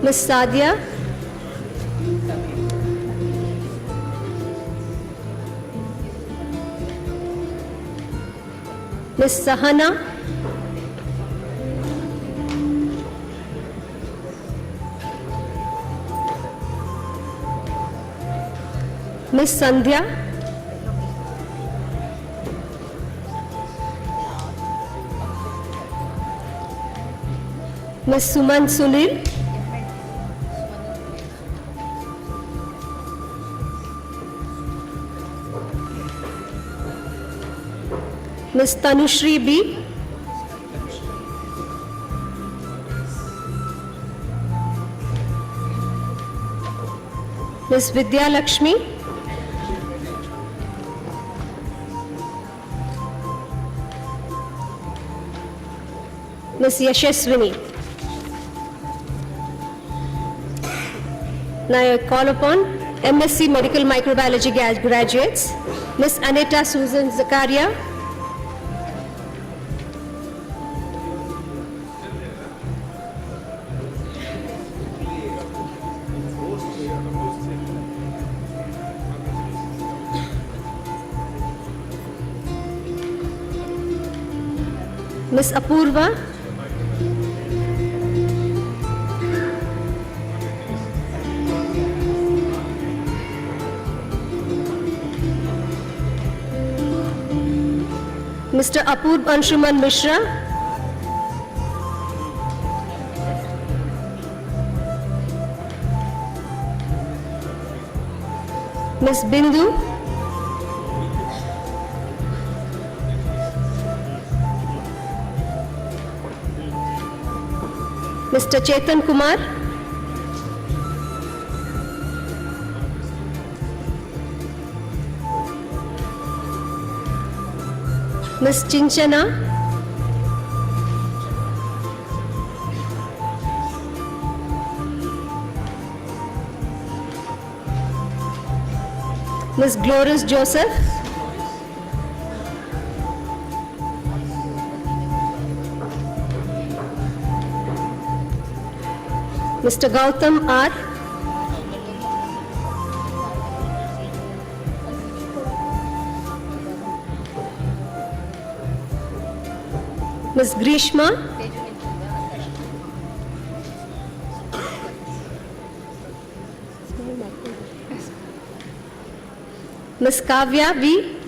S6: Miss Sadia, Miss Sahana, Miss Sandhya, Miss Suman Sunil, Miss Tanushri B, Miss Vidya Lakshmi, Miss Yashaswini. Now I call upon MSc Medical Microbiology graduates, Miss Anita Susan Zakaria, Miss Apurva, Mr. Apurv Anshuman Mishra, Miss Bindu, Mr. Chetan Kumar, Miss Chinchana, Miss Glorious Joseph, Mr. Gautam R, Miss Grishma, Miss Kavya V,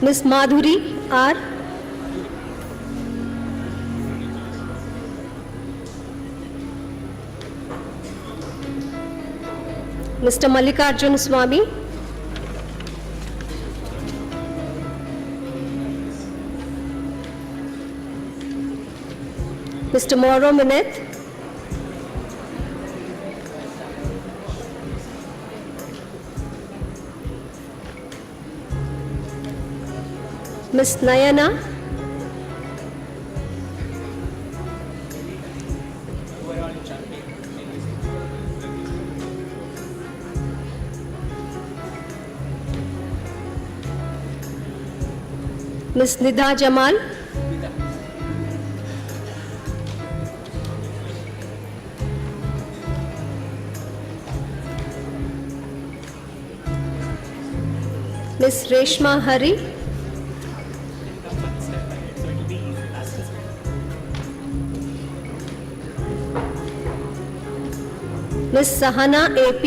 S6: Miss Madhuri R, Mr. Mallikarjun Swami, Mr. Mauro Mineth, Miss Nayana, Miss Nidha Jamal, Ms. Reshma Hari, Ms. Sahana AP,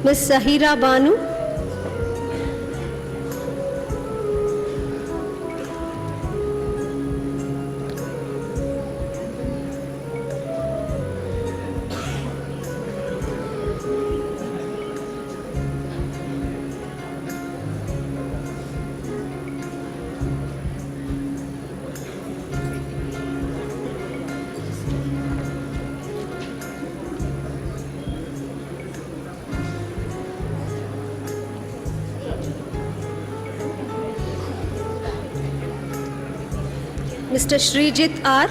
S6: Ms. Sahira Banu, Mr. Srijit R,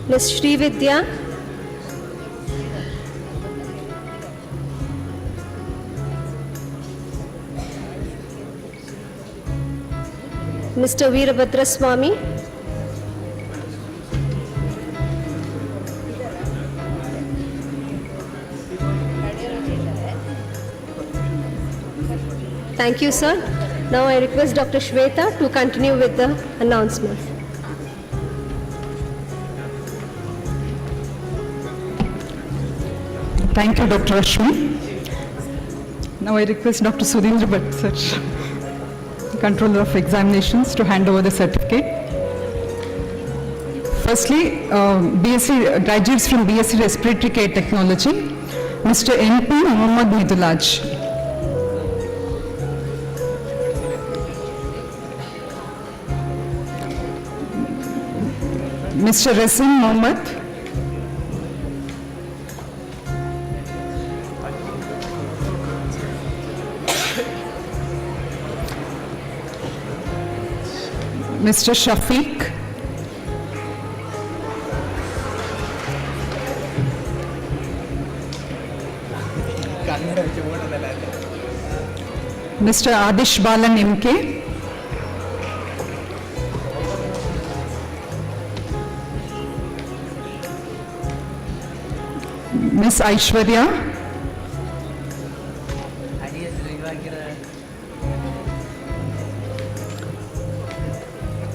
S6: Ms. Srividya, Mr. Veerabhadra Swami, thank you, sir. Now I request Dr. Shweta to continue with the announcement.
S7: Thank you, Dr. Ashwin. Now I request Dr. Sudhindra Bhatt, sir, Controller of Examinations, to hand over the certificate. Firstly, BSc graduates from BSc Respiratory Care Technology, Mr. N.P. Muhammad Midulaj. Mr. Rasim Mohammed, Mr. Shafiq, Mr. Adish Balan MK, Miss Aishwarya,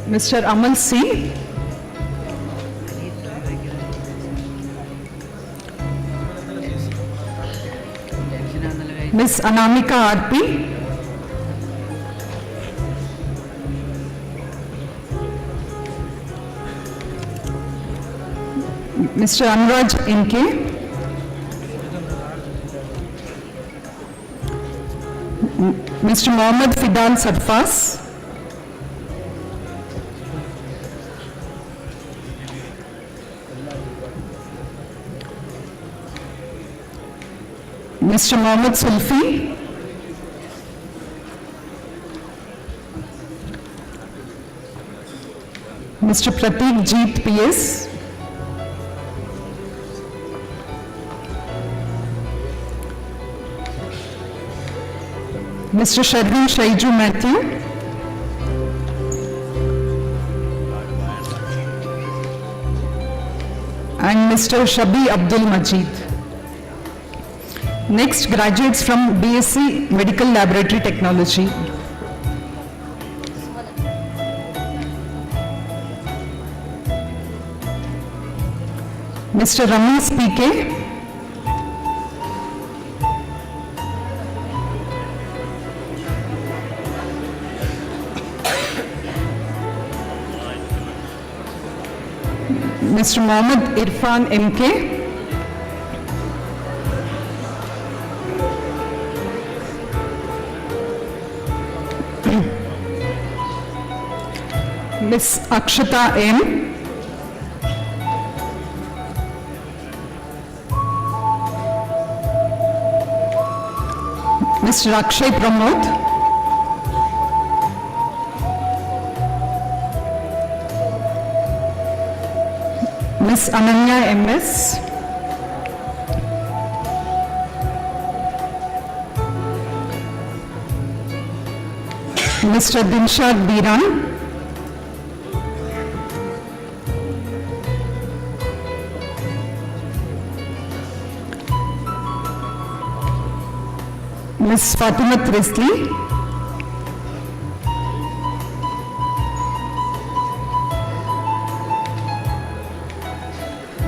S7: Mr. Amal C, Miss Anamika RP, Mr. Anuraj NK, Mr. Mohammad Fidal Sarfas, Mr. Mohammad Sulfi, Mr. Prateek Jeet PS, Mr. Sharvin Shaiju Matthew, and Mr. Shabi Abdul Majid. Next, graduates from BSc Medical Laboratory Technology. Mr. Ramesh PK, Mr. Mohammad Irfan MK, Miss Akshata M, Mr. Akshay Pramod, Miss Ananya MS, Mr. Dinshad Biran, Ms. Fatima Trisli,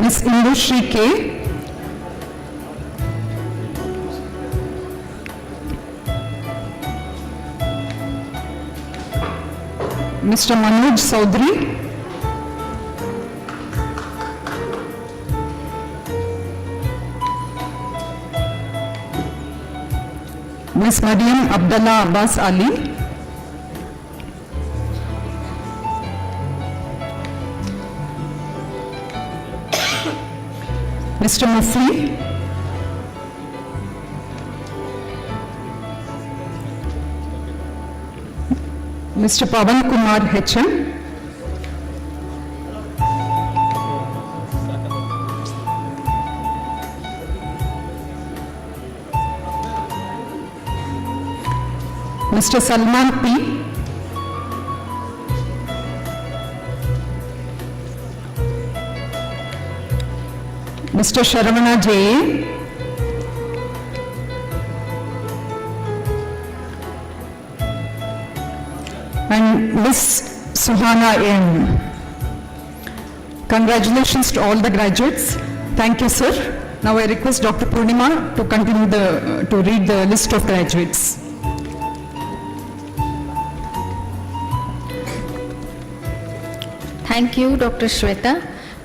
S7: Ms. Indushri K, Mr. Manoj Saudri, Ms. Mariam Abdullah Abbas Ali, Mr. Mufli, Mr. Pavan Kumar HM, Mr. Salman P, Mr. Sharavana J, and Ms. Suhana M. Congratulations to all the graduates. Thank you, sir. Now I request Dr. Purnima to continue to read the list of graduates.
S3: Thank you, Dr. Shweta.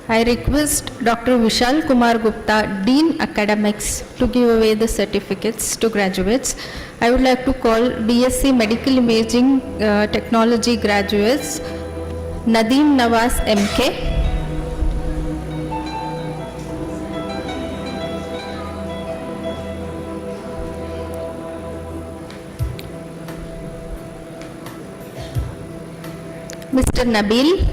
S3: I request Dr. Vishal Kumar Gupta, Dean Academics, to give away the certificates to graduates. I would like to call BSc Medical Imaging Technology graduates, Nadeem Nawaz MK, Mr. Nabil,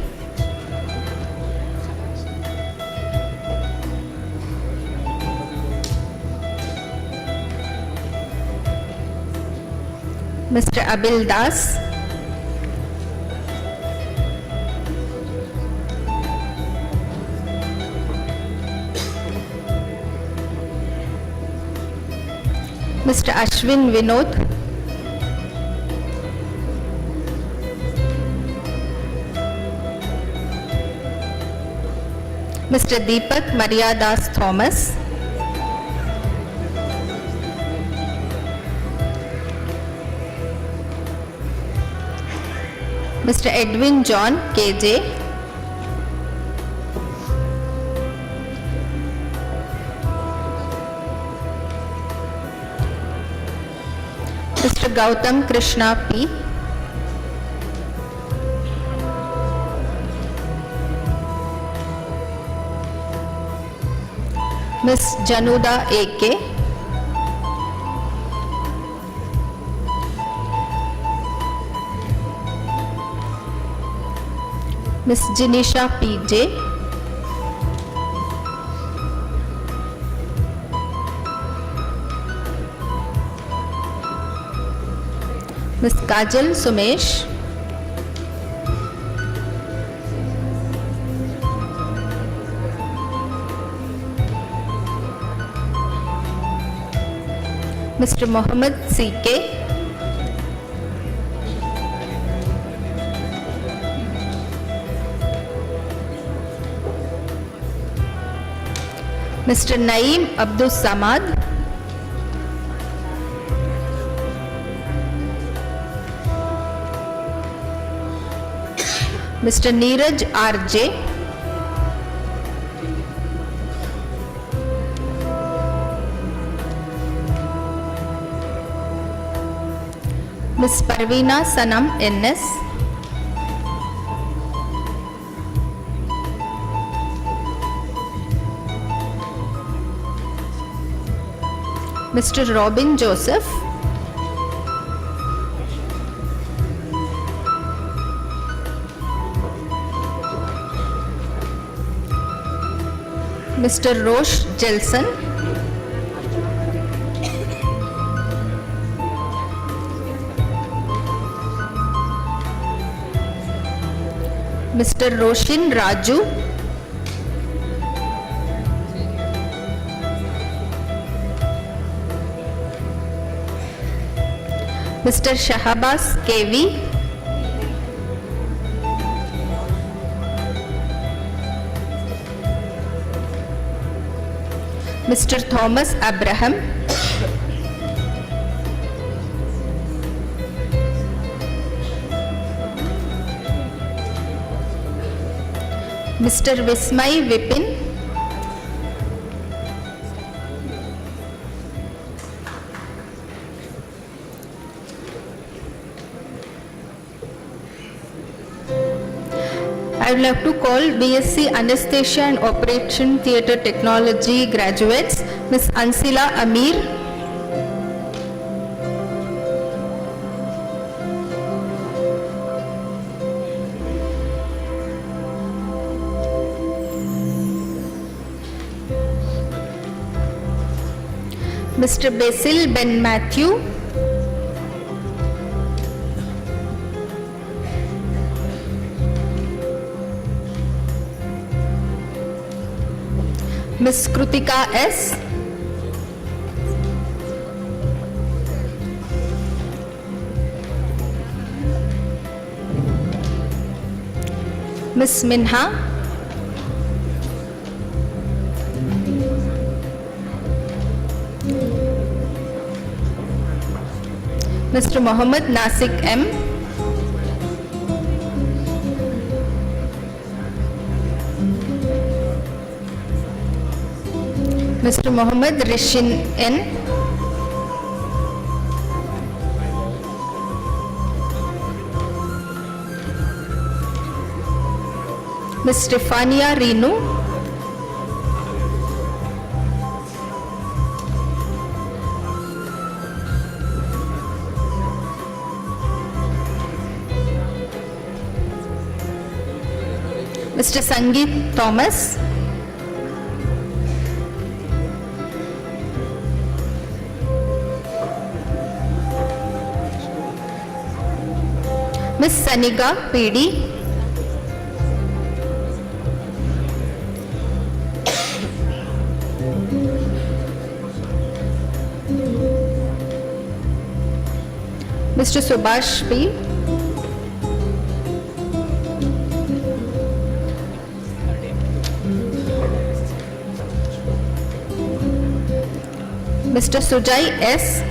S3: Mr. Abil Das, Mr. Ashwin Vinod, Mr. Deepak Maria Das Thomas, Mr. Edwin John KJ, Mr. Gautam Krishna P, Ms. Januda AK, Ms. Jinisha PJ, Ms. Kajal Sumesh, Mr. Mohammed CK, Mr. Naeem Abdul Samad, Mr. Neeraj RJ, Ms. Parveena Sanam NS, Mr. Robin Joseph, Mr. Rosh Jelson, Mr. Roshin Raju, Mr. Shahabas KV, Mr. Thomas Abraham, Mr. Vismay Vipin, I would like to call BSc Anesthesia and Operation Theatre Technology graduates, Ms. Ansila Amir, Mr. Basil Ben Matthew, Ms. Krutika S, Ms. Minha, Mr. Mohammed Nasik M, Mr. Mohammed Rishin N, Ms. Stefania Rinu, Mr. Sangeet Thomas, Ms. Saniga PD, Mr. Subhash P, Mr. Sujay S,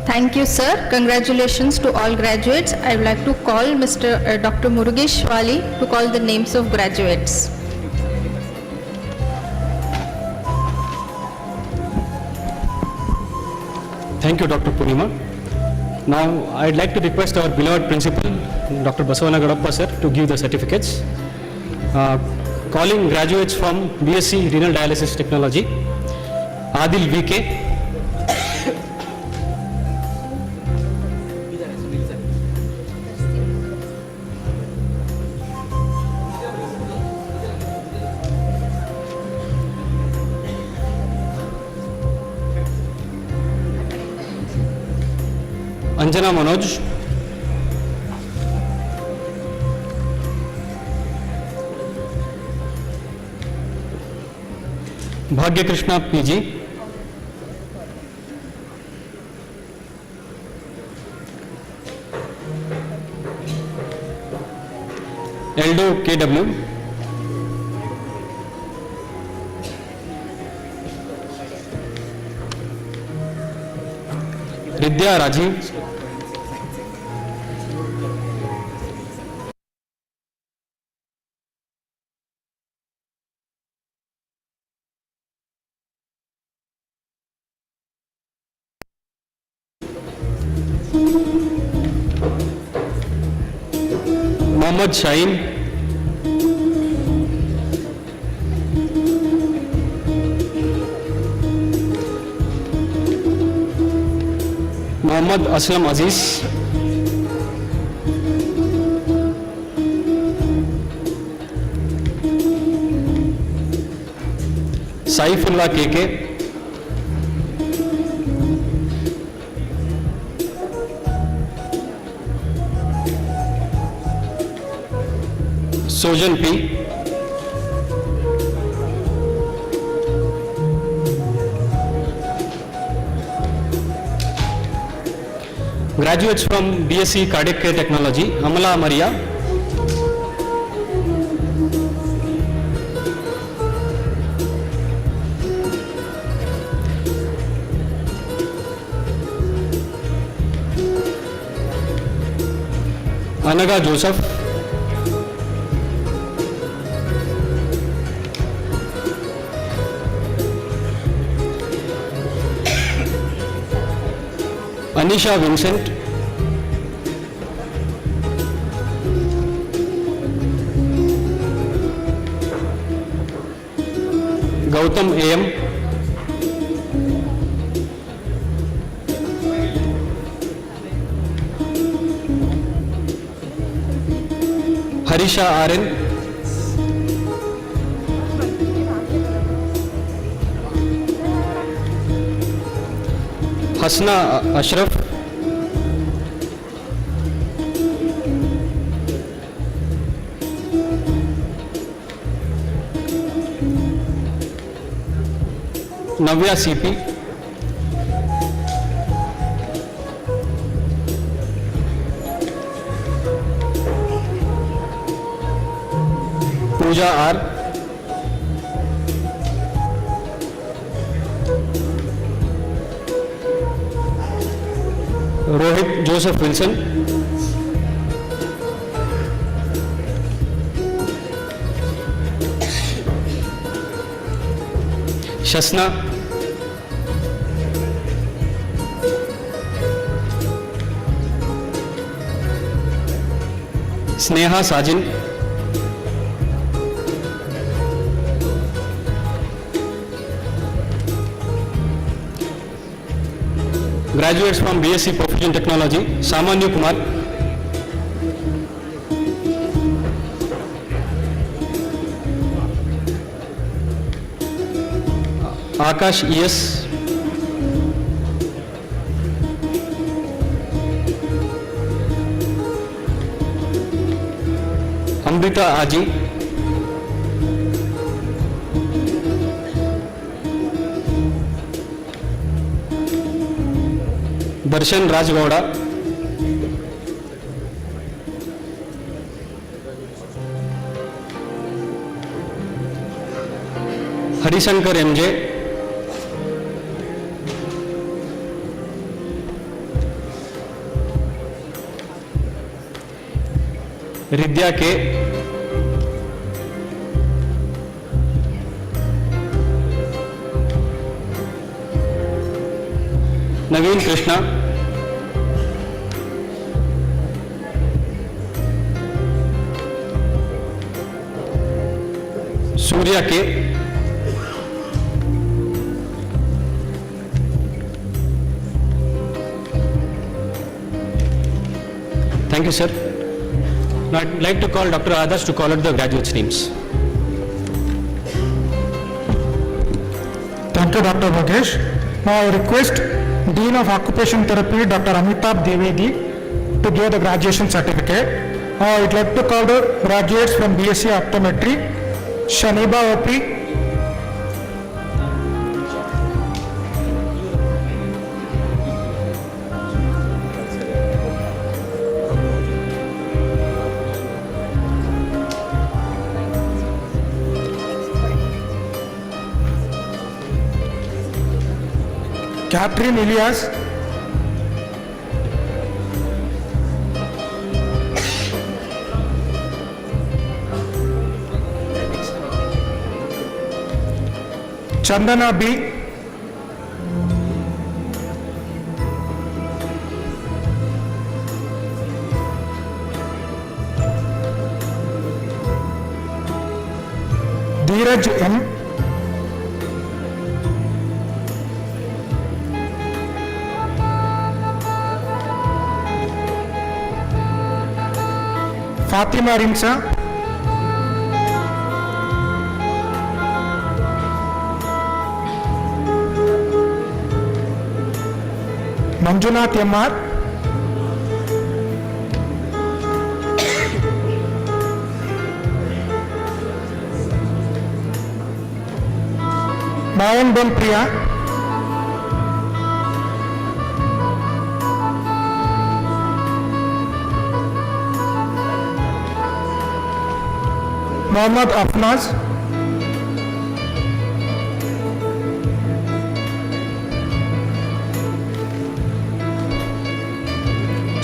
S3: Thank you, sir. Congratulations to all graduates. I would like to call Dr. Murugesh Wali to call the names of graduates.
S8: Thank you, Dr. Purnima. Now, I'd like to request our beloved principal, Dr. Basavana Gadappa, sir, to give the certificates. Calling graduates from BSc Renal Dialysis Technology, Adil VK, Anjana Manoj, Bhagya Krishna PG, Eldo KW, Vidya Rajiv, Mohammad Shaheen, Mohammad Aslam Aziz, Saifullah KK, Sojan P. Graduates from BSc Cardiac Care Technology, Amala Maria. Anaga Joseph. Anisha Vincent. Gautam AM. Harisha RN. Hasna Ashraf. Navya CP. Pooja R. Rohit Joseph Wilson. Shasna. Sneha Sajin. Graduates from BSc Perfusion Technology, Samanyu Kumar. Akash ES. Amrita Aji. Darshan Rajgowda. Harishankar MJ. Ridya K. Naveen Krishna. Surya K. Thank you, sir. Now I'd like to call Dr. Adarsh to call out the graduates' names.
S10: Thank you, Dr. Bhagesh. Now I request Dean of Occupational Therapy, Dr. Amitabh Devedi, to give the graduation certificate. I'd like to call the graduates from BSc Optometry, Shaniba OP, Catherine Elias, Chandana B, Dheeraj M, Fatima Rimsa, Manjunath MR, Nayan Ben Priya, Mohammad Afnaz,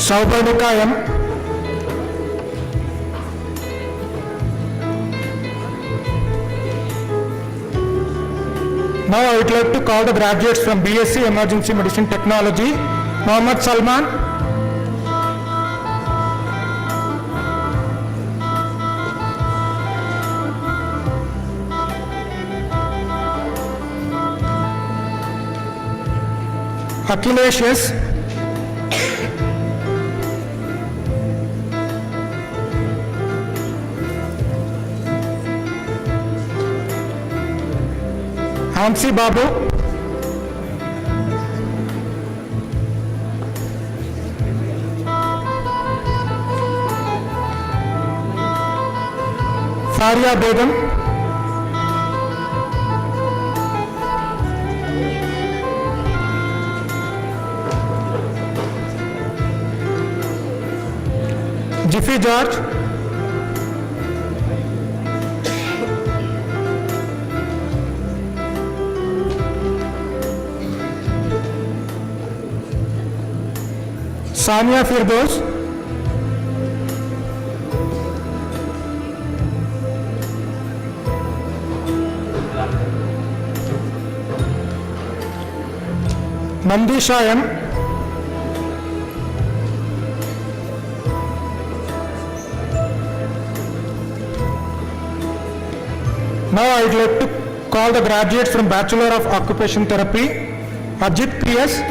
S10: Saubarnika M, now I would like to call the graduates from BSc Emergency Medicine Technology, Mohammad Salman, Akhilesh S, Hansi Babu, Faria Begum, Jiffy George, Sania Firdaus, Nandisha M, now I would like to call the graduates from Bachelor of Occupation Therapy, Ajit PS,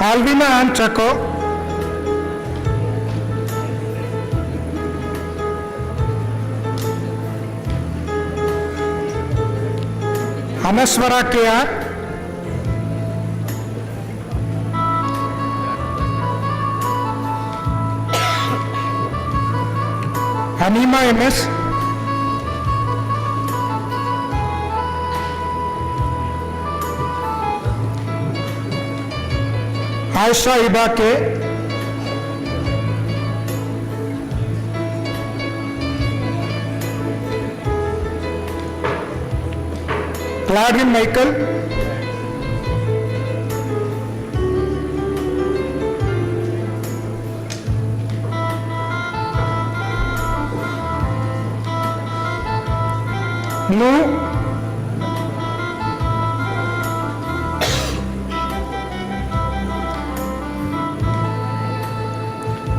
S10: Alvina Ann Chaco, Anaswara KR, Anima MS, Aisha Iba K, Claudine Michael, Nu,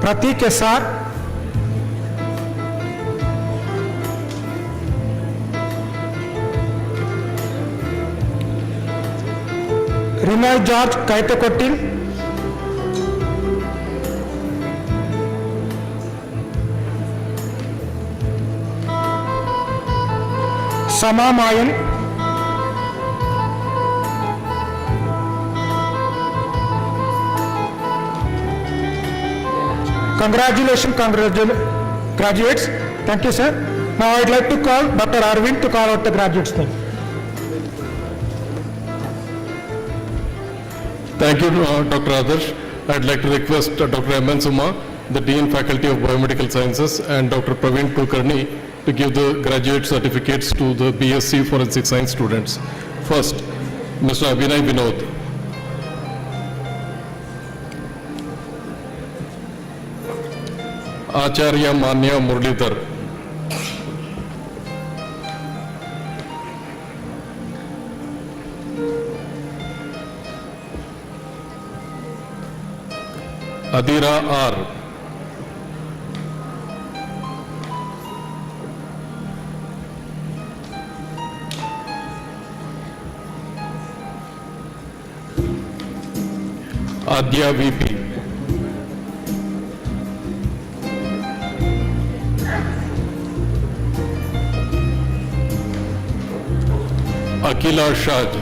S10: Pratik SR, Rinay George Kaitakotil, Sama Mayan, congratulations graduates. Thank you, sir. Now I would like to call Dr. Arvind to call out the graduates name.
S11: Thank you, Dr. Adarsh. I'd like to request Dr. M.N. Suma, the Dean Faculty of Biomedical Sciences, and Dr. Praveen Kulkarni to give the graduate certificates to the BSc Forensic Science students. First, Mr. Abhinay Vinod. Acharya Manya Murlidhar. Adira R. Adya VP. Akila Shaj.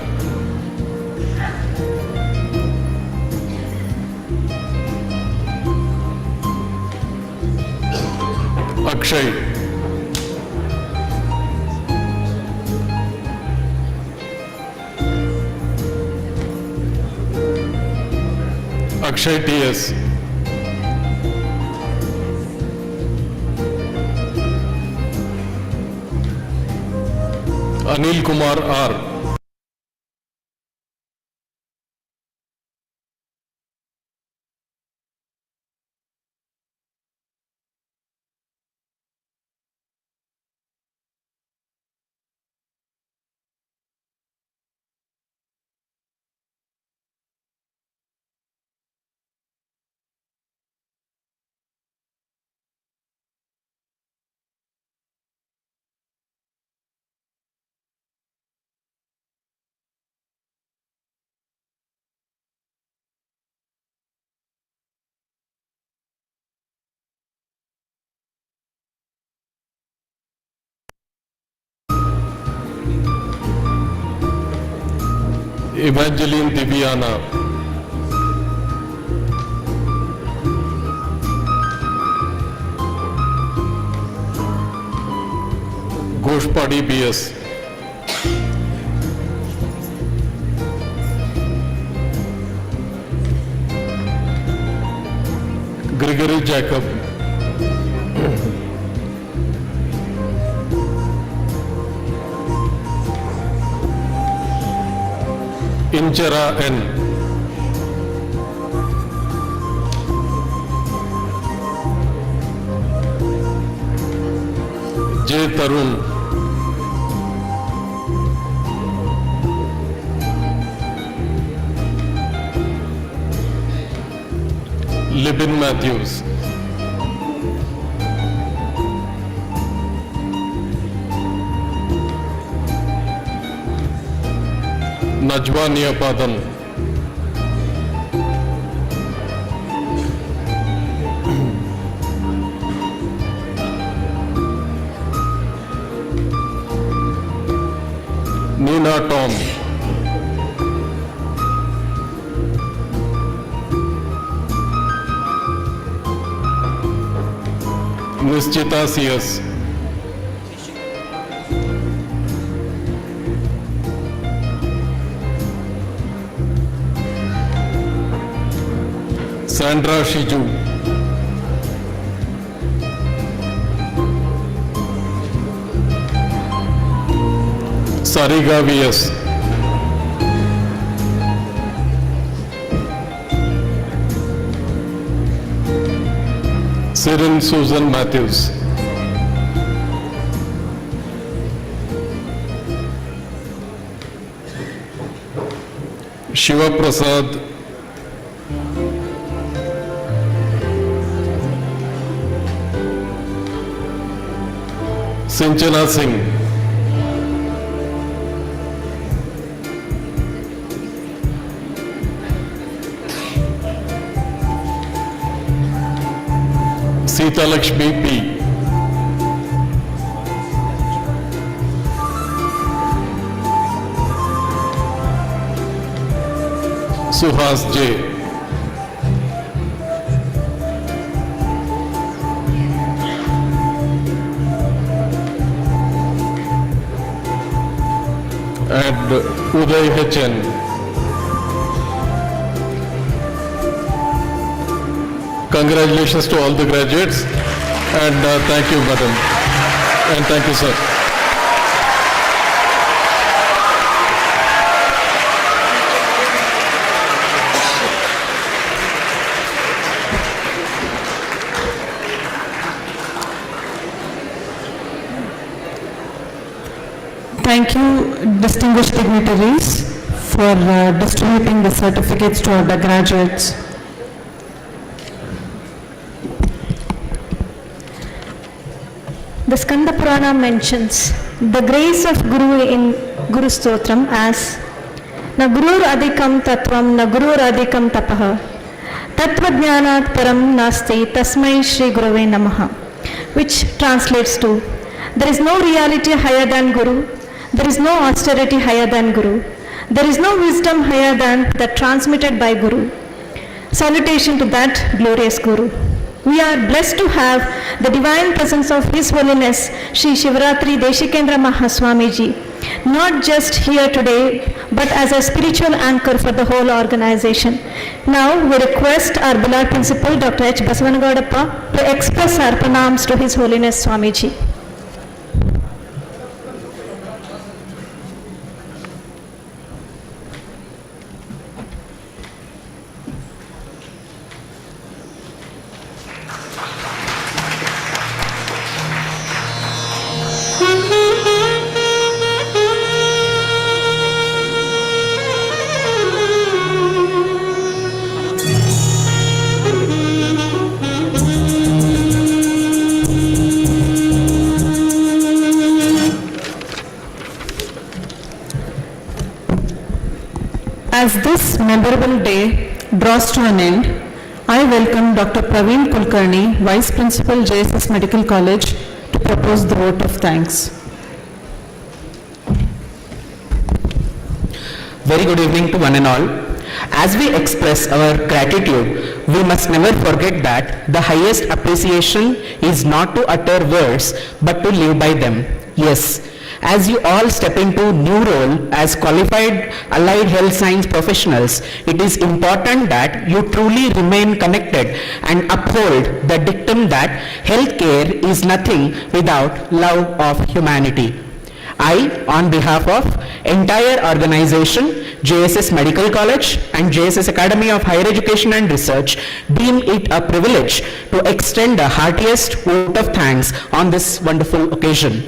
S11: Akshay. Akshay T.S. Anil Kumar R. Evangeline Diviana. Goshpadi B.S. Gregory Jacob. Inchara N. J. Tarun. Libin Matthews. Najwa Niyapadan. Nina Tom. Nischita C.S. Sandra Shiju. Sariga V.S. Sirin Susan Matthews. Shiva Prasad. Sinchana Singh. Sita Lakshmi P. Suhas J. And Uday H.N. Congratulations to all the graduates and thank you, madam, and thank you, sir.
S22: Thank you, distinguished dignitaries, for distributing the certificates to our graduates.
S21: The Skanda Purana mentions the grace of Guru in Guru Stotram as Na Gurur Adhikam Tattvam, Na Gurur Adhikam Tapaha, Tattvajnanat Param Nasti Tasmai Shri Gurave Namaha, which translates to there is no reality higher than Guru, there is no austerity higher than Guru, there is no wisdom higher than that transmitted by Guru. Salutation to that glorious Guru. We are blessed to have the divine presence of His Holiness Sri Shivratri Deshikendra Mahaswamiji, not just here today, but as a spiritual anchor for the whole organization. Now we request our beloved Principal Dr. H. Basavanagadappa to express our pranams to His Holiness Swamiji.
S22: As this memorable day draws to an end, I welcome Dr. Praveen Kulkarni, Vice Principal, JSS Medical College, to propose the vote of thanks.
S23: Very good evening to one and all. As we express our gratitude, we must never forget that the highest appreciation is not to utter words, but to live by them. Yes, as you all step into new role as qualified allied health science professionals, it is important that you truly remain connected and uphold the dictum that healthcare is nothing without love of humanity. I, on behalf of entire organization, JSS Medical College and JSS Academy of Higher Education and Research, deem it a privilege to extend the heartiest vote of thanks on this wonderful occasion.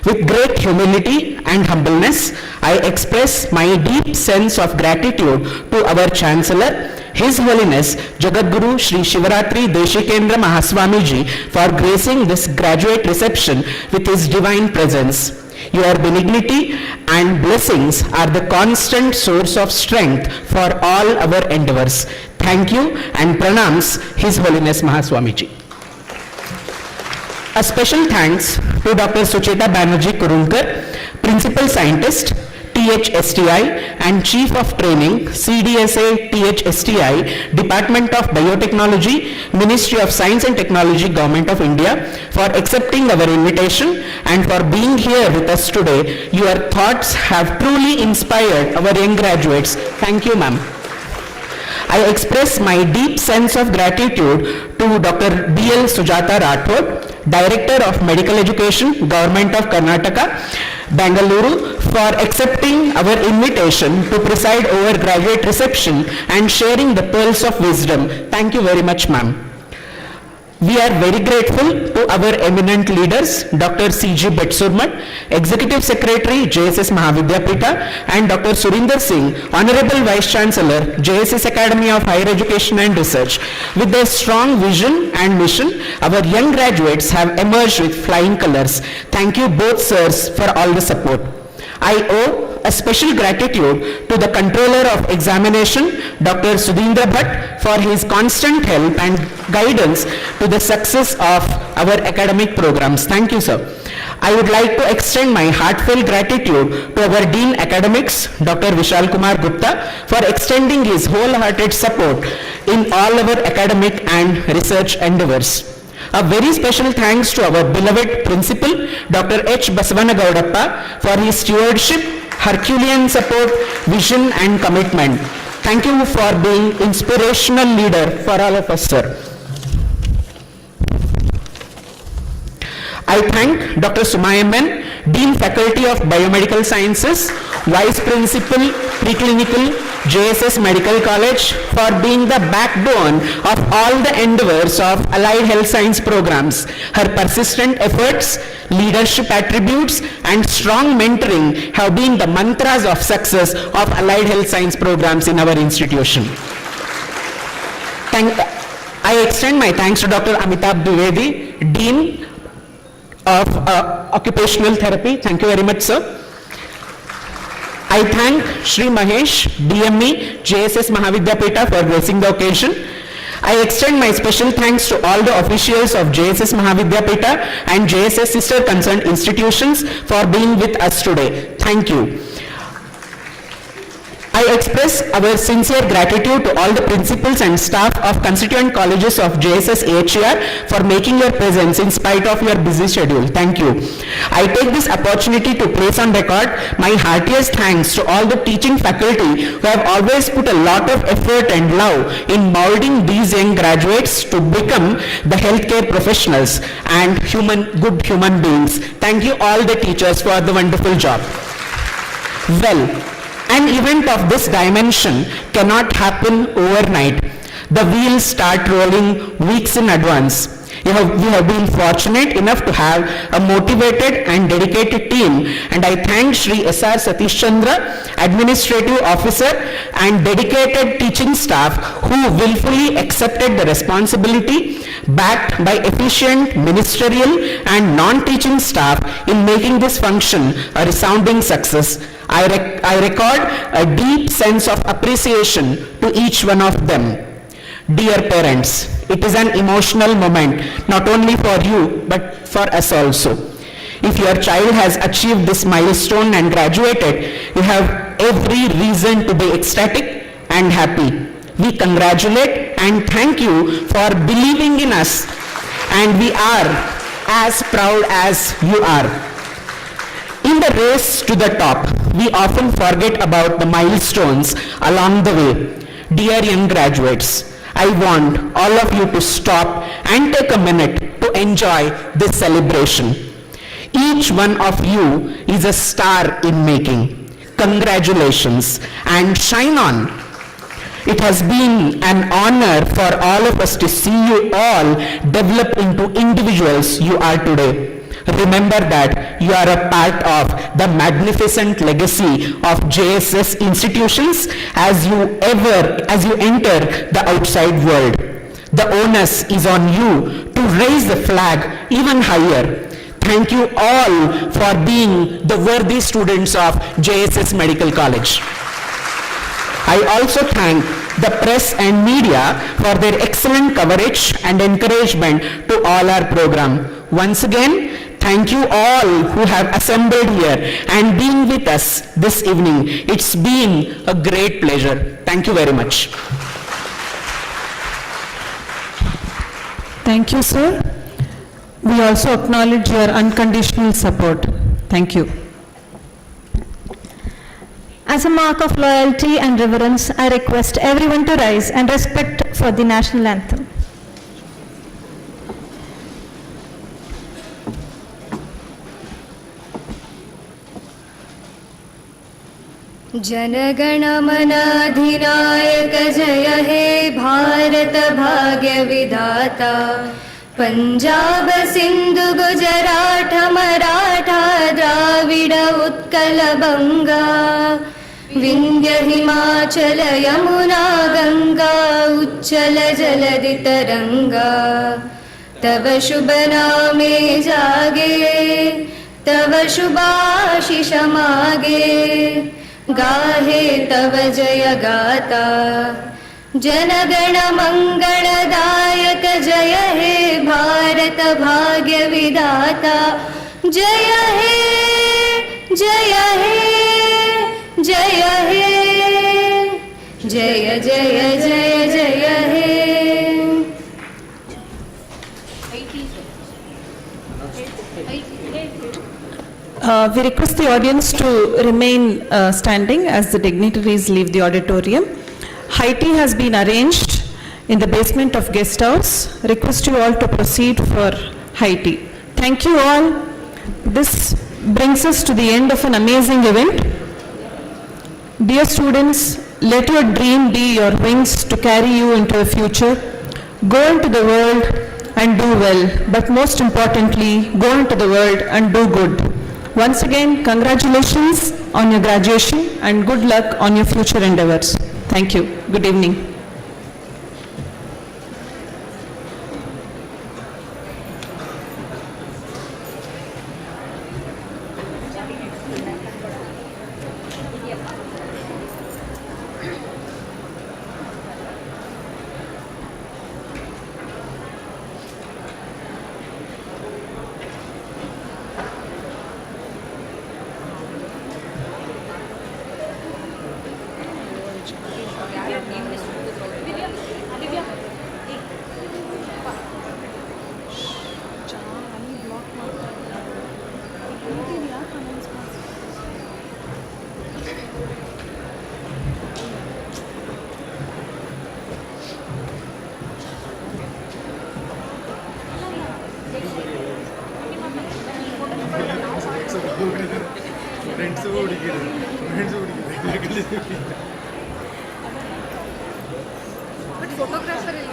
S23: With great humility and humbleness, I express my deep sense of gratitude to our Chancellor, His Holiness Jagadguru Sri Shivratri Deshikendra Mahaswamiji, for gracing this graduate reception with His divine presence. Your benignity and blessings are the constant source of strength for all our endeavors. Thank you and pranams, His Holiness Mahaswamiji. A special thanks to Dr. Sucheta Banerjee Kurunkar, Principal Scientist, THSTI and Chief of Training, CDSA THSTI, Department of Biotechnology, Ministry of Science and Technology, Government of India, for accepting our invitation and for being here with us today. Your thoughts have truly inspired our young graduates. Thank you, ma'am. I express my deep sense of gratitude to Dr. B.L. Sujata Rathod, Director of Medical Education, Government of Karnataka, Bangalore, for accepting our invitation to preside over graduate reception and sharing the pearls of wisdom. Thank you very much, ma'am. We are very grateful to our eminent leaders, Dr. C.G. Betsurmat, Executive Secretary, JSS Mahavidyapita, and Dr. Surinder Singh, Honorable Vice Chancellor, JSS Academy of Higher Education and Research. With their strong vision and mission, our young graduates have emerged with flying colors. Thank you both, sirs, for all the support. I owe a special gratitude to the Controller of Examination, Dr. Sudhindra Bhatt, for his constant help and guidance to the success of our academic programs. Thank you, sir. I would like to extend my heartfelt gratitude to our Dean Academics, Dr. Vishal Kumar Gupta, for extending his wholehearted support in all our academic and research endeavors. A very special thanks to our beloved Principal, Dr. H. Basavanagadappa, for his stewardship, Herculean support, vision and commitment. Thank you for being inspirational leader for all of us, sir. I thank Dr. Sumaya Men, Dean Faculty of Biomedical Sciences, Vice Principal, Preclinical, JSS Medical College, for being the backbone of all the endeavors of allied health science programs. Her persistent efforts, leadership attributes, and strong mentoring have been the mantras of success of allied health science programs in our institution. I extend my thanks to Dr. Amitabh Dwivedi, Dean of Occupational Therapy. Thank you very much, sir. I thank Shri Mahesh, DME, JSS Mahavidyapita, for gracing the occasion. I extend my special thanks to all the officials of JSS Mahavidyapita and JSS sister concerned institutions for being with us today. Thank you. I express our sincere gratitude to all the principals and staff of constituent colleges of JSS AHR for making your presence in spite of your busy schedule. Thank you. I take this opportunity to place on record my heartiest thanks to all the teaching faculty who have always put a lot of effort and love in molding these young graduates to become the healthcare professionals and good human beings. Thank you all the teachers for the wonderful job. Well, an event of this dimension cannot happen overnight. The wheels start rolling weeks in advance. We have been fortunate enough to have a motivated and dedicated team, and I thank Shri S.R. Satish Chandra, Administrative Officer, and dedicated teaching staff who willfully accepted the responsibility, backed by efficient ministerial and non-teaching staff in making this function a resounding success. I record a deep sense of appreciation to each one of them. Dear parents, it is an emotional moment, not only for you, but for us also. If your child has achieved this milestone and graduated, you have every reason to be ecstatic and happy. We congratulate and thank you for believing in us, and we are as proud as you are. In the race to the top, we often forget about the milestones along the way. Dear young graduates, I want all of you to stop and take a minute to enjoy this celebration. Each one of you is a star in making. Congratulations and shine on. It has been an honor for all of us to see you all develop into individuals you are today. Remember that you are a part of the magnificent legacy of JSS institutions as you enter the outside world. The onus is on you to raise the flag even higher. Thank you all for being the worthy students of JSS Medical College. I also thank the press and media for their excellent coverage and encouragement to all our program. Once again, thank you all who have assembled here and been with us this evening. It's been a great pleasure. Thank you very much.
S22: Thank you, sir. We also acknowledge your unconditional support. Thank you.
S21: As a mark of loyalty and reverence, I request everyone to rise and respect for the national anthem.
S2: जनगणमनाधिनायक जय हे भारत भाग्य विधाता पंजाब सिंधु गुजरात मराठा द्राविड उत्कल बंगा विंध्य हिमाचल यमुना गंगा उच्चल जलधि तरंगा तव शुभ नामे जागे तव शुभाशिष मागे गाहे तव जय गाता जनगण मंगलदायक जय हे भारत भाग्य विधाता जय हे जय हे जय हे जय जय जय जय हे
S4: We request the audience to remain standing as the dignitaries leave the auditorium. High tea has been arranged in the basement of guest house. Request you all to proceed for high tea. Thank you all. This brings us to the end of an amazing event. Dear students, let your dream be your wings to carry you into the future. Go into the world and do well, but most importantly, go into the world and do good. Once again, congratulations on your graduation and good luck on your future endeavors. Thank you. Good evening.
S2: Photographer ಇಲ್ಲ